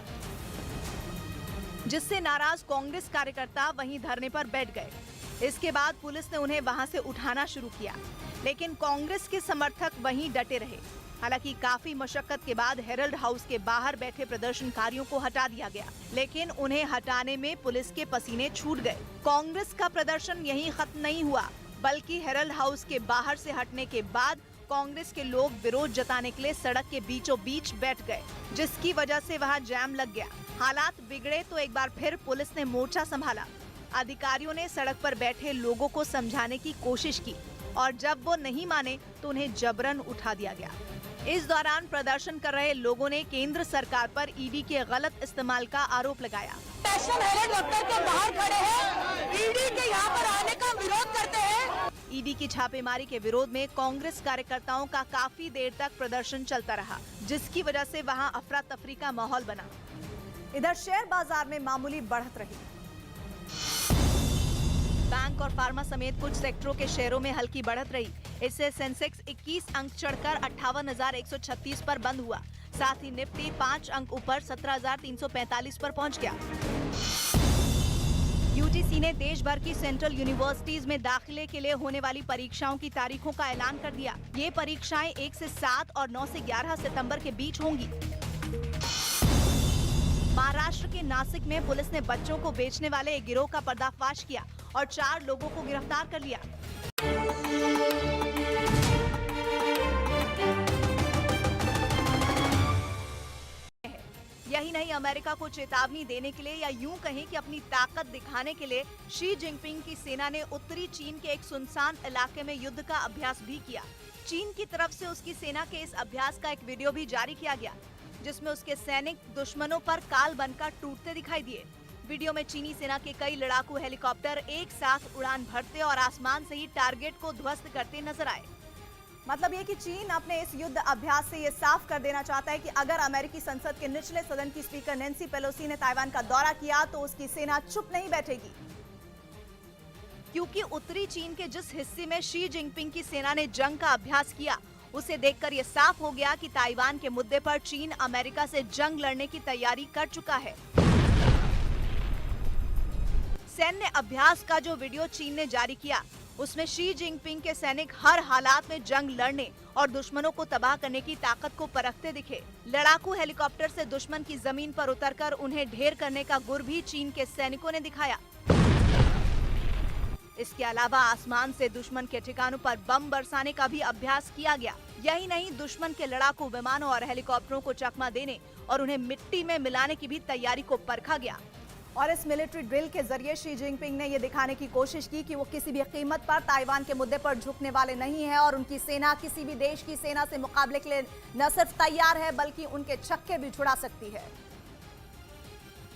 जिससे नाराज कांग्रेस कार्यकर्ता वहीं धरने पर बैठ गए। इसके बाद पुलिस ने उन्हें वहां से उठाना शुरू किया, लेकिन कांग्रेस के समर्थक वहीं डटे रहे। हालांकि काफी मशक्कत के बाद हेरल्ड हाउस के बाहर बैठे प्रदर्शनकारियों को हटा दिया गया, लेकिन उन्हें हटाने में पुलिस के पसीने छूट गए। कांग्रेस का प्रदर्शन यहीं खत्म नहीं हुआ, बल्कि हेरल्ड हाउस के बाहर से हटने के बाद कांग्रेस के लोग विरोध जताने के लिए सड़क के बीचों बीच बैठ गए, जिसकी वजह से वहां जाम लग गया। हालात बिगड़े तो एक बार फिर पुलिस ने मोर्चा संभाला। अधिकारियों ने सड़क पर बैठे लोगों को समझाने की कोशिश की और जब वो नहीं माने तो उन्हें जबरन उठा दिया गया। इस दौरान प्रदर्शन कर रहे लोगों ने केंद्र सरकार पर ईडी के गलत इस्तेमाल का आरोप लगाया। नेशनल हेरल्ड दफ्तर के बाहर खड़े हैं, ईडी के यहाँ पर आने का विरोध करते हैं। ईडी की छापेमारी के विरोध में कांग्रेस कार्यकर्ताओं का काफी देर तक प्रदर्शन चलता रहा, जिसकी वजह से वहां अफरा तफरी का माहौल बना। इधर शेयर बाजार में मामूली बढ़त रही। बैंक और फार्मा समेत कुछ सेक्टरों के शेयरों में हल्की बढ़त रही। इससे सेंसेक्स 21 अंक चढ़कर 58,136 पर बंद हुआ। साथ ही निफ्टी 5 अंक ऊपर 17,345 पर पहुंच गया। यूजीसी ने देश भर की सेंट्रल यूनिवर्सिटीज में दाखिले के लिए होने वाली परीक्षाओं की तारीखों का ऐलान कर दिया। ये परीक्षाएं 1 से 7 और 9 से 11 सितंबर के बीच होंगी। महाराष्ट्र के नासिक में पुलिस ने बच्चों को बेचने वाले एक गिरोह का पर्दाफाश किया और 4 लोगों को गिरफ्तार कर लिया। यही नहीं, अमेरिका को चेतावनी देने के लिए या यूं कहें कि अपनी ताकत दिखाने के लिए शी जिनपिंग की सेना ने उत्तरी चीन के एक सुनसान इलाके में युद्ध का अभ्यास भी किया। चीन की तरफ से उसकी सेना के इस अभ्यास का एक वीडियो भी जारी किया गया, जिसमें उसके सैनिक दुश्मनों पर काल बनकर टूटते दिखाई दिए। वीडियो में चीनी सेना के कई लड़ाकू हेलीकॉप्टर एक साथ उड़ान भरते और आसमान से ही टारगेट को ध्वस्त करते नजर आए। मतलब ये कि चीन अपने इस युद्ध अभ्यास से ये साफ कर देना चाहता है कि अगर अमेरिकी संसद के निचले सदन की स्पीकर नैन्सी पेलोसी ने ताइवान का दौरा किया तो उसकी सेना चुप नहीं बैठेगी, क्योंकि उत्तरी चीन के जिस हिस्से में शी जिनपिंग की सेना ने जंग का अभ्यास किया, उसे देखकर ये साफ हो गया कि ताइवान के मुद्दे पर चीन अमेरिका से जंग लड़ने की तैयारी कर चुका है। सैन्य अभ्यास का जो वीडियो चीन ने जारी किया, उसमें शी जिनपिंग के सैनिक हर हालात में जंग लड़ने और दुश्मनों को तबाह करने की ताकत को परखते दिखे। लड़ाकू हेलीकॉप्टर से दुश्मन की जमीन पर उतरकर उन्हें ढेर करने का गुर भी चीन के सैनिकों ने दिखाया। इसके अलावा आसमान से दुश्मन के ठिकानों पर बम बरसाने का भी अभ्यास किया गया। यही नहीं, दुश्मन के लड़ाकू विमानों और हेलीकॉप्टरों को चकमा देने और उन्हें मिट्टी में मिलाने की भी तैयारी को परखा गया। और इस मिलिट्री ड्रिल के जरिए शी जिनपिंग ने ये दिखाने की कोशिश की कि वो किसी भी कीमत पर ताइवान के मुद्दे पर झुकने वाले नहीं है और उनकी सेना किसी भी देश की सेना से मुकाबले के लिए न सिर्फ तैयार है बल्कि उनके छक्के भी छुड़ा सकती है।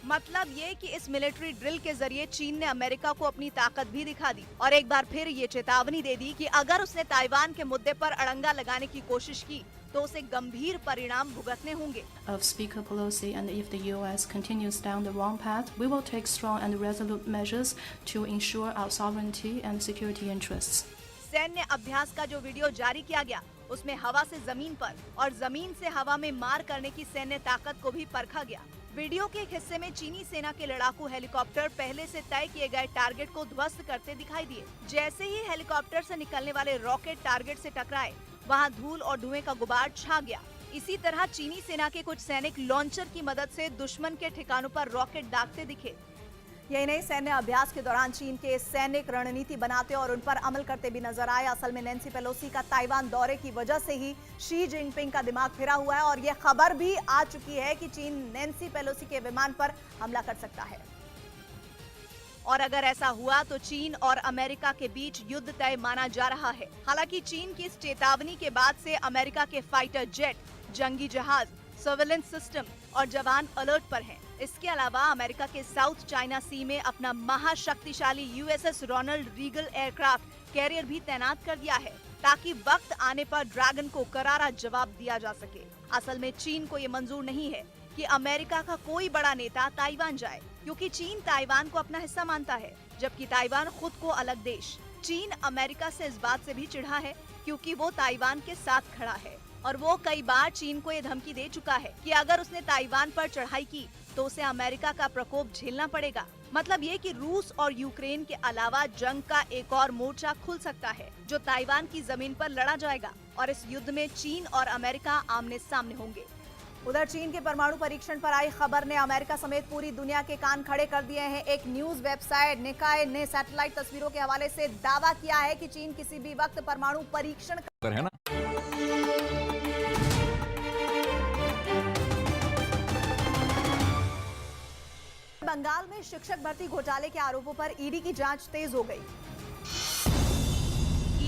मतलब ये कि इस मिलिट्री ड्रिल के जरिए चीन ने अमेरिका को अपनी ताकत भी दिखा दी और एक बार फिर ये चेतावनी दे दी कि अगर उसने ताइवान के मुद्दे पर अड़ंगा लगाने की कोशिश की तो उसे गंभीर परिणाम भुगतने होंगे। Of Speaker Pelosi, and if the U.S. continues down the wrong path, we will take strong and resolute measures to ensure our sovereignty and security interests. सैन्य अभ्यास का जो वीडियो जारी किया गया, उसमें हवा से जमीन पर और जमीन से हवा में मार करने की सैन्य ताकत को भी परखा गया। वीडियो के एक हिस्से में चीनी सेना के लड़ाकू हेलीकॉप्टर पहले से तय किए गए टारगेट को ध्वस्त करते दिखाई दिए। जैसे ही हेलीकॉप्टर से निकलने वाले रॉकेट टारगेट से टकराए, वहां धूल और धुएं का गुबार छा गया। इसी तरह चीनी सेना के कुछ सैनिक लॉन्चर की मदद से दुश्मन के ठिकानों पर रॉकेट दागते दिखे। यही नहीं, सैन्य अभ्यास के दौरान चीन के सैनिक रणनीति बनाते और उन पर अमल करते भी नजर आए। असल में नैन्सी पेलोसी का ताइवान दौरे की वजह से ही शी जिनपिंग का दिमाग फिरा हुआ है और यह खबर भी आ चुकी है कि चीन नैन्सी पेलोसी के विमान पर हमला कर सकता है। और अगर ऐसा हुआ तो चीन और अमेरिका के बीच युद्ध तय माना जा रहा है। हालांकि चीन की इस चेतावनी के बाद से अमेरिका के फाइटर जेट, जंगी जहाज, सर्वेलेंस सिस्टम और जवान अलर्ट पर हैं। इसके अलावा अमेरिका के साउथ चाइना सी में अपना महाशक्तिशाली USS Ronald Reagan aircraft carrier भी तैनात कर दिया है ताकि वक्त आने पर ड्रैगन को करारा जवाब दिया जा सके। असल में चीन को ये मंजूर नहीं है कि अमेरिका का कोई बड़ा नेता ताइवान जाए, क्योंकि चीन ताइवान को अपना हिस्सा मानता है, जबकि ताइवान खुद को अलग देश। चीन अमेरिका से इस बात से भी चिढ़ा है क्योंकि वो ताइवान के साथ खड़ा है और वो कई बार चीन को ये धमकी दे चुका है कि अगर उसने ताइवान पर चढ़ाई की तो उसे अमेरिका का प्रकोप झेलना पड़ेगा। मतलब ये कि रूस और यूक्रेन के अलावा जंग का एक और मोर्चा खुल सकता है जो ताइवान की जमीन पर लड़ा जाएगा और इस युद्ध में चीन और अमेरिका आमने सामने होंगे। उधर चीन के परमाणु परीक्षण पर आई खबर ने अमेरिका समेत पूरी दुनिया के कान खड़े कर दिए हैं। एक न्यूज वेबसाइट निकाय ने सैटेलाइट तस्वीरों के हवाले से दावा किया है कि चीन किसी भी वक्त परमाणु परीक्षण है ना। बंगाल में शिक्षक भर्ती घोटाले के आरोपों पर ईडी की जांच तेज हो गई।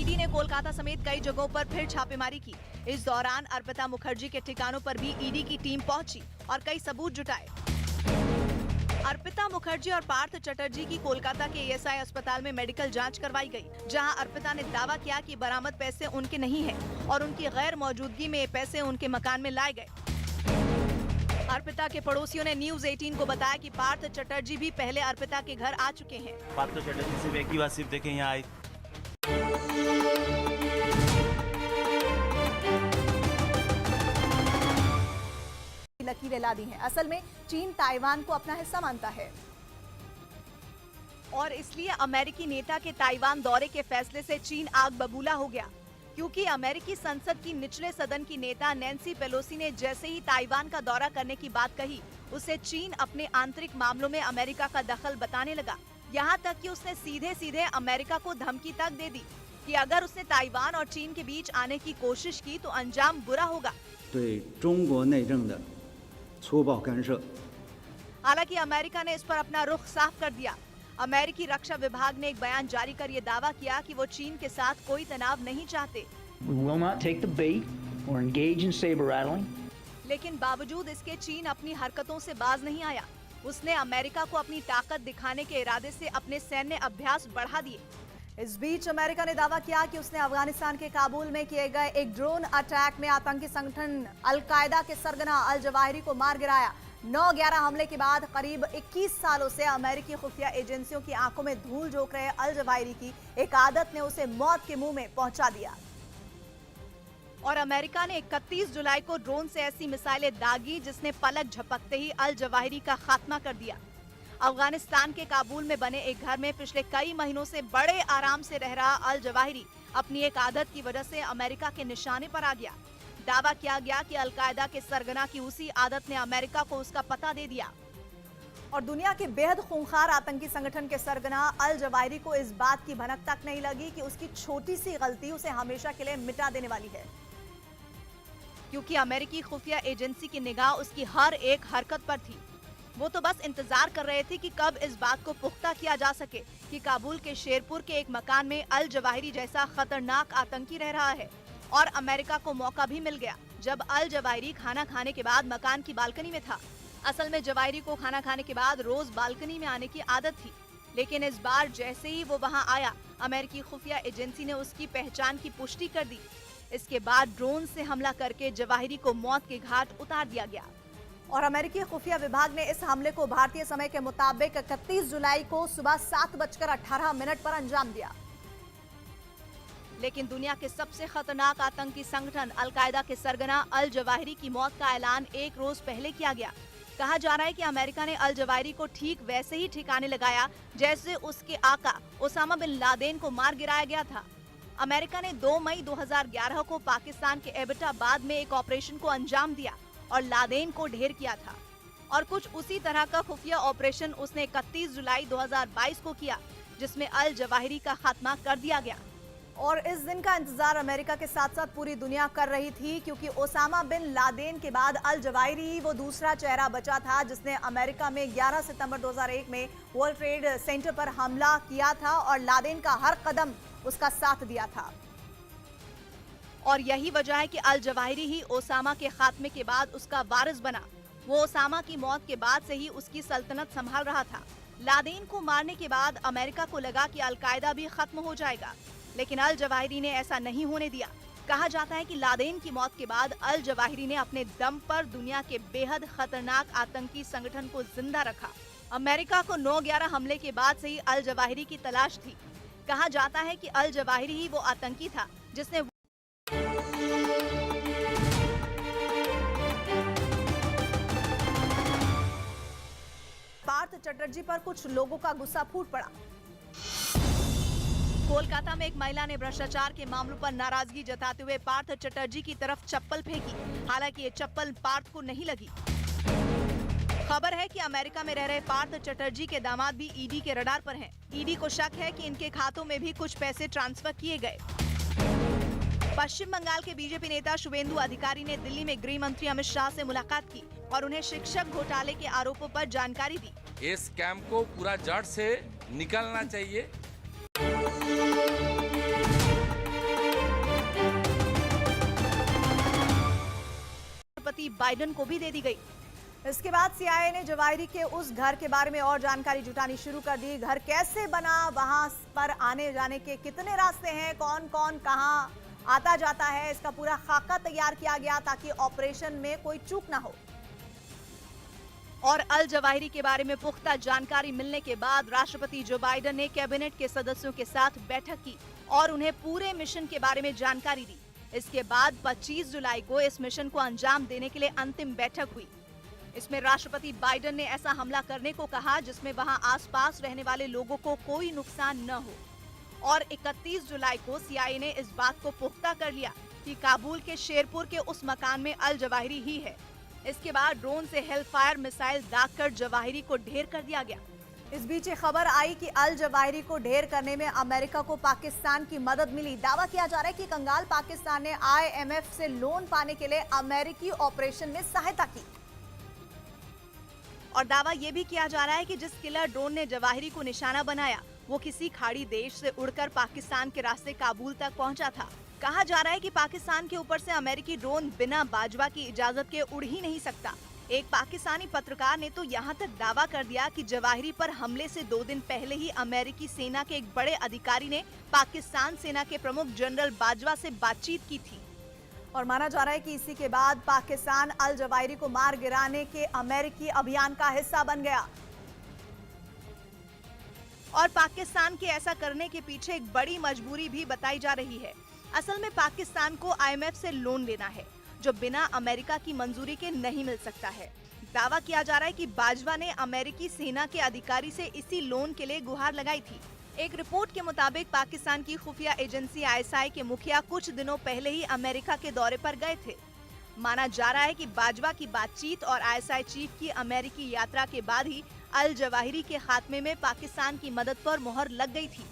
ईडी ने कोलकाता समेत कई जगहों पर फिर छापेमारी की। इस दौरान अर्पिता मुखर्जी के ठिकानों पर भी ईडी की टीम पहुंची और कई सबूत जुटाए। अर्पिता मुखर्जी और पार्थ चटर्जी की कोलकाता के ईएसआई अस्पताल में मेडिकल जांच करवाई गई, जहां अर्पिता ने दावा किया कि बरामद पैसे उनके नहीं हैं और उनकी गैर मौजूदगी में ये पैसे उनके मकान में लाए गए। अर्पिता के पड़ोसियों ने न्यूज 18 को बताया कि पार्थ चटर्जी भी पहले अर्पिता के घर आ चुके हैं। पार्थ चटर्जी सिर्फ एक ही बार सिर्फ देखे यहाँ आई। लकीरें ला दी हैं। असल में चीन ताइवान को अपना हिस्सा मानता है और इसलिए अमेरिकी नेता के ताइवान दौरे के फैसले से चीन आग बबूला हो गया, क्योंकि अमेरिकी संसद की निचले सदन की नेता नैन्सी पेलोसी ने जैसे ही ताइवान का दौरा करने की बात कही, उसे चीन अपने आंतरिक मामलों में अमेरिका का दखल बताने लगा। यहाँ तक कि उसने सीधे सीधे अमेरिका को धमकी तक दे दी कि अगर उसने ताइवान और चीन के बीच आने की कोशिश की तो अंजाम बुरा होगा। हालांकि अमेरिका ने इस पर अपना रुख साफ कर दिया। अमेरिकी रक्षा विभाग ने एक बयान जारी कर ये दावा किया कि वो चीन के साथ कोई तनाव नहीं चाहते। We will not take the bait or engage in saber rattling. लेकिन बावजूद इसके चीन अपनी हरकतों से बाज नहीं आया। उसने अमेरिका को अपनी ताकत दिखाने के इरादे से अपने सैन्य अभ्यास बढ़ा दिए। इस बीच अमेरिका ने दावा किया कि उसने अफगानिस्तान के काबुल में किए गए एक ड्रोन अटैक में आतंकी संगठन अल-कायदा के सरगना अल जवाहिरी को मार गिराया। 9/11 हमले के बाद करीब 21 सालों से अमेरिकी खुफिया एजेंसियों की आंखों में धूल झोंक रहे अल जवाहिरी की एक आदत ने उसे मौत के मुंह में पहुंचा दिया। और अमेरिका ने 31 जुलाई को ड्रोन से ऐसी मिसाइलें दागी जिसने पलक झपकते ही अल जवाहिरी का खात्मा कर दिया। अफगानिस्तान के काबुल में बने एक घर में पिछले कई महीनों से बड़े आराम से रह रहा अल जवाहिरी अपनी एक आदत की वजह से अमेरिका के निशाने पर आ गया। दावा किया गया कि अल-कायदा के सरगना की उसी आदत ने अमेरिका को उसका पता दे दिया। और दुनिया के बेहद खूंखार आतंकी संगठन के सरगना अल जवाहिरी को इस बात की भनक तक नहीं लगी कि उसकी छोटी सी गलती उसे हमेशा के लिए मिटा देने वाली है, क्योंकि अमेरिकी खुफिया एजेंसी की निगाह उसकी हर एक हरकत पर थी। वो तो बस इंतजार कर रहे थे कि कब इस बात को पुख्ता किया जा सके कि काबुल के शेरपुर के एक मकान में अल जवाहिरी जैसा खतरनाक आतंकी रह रहा है। और अमेरिका को मौका भी मिल गया जब अल जवाहिरी खाना खाने के बाद मकान की बालकनी में था। असल में जवाहिरी को खाना खाने के बाद रोज बालकनी में आने की आदत थी, लेकिन इस बार जैसे ही वो वहां आया, अमेरिकी खुफिया एजेंसी ने उसकी पहचान की पुष्टि कर दी। इसके बाद ड्रोन से हमला करके जवाहिरी को मौत के घाट उतार दिया गया। और अमेरिकी खुफिया विभाग ने इस हमले को भारतीय समय के मुताबिक 31 जुलाई को सुबह 7:18 पर अंजाम दिया। लेकिन दुनिया के सबसे खतरनाक आतंकी संगठन अल-कायदा के सरगना अल जवाहिरी की मौत का ऐलान एक रोज पहले किया गया। कहा जा रहा है कि अमेरिका ने अल जवाहिरी को ठीक वैसे ही ठिकाने लगाया जैसे उसके आका ओसामा बिन लादेन को मार गिराया गया था। अमेरिका ने 2 मई 2011 को पाकिस्तान के एबटाबाद में एक ऑपरेशन को अंजाम दिया और लादेन को ढेर किया था और कुछ उसी तरह का खुफिया ऑपरेशन उसने 31 जुलाई 2022 को किया, जिसमें अल जवाहिरी का खात्मा कर दिया गया। और इस दिन का इंतजार अमेरिका के साथ साथ पूरी दुनिया कर रही थी, क्योंकि ओसामा बिन लादेन के बाद अल जवाहिरी वो दूसरा चेहरा बचा था जिसने अमेरिका में 11 सितंबर 2001 में वर्ल्ड ट्रेड सेंटर पर हमला किया था और लादेन का हर कदम उसका साथ दिया था। और यही वजह है कि अल जवाहिरी ही ओसामा के खात्मे के बाद उसका वारिस बना। वो ओसामा की मौत के बाद से ही उसकी सल्तनत संभाल रहा था। लादेन को मारने के बाद अमेरिका को लगा कि अलकायदा भी खत्म हो जाएगा, लेकिन अल जवाहिरी ने ऐसा नहीं होने दिया। कहा जाता है कि लादेन की मौत के बाद अल जवाहिरी ने अपने दम पर दुनिया के बेहद खतरनाक आतंकी संगठन को जिंदा रखा। अमेरिका को 9/11 हमले के बाद से ही अल जवाहिरी की तलाश थी। कहा जाता है कि अल जवाहिरी ही वो आतंकी था जिसने पार्थ चटर्जी पर कुछ लोगों का गुस्सा फूट पड़ा। कोलकाता में एक महिला ने भ्रष्टाचार के मामलों पर नाराजगी जताते हुए पार्थ चटर्जी की तरफ चप्पल फेंकी। हालांकि ये चप्पल पार्थ को नहीं लगी। खबर है कि अमेरिका में रह रहे पार्थ चटर्जी के दामाद भी ईडी के रडार पर हैं। ईडी को शक है कि इनके खातों में भी कुछ पैसे ट्रांसफर किए गए। पश्चिम बंगाल के बीजेपी नेता शुभेंदु अधिकारी ने दिल्ली में गृह मंत्री अमित शाह से मुलाकात की और उन्हें शिक्षक घोटाले के आरोपों पर जानकारी दी। इस स्कैम को पूरा जड़ से निकालना चाहिए। राष्ट्रपति बाइडेन को भी दे दी गई। इसके बाद सीआईए ने जवाहिरी के उस घर के बारे में और जानकारी जुटानी शुरू कर दी। घर कैसे बना, वहां पर आने जाने के कितने रास्ते हैं, कौन कौन कहां आता जाता है, इसका पूरा खाका तैयार किया गया ताकि ऑपरेशन में कोई चूक ना हो। और अल जवाहिरी के बारे में पुख्ता जानकारी मिलने के बाद राष्ट्रपति जो बाइडेन ने कैबिनेट के सदस्यों के साथ बैठक की और उन्हें पूरे मिशन के बारे में जानकारी दी। इसके बाद 25 जुलाई को इस मिशन को अंजाम देने के लिए अंतिम बैठक हुई। इसमें राष्ट्रपति बाइडेन ने ऐसा हमला करने को कहा जिसमें वहां आसपास रहने वाले लोगों को कोई नुकसान न हो। और 31 जुलाई को सीआईए ने इस बात को पुख्ता कर लिया कि काबुल के शेरपुर के उस मकान में अल जवाहिरी ही है। इसके बाद ड्रोन से हेलफायर मिसाइल दागकर जवाहिरी को ढेर कर दिया गया। इस बीच ये खबर आई कि अल जवाहिरी को ढेर करने में अमेरिका को पाकिस्तान की मदद मिली। दावा किया जा रहा है कि कंगाल पाकिस्तान ने IMF से लोन पाने के लिए अमेरिकी ऑपरेशन में सहायता की। और दावा यह भी किया जा रहा है कि जिस किलर ड्रोन ने जवाहिरी को निशाना बनाया वो किसी खाड़ी देश से उड़कर पाकिस्तान के रास्ते काबुल तक पहुंचा था। कहा जा रहा है कि पाकिस्तान के ऊपर से अमेरिकी ड्रोन बिना बाजवा की इजाजत के उड़ ही नहीं सकता। एक पाकिस्तानी पत्रकार ने तो यहाँ तक दावा कर दिया कि जवाहिरी पर हमले से 2 दिन पहले ही अमेरिकी सेना के एक बड़े अधिकारी ने पाकिस्तान सेना के प्रमुख जनरल बाजवा से बातचीत की थी। और माना जा रहा है कि इसी के बाद पाकिस्तान अल जवाहिरी को मार गिराने के अमेरिकी अभियान का हिस्सा बन गया। और पाकिस्तान के ऐसा करने के पीछे एक बड़ी मजबूरी भी बताई जा रही है। असल में पाकिस्तान को IMF से लोन लेना है जो बिना अमेरिका की मंजूरी के नहीं मिल सकता है। दावा किया जा रहा है कि बाजवा ने अमेरिकी सेना के अधिकारी से इसी लोन के लिए गुहार लगाई थी। एक रिपोर्ट के मुताबिक पाकिस्तान की खुफिया एजेंसी ISI के मुखिया कुछ दिनों पहले ही अमेरिका के दौरे पर गए थे। माना जा रहा है कि बाजवा की बातचीत और ISI चीफ की अमेरिकी यात्रा के बाद ही अल जवाहिरी के खात्मे में पाकिस्तान की मदद पर मोहर लग गई थी।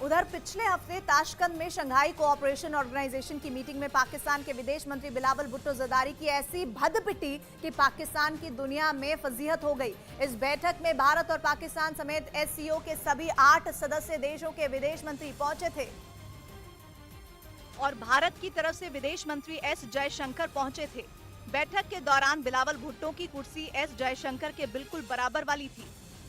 उधर पिछले हफ्ते ताशकंद में शंघाई कोऑपरेशन ऑर्गेनाइजेशन की मीटिंग में पाकिस्तान के विदेश मंत्री बिलावल भुट्टो जरदारी की ऐसी भद्द पिटी कि पाकिस्तान की दुनिया में फजीहत हो गई। इस बैठक में भारत और पाकिस्तान समेत SCO के सभी 8 सदस्य देशों के विदेश मंत्री पहुंचे थे। और भारत की तरफ से विदेश मंत्री S जयशंकर पहुंचे थे। बैठक के दौरान बिलावल भुट्टो की कुर्सी S जयशंकर के बिल्कुल बराबर वाली थी।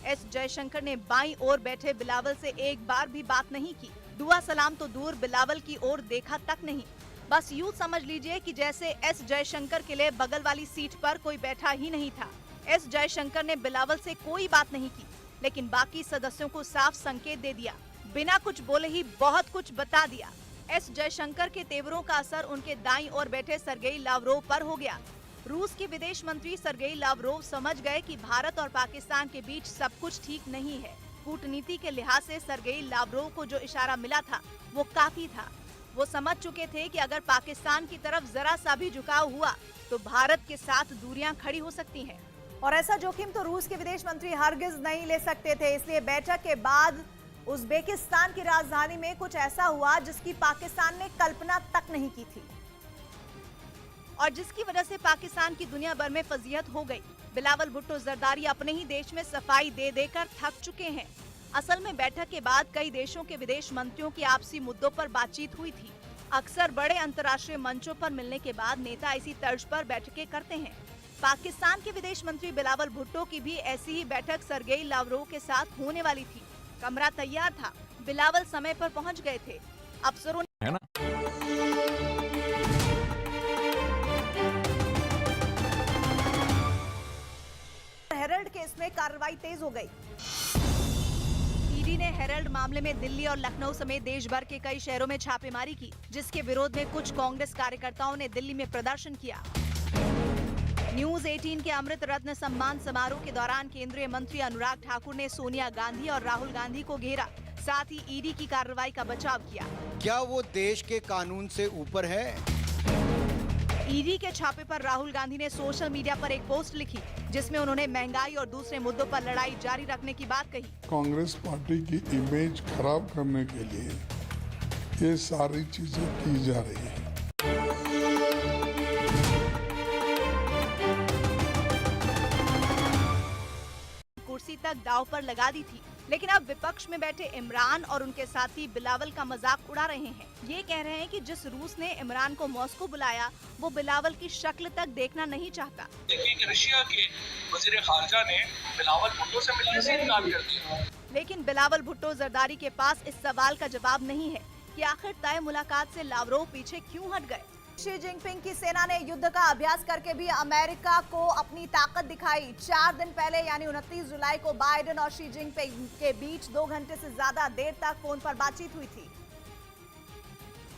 S जयशंकर ने बाईं ओर बैठे बिलावल से एक बार भी बात नहीं की। दुआ सलाम तो दूर, बिलावल की ओर देखा तक नहीं। बस यूं समझ लीजिए कि जैसे S जयशंकर के लिए बगल वाली सीट पर कोई बैठा ही नहीं था। S जयशंकर ने बिलावल से कोई बात नहीं की, लेकिन बाकी सदस्यों को साफ संकेत दे दिया। बिना कुछ बोले ही बहुत कुछ बता दिया। S जयशंकर के तेवरों का असर उनके दाईं ओर बैठे सर्गेई लावरोव पर हो गया। रूस के विदेश मंत्री सर्गेई लावरोव समझ गए कि भारत और पाकिस्तान के बीच सब कुछ ठीक नहीं है। कूटनीति के लिहाज से सर्गेई लावरोव को जो इशारा मिला था वो काफी था। वो समझ चुके थे कि अगर पाकिस्तान की तरफ जरा सा भी झुकाव हुआ तो भारत के साथ दूरियां खड़ी हो सकती हैं। और ऐसा जोखिम तो रूस के विदेश मंत्री हरगिज नहीं ले सकते थे। इसलिए बैठक के बाद उज्बेकिस्तान की राजधानी में कुछ ऐसा हुआ जिसकी पाकिस्तान ने कल्पना तक नहीं की थी और जिसकी वजह से पाकिस्तान की दुनिया भर में फजीहत हो गई। बिलावल भुट्टो जरदारी अपने ही देश में सफाई दे देकर थक चुके हैं। असल में बैठक के बाद कई देशों के विदेश मंत्रियों की आपसी मुद्दों पर बातचीत हुई थी। अक्सर बड़े अंतर्राष्ट्रीय मंचों पर मिलने के बाद नेता इसी तर्ज पर बैठकें करते हैं। पाकिस्तान के विदेश मंत्री बिलावल भुट्टो की भी ऐसी ही बैठक सरगेई लावरोव के साथ होने वाली थी। कमरा तैयार था, बिलावल समय पर पहुंच गए थे। अफसरों ने हेरल्ड केस में कार्रवाई तेज हो गई। ईडी ने हेरल्ड मामले में दिल्ली और लखनऊ समेत देश भर के कई शहरों में छापेमारी की, जिसके विरोध में कुछ कांग्रेस कार्यकर्ताओं ने दिल्ली में प्रदर्शन किया। न्यूज 18 के अमृत रत्न सम्मान समारोह के दौरान केंद्रीय मंत्री अनुराग ठाकुर ने सोनिया गांधी और राहुल गांधी को घेरा, साथ ही ईडी की कार्रवाई का बचाव किया। क्या वो देश के कानून से ऊपर है? ईडी के छापे पर राहुल गांधी ने सोशल मीडिया पर एक पोस्ट लिखी, जिसमें उन्होंने महंगाई और दूसरे मुद्दों पर लड़ाई जारी रखने की बात कही। कांग्रेस पार्टी की इमेज खराब करने के लिए ये सारी चीजें की जा रही है। कुर्सी तक दांव पर लगा दी थी, लेकिन अब विपक्ष में बैठे इमरान और उनके साथी बिलावल का मजाक उड़ा रहे हैं। ये कह रहे हैं कि जिस रूस ने इमरान को मॉस्को बुलाया, वो बिलावल की शक्ल तक देखना नहीं चाहता। देखिए कि रशिया के वजीर खारजा ने बिलावल भुट्टो से मिलने से इनकार कर दिया। लेकिन बिलावल भुट्टो जरदारी के पास इस सवाल का जवाब नहीं है कि आखिर तय मुलाकात से लावरोव पीछे क्यों हट गए। शी जिनपिंग की सेना ने युद्ध का अभ्यास करके भी अमेरिका को अपनी ताकत दिखाई। 4 दिन पहले यानी 29 जुलाई को बाइडेन और शी जिनपिंग के बीच 2 घंटे से ज्यादा देर तक फोन पर बातचीत हुई थी,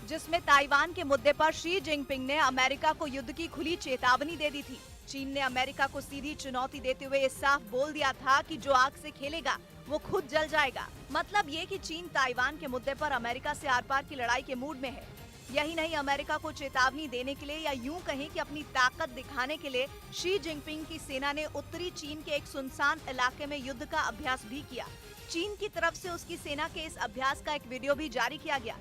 जिसमें ताइवान के मुद्दे पर शी जिनपिंग ने अमेरिका को युद्ध की खुली चेतावनी दे दी थी। चीन ने अमेरिका को सीधी चुनौती देते हुए साफ बोल दिया था कि जो आग से खेलेगा वो खुद जल जाएगा। मतलब ये कि चीन ताइवान के मुद्दे पर अमेरिका से आर पार की लड़ाई के मूड में है। यही नहीं, अमेरिका को चेतावनी देने के लिए या यूं कहें कि अपनी ताकत दिखाने के लिए शी जिनपिंग की सेना ने उत्तरी चीन के एक सुनसान इलाके में युद्ध का अभ्यास भी किया। चीन की तरफ से उसकी सेना के इस अभ्यास का एक वीडियो भी जारी किया गया,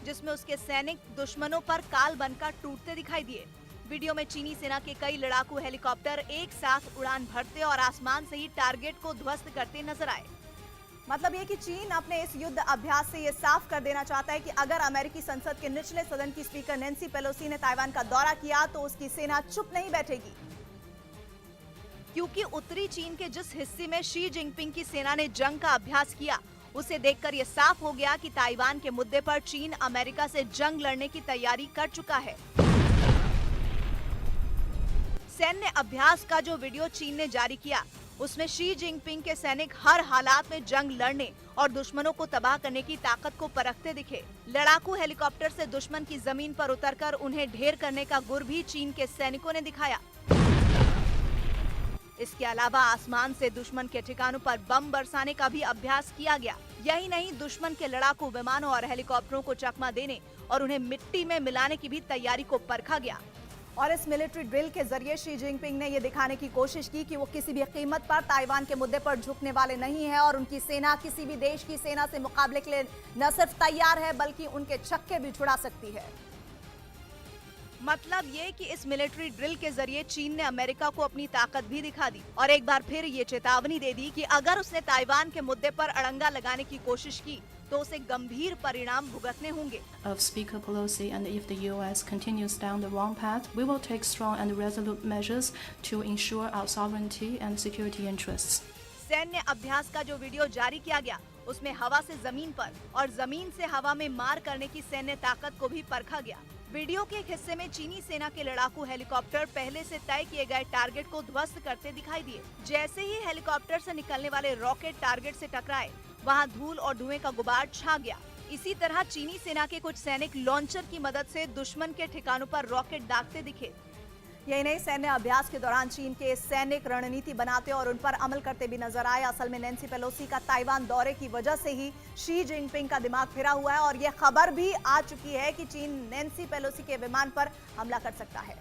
जिसमें उसके सैनिक दुश्मनों पर काल बनकर टूटते दिखाई दिए। वीडियो में चीनी सेना के कई लड़ाकू हेलीकॉप्टर एक साथ उड़ान भरते और आसमान से ही टारगेट को ध्वस्त करते नजर आए। मतलब ये कि चीन अपने इस युद्ध अभ्यास से ये साफ कर देना चाहता है कि अगर अमेरिकी संसद के निचले सदन की स्पीकर नैन्सी पेलोसी ने ताइवान का दौरा किया तो उसकी सेना चुप नहीं बैठेगी, क्योंकि उत्तरी चीन के जिस हिस्से में शी जिनपिंग की सेना ने जंग का अभ्यास किया, उसे देखकर ये साफ हो गया कि ताइवान के मुद्दे पर चीन अमेरिका से जंग लड़ने की तैयारी कर चुका है। सैन्य अभ्यास का जो वीडियो चीन ने जारी किया, उसमें शी जिनपिंग के सैनिक हर हालात में जंग लड़ने और दुश्मनों को तबाह करने की ताकत को परखते दिखे। लड़ाकू हेलीकॉप्टर से दुश्मन की जमीन पर उतरकर उन्हें ढेर करने का गुर भी चीन के सैनिकों ने दिखाया। इसके अलावा आसमान से दुश्मन के ठिकानों पर बम बरसाने का भी अभ्यास किया गया। यही नहीं, दुश्मन के लड़ाकू विमानों और हेलीकॉप्टरों को चकमा देने और उन्हें मिट्टी में मिलाने की भी तैयारी को परखा गया। और इस मिलिट्री ड्रिल के जरिए शी जिनपिंग ने ये दिखाने की कोशिश की कि वो किसी भी कीमत पर ताइवान के मुद्दे पर झुकने वाले नहीं है और उनकी सेना किसी भी देश की सेना से मुकाबले के लिए न सिर्फ तैयार है बल्कि उनके छक्के भी छुड़ा सकती है। मतलब ये कि इस मिलिट्री ड्रिल के जरिए चीन ने अमेरिका को अपनी ताकत भी दिखा दी और एक बार फिर ये चेतावनी दे दी कि अगर उसने ताइवान के मुद्दे पर अड़ंगा लगाने की कोशिश की तो उसे गंभीर परिणाम भुगतने होंगे। Of Speaker Pelosi, and if the U.S. continues down the wrong path, we will take strong and resolute measures to ensure our sovereignty and security interests. सैन्य अभ्यास का जो वीडियो जारी किया गया, उसमें हवा से जमीन पर और जमीन से हवा में मार करने की सैन्य ताकत को भी परखा गया। वीडियो के एक हिस्से में चीनी सेना के लड़ाकू हेलीकॉप्टर पहले से तय किए गए टारगेट को ध्वस्त करते दिखाई दिए। जैसे ही हेलीकॉप्टर से निकलने वाले रॉकेट टारगेट से टकराए, वहां धूल और धुएं का गुबार छा गया। इसी तरह चीनी सेना के कुछ सैनिक लॉन्चर की मदद से दुश्मन के ठिकानों पर रॉकेट दागते दिखे। ये नए सैन्य अभ्यास के दौरान चीन के सैनिक रणनीति बनाते और उन पर अमल करते भी नजर आए। असल में नैन्सी पेलोसी का ताइवान दौरे की वजह से ही शी जिनपिंग का दिमाग फिरा हुआ है और यह खबर भी आ चुकी है कि चीन नैन्सी पेलोसी के विमान पर हमला कर सकता है।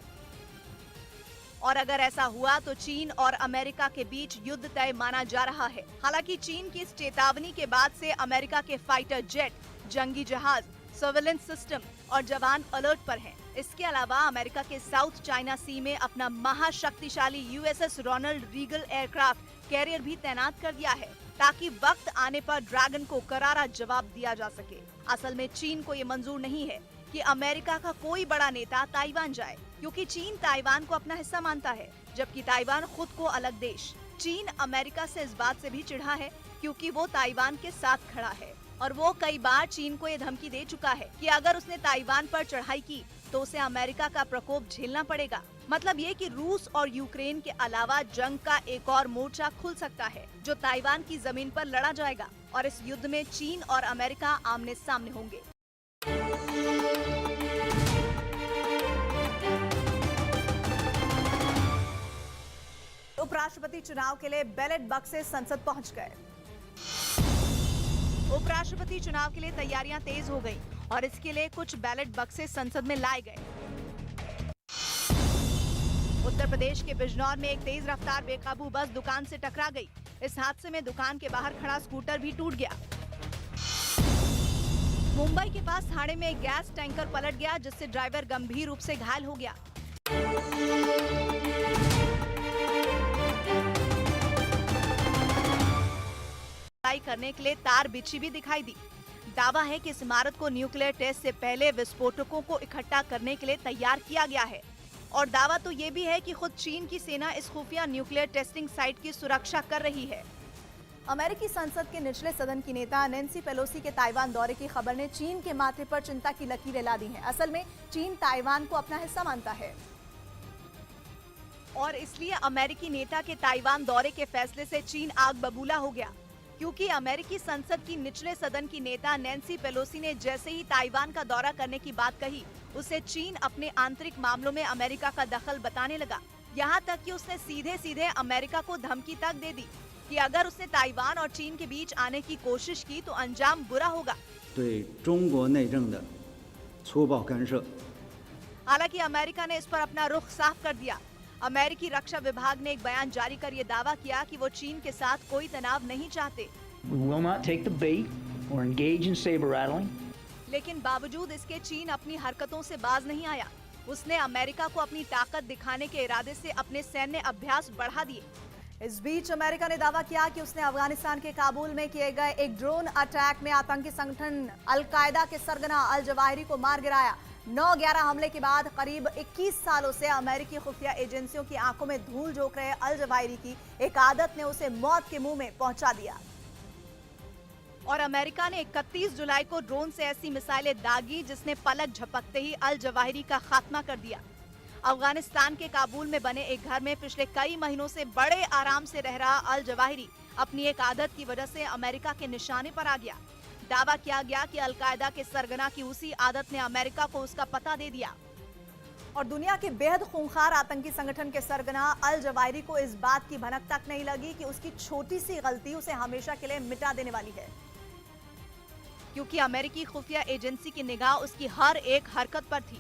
और अगर ऐसा हुआ तो चीन और अमेरिका के बीच युद्ध तय माना जा रहा है। हालांकि चीन की इस चेतावनी के बाद से अमेरिका के फाइटर जेट, जंगी जहाज, सर्वेलेंस सिस्टम और जवान अलर्ट पर हैं। इसके अलावा अमेरिका के साउथ चाइना सी में अपना महाशक्तिशाली USS Ronald Reagan aircraft carrier भी तैनात कर दिया है ताकि वक्त आने पर ड्रैगन को करारा जवाब दिया जा सके। असल में चीन को ये मंजूर नहीं है कि अमेरिका का कोई बड़ा नेता ताइवान जाए, क्योंकि चीन ताइवान को अपना हिस्सा मानता है, जबकि ताइवान खुद को अलग देश। चीन अमेरिका से इस बात से भी चिढ़ा है क्योंकि वो ताइवान के साथ खड़ा है और वो कई बार चीन को ये धमकी दे चुका है कि अगर उसने ताइवान पर चढ़ाई की तो उसे अमेरिका का प्रकोप झेलना पड़ेगा। मतलब ये कि रूस और यूक्रेन के अलावा जंग का एक और मोर्चा खुल सकता है जो ताइवान की जमीन पर लड़ा जाएगा और इस युद्ध में चीन और अमेरिका आमने सामने होंगे। उपराष्ट्रपति चुनाव के लिए बैलेट बक्से संसद पहुंच गए। उपराष्ट्रपति चुनाव के लिए तैयारियां तेज हो गई और इसके लिए कुछ बैलेट बक्से संसद में लाए गए। उत्तर प्रदेश के बिजनौर में एक तेज रफ्तार बेकाबू बस दुकान से टकरा गई। इस हादसे में दुकान के बाहर खड़ा स्कूटर भी टूट गया। मुंबई के पास थाने में एक गैस टैंकर पलट गया जिससे ड्राइवर गंभीर रूप से घायल हो गया। करने के लिए तार बिछी भी दिखाई दी। दावा है कि इस इमारत को न्यूक्लियर टेस्ट से पहले विस्फोटकों को इकट्ठा करने के लिए तैयार किया गया है और दावा तो ये भी है कि खुद चीन की सेना इस खुफिया न्यूक्लियर टेस्टिंग साइट की सुरक्षा कर रही है। अमेरिकी संसद के निचले सदन की नेता नैन्सी पेलोसी के ताइवान दौरे की खबर ने चीन के माथे पर चिंता की लकीरें ला दी हैं। असल में चीन ताइवान को अपना हिस्सा मानता है और इसलिए अमेरिकी नेता के ताइवान दौरे के फैसले से चीन आग बबूला हो गया, क्योंकि अमेरिकी संसद की निचले सदन की नेता नैन्सी पेलोसी ने जैसे ही ताइवान का दौरा करने की बात कही, उसे चीन अपने आंतरिक मामलों में अमेरिका का दखल बताने लगा। यहाँ तक कि उसने सीधे सीधे अमेरिका को धमकी तक दे दी कि अगर उसने ताइवान और चीन के बीच आने की कोशिश की तो अंजाम बुरा होगा। हालांकि अमेरिका ने इस पर अपना रुख साफ कर दिया। अमेरिकी रक्षा विभाग ने एक बयान जारी कर ये दावा किया कि वो चीन के साथ कोई तनाव नहीं चाहते। We will not take the bait or engage in saber rattling. लेकिन बावजूद इसके चीन अपनी हरकतों से बाज नहीं आया। उसने अमेरिका को अपनी ताकत दिखाने के इरादे से अपने सैन्य अभ्यास बढ़ा दिए। इस बीच अमेरिका ने दावा किया कि उसने अफगानिस्तान के काबुल में किए गए एक ड्रोन अटैक में आतंकी संगठन अल-कायदा के सरगना अल जवाहिरी को मार गिराया। 9/11 हमले के बाद करीब 21 सालों से अमेरिकी खुफिया एजेंसियों की आंखों में धूल झोंक रहे अल जवाहिरी की एक आदत ने उसे मौत के मुंह में पहुंचा दिया। और अमेरिका ने 31 जुलाई को ड्रोन से ऐसी मिसाइलें दागी जिसने पलक झपकते ही अल जवाहिरी का खात्मा कर दिया। अफगानिस्तान के काबुल में बने एक घर में पिछले कई महीनों से बड़े आराम से रह रहा अल जवाहिरी अपनी एक आदत की वजह से अमेरिका के निशाने पर आ गया। दावा किया गया कि अल-कायदा के सरगना की उसी आदत ने अमेरिका को उसका पता दे दिया। और दुनिया के बेहद खूंखार आतंकी संगठन के सरगना अल जवाहिरी को इस बात की भनक तक नहीं लगी कि उसकी छोटी सी गलती उसे हमेशा के लिए मिटा देने वाली है, क्योंकि अमेरिकी खुफिया एजेंसी की निगाह उसकी हर एक हरकत पर थी।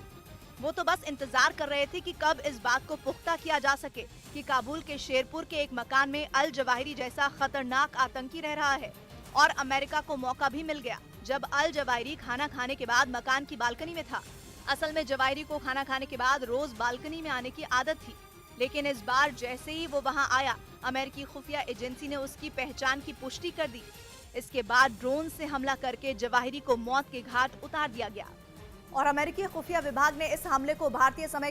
वो तो बस इंतजार कर रहे थे कि कब इस बात को पुख्ता किया जा सके कि काबुल के शेरपुर के एक मकान में अल जवाहिरी जैसा खतरनाक आतंकी रह रहा है। और अमेरिका को मौका भी मिल गया जब अल जवाहिरी खाना खाने के बाद मकान की बालकनी में था। असल में जवाहिरी को खाना खाने के बाद रोज बालकनी में आने की आदत थी, लेकिन इस बार जैसे ही वो वहां आया, अमेरिकी खुफिया एजेंसी ने उसकी पहचान की पुष्टि कर दी। इसके बाद ड्रोन से हमला करके जवाहिरी को मौत के घाट उतार दिया गया। और अमेरिकी खुफिया विभाग ने इस हमले को भारतीय समय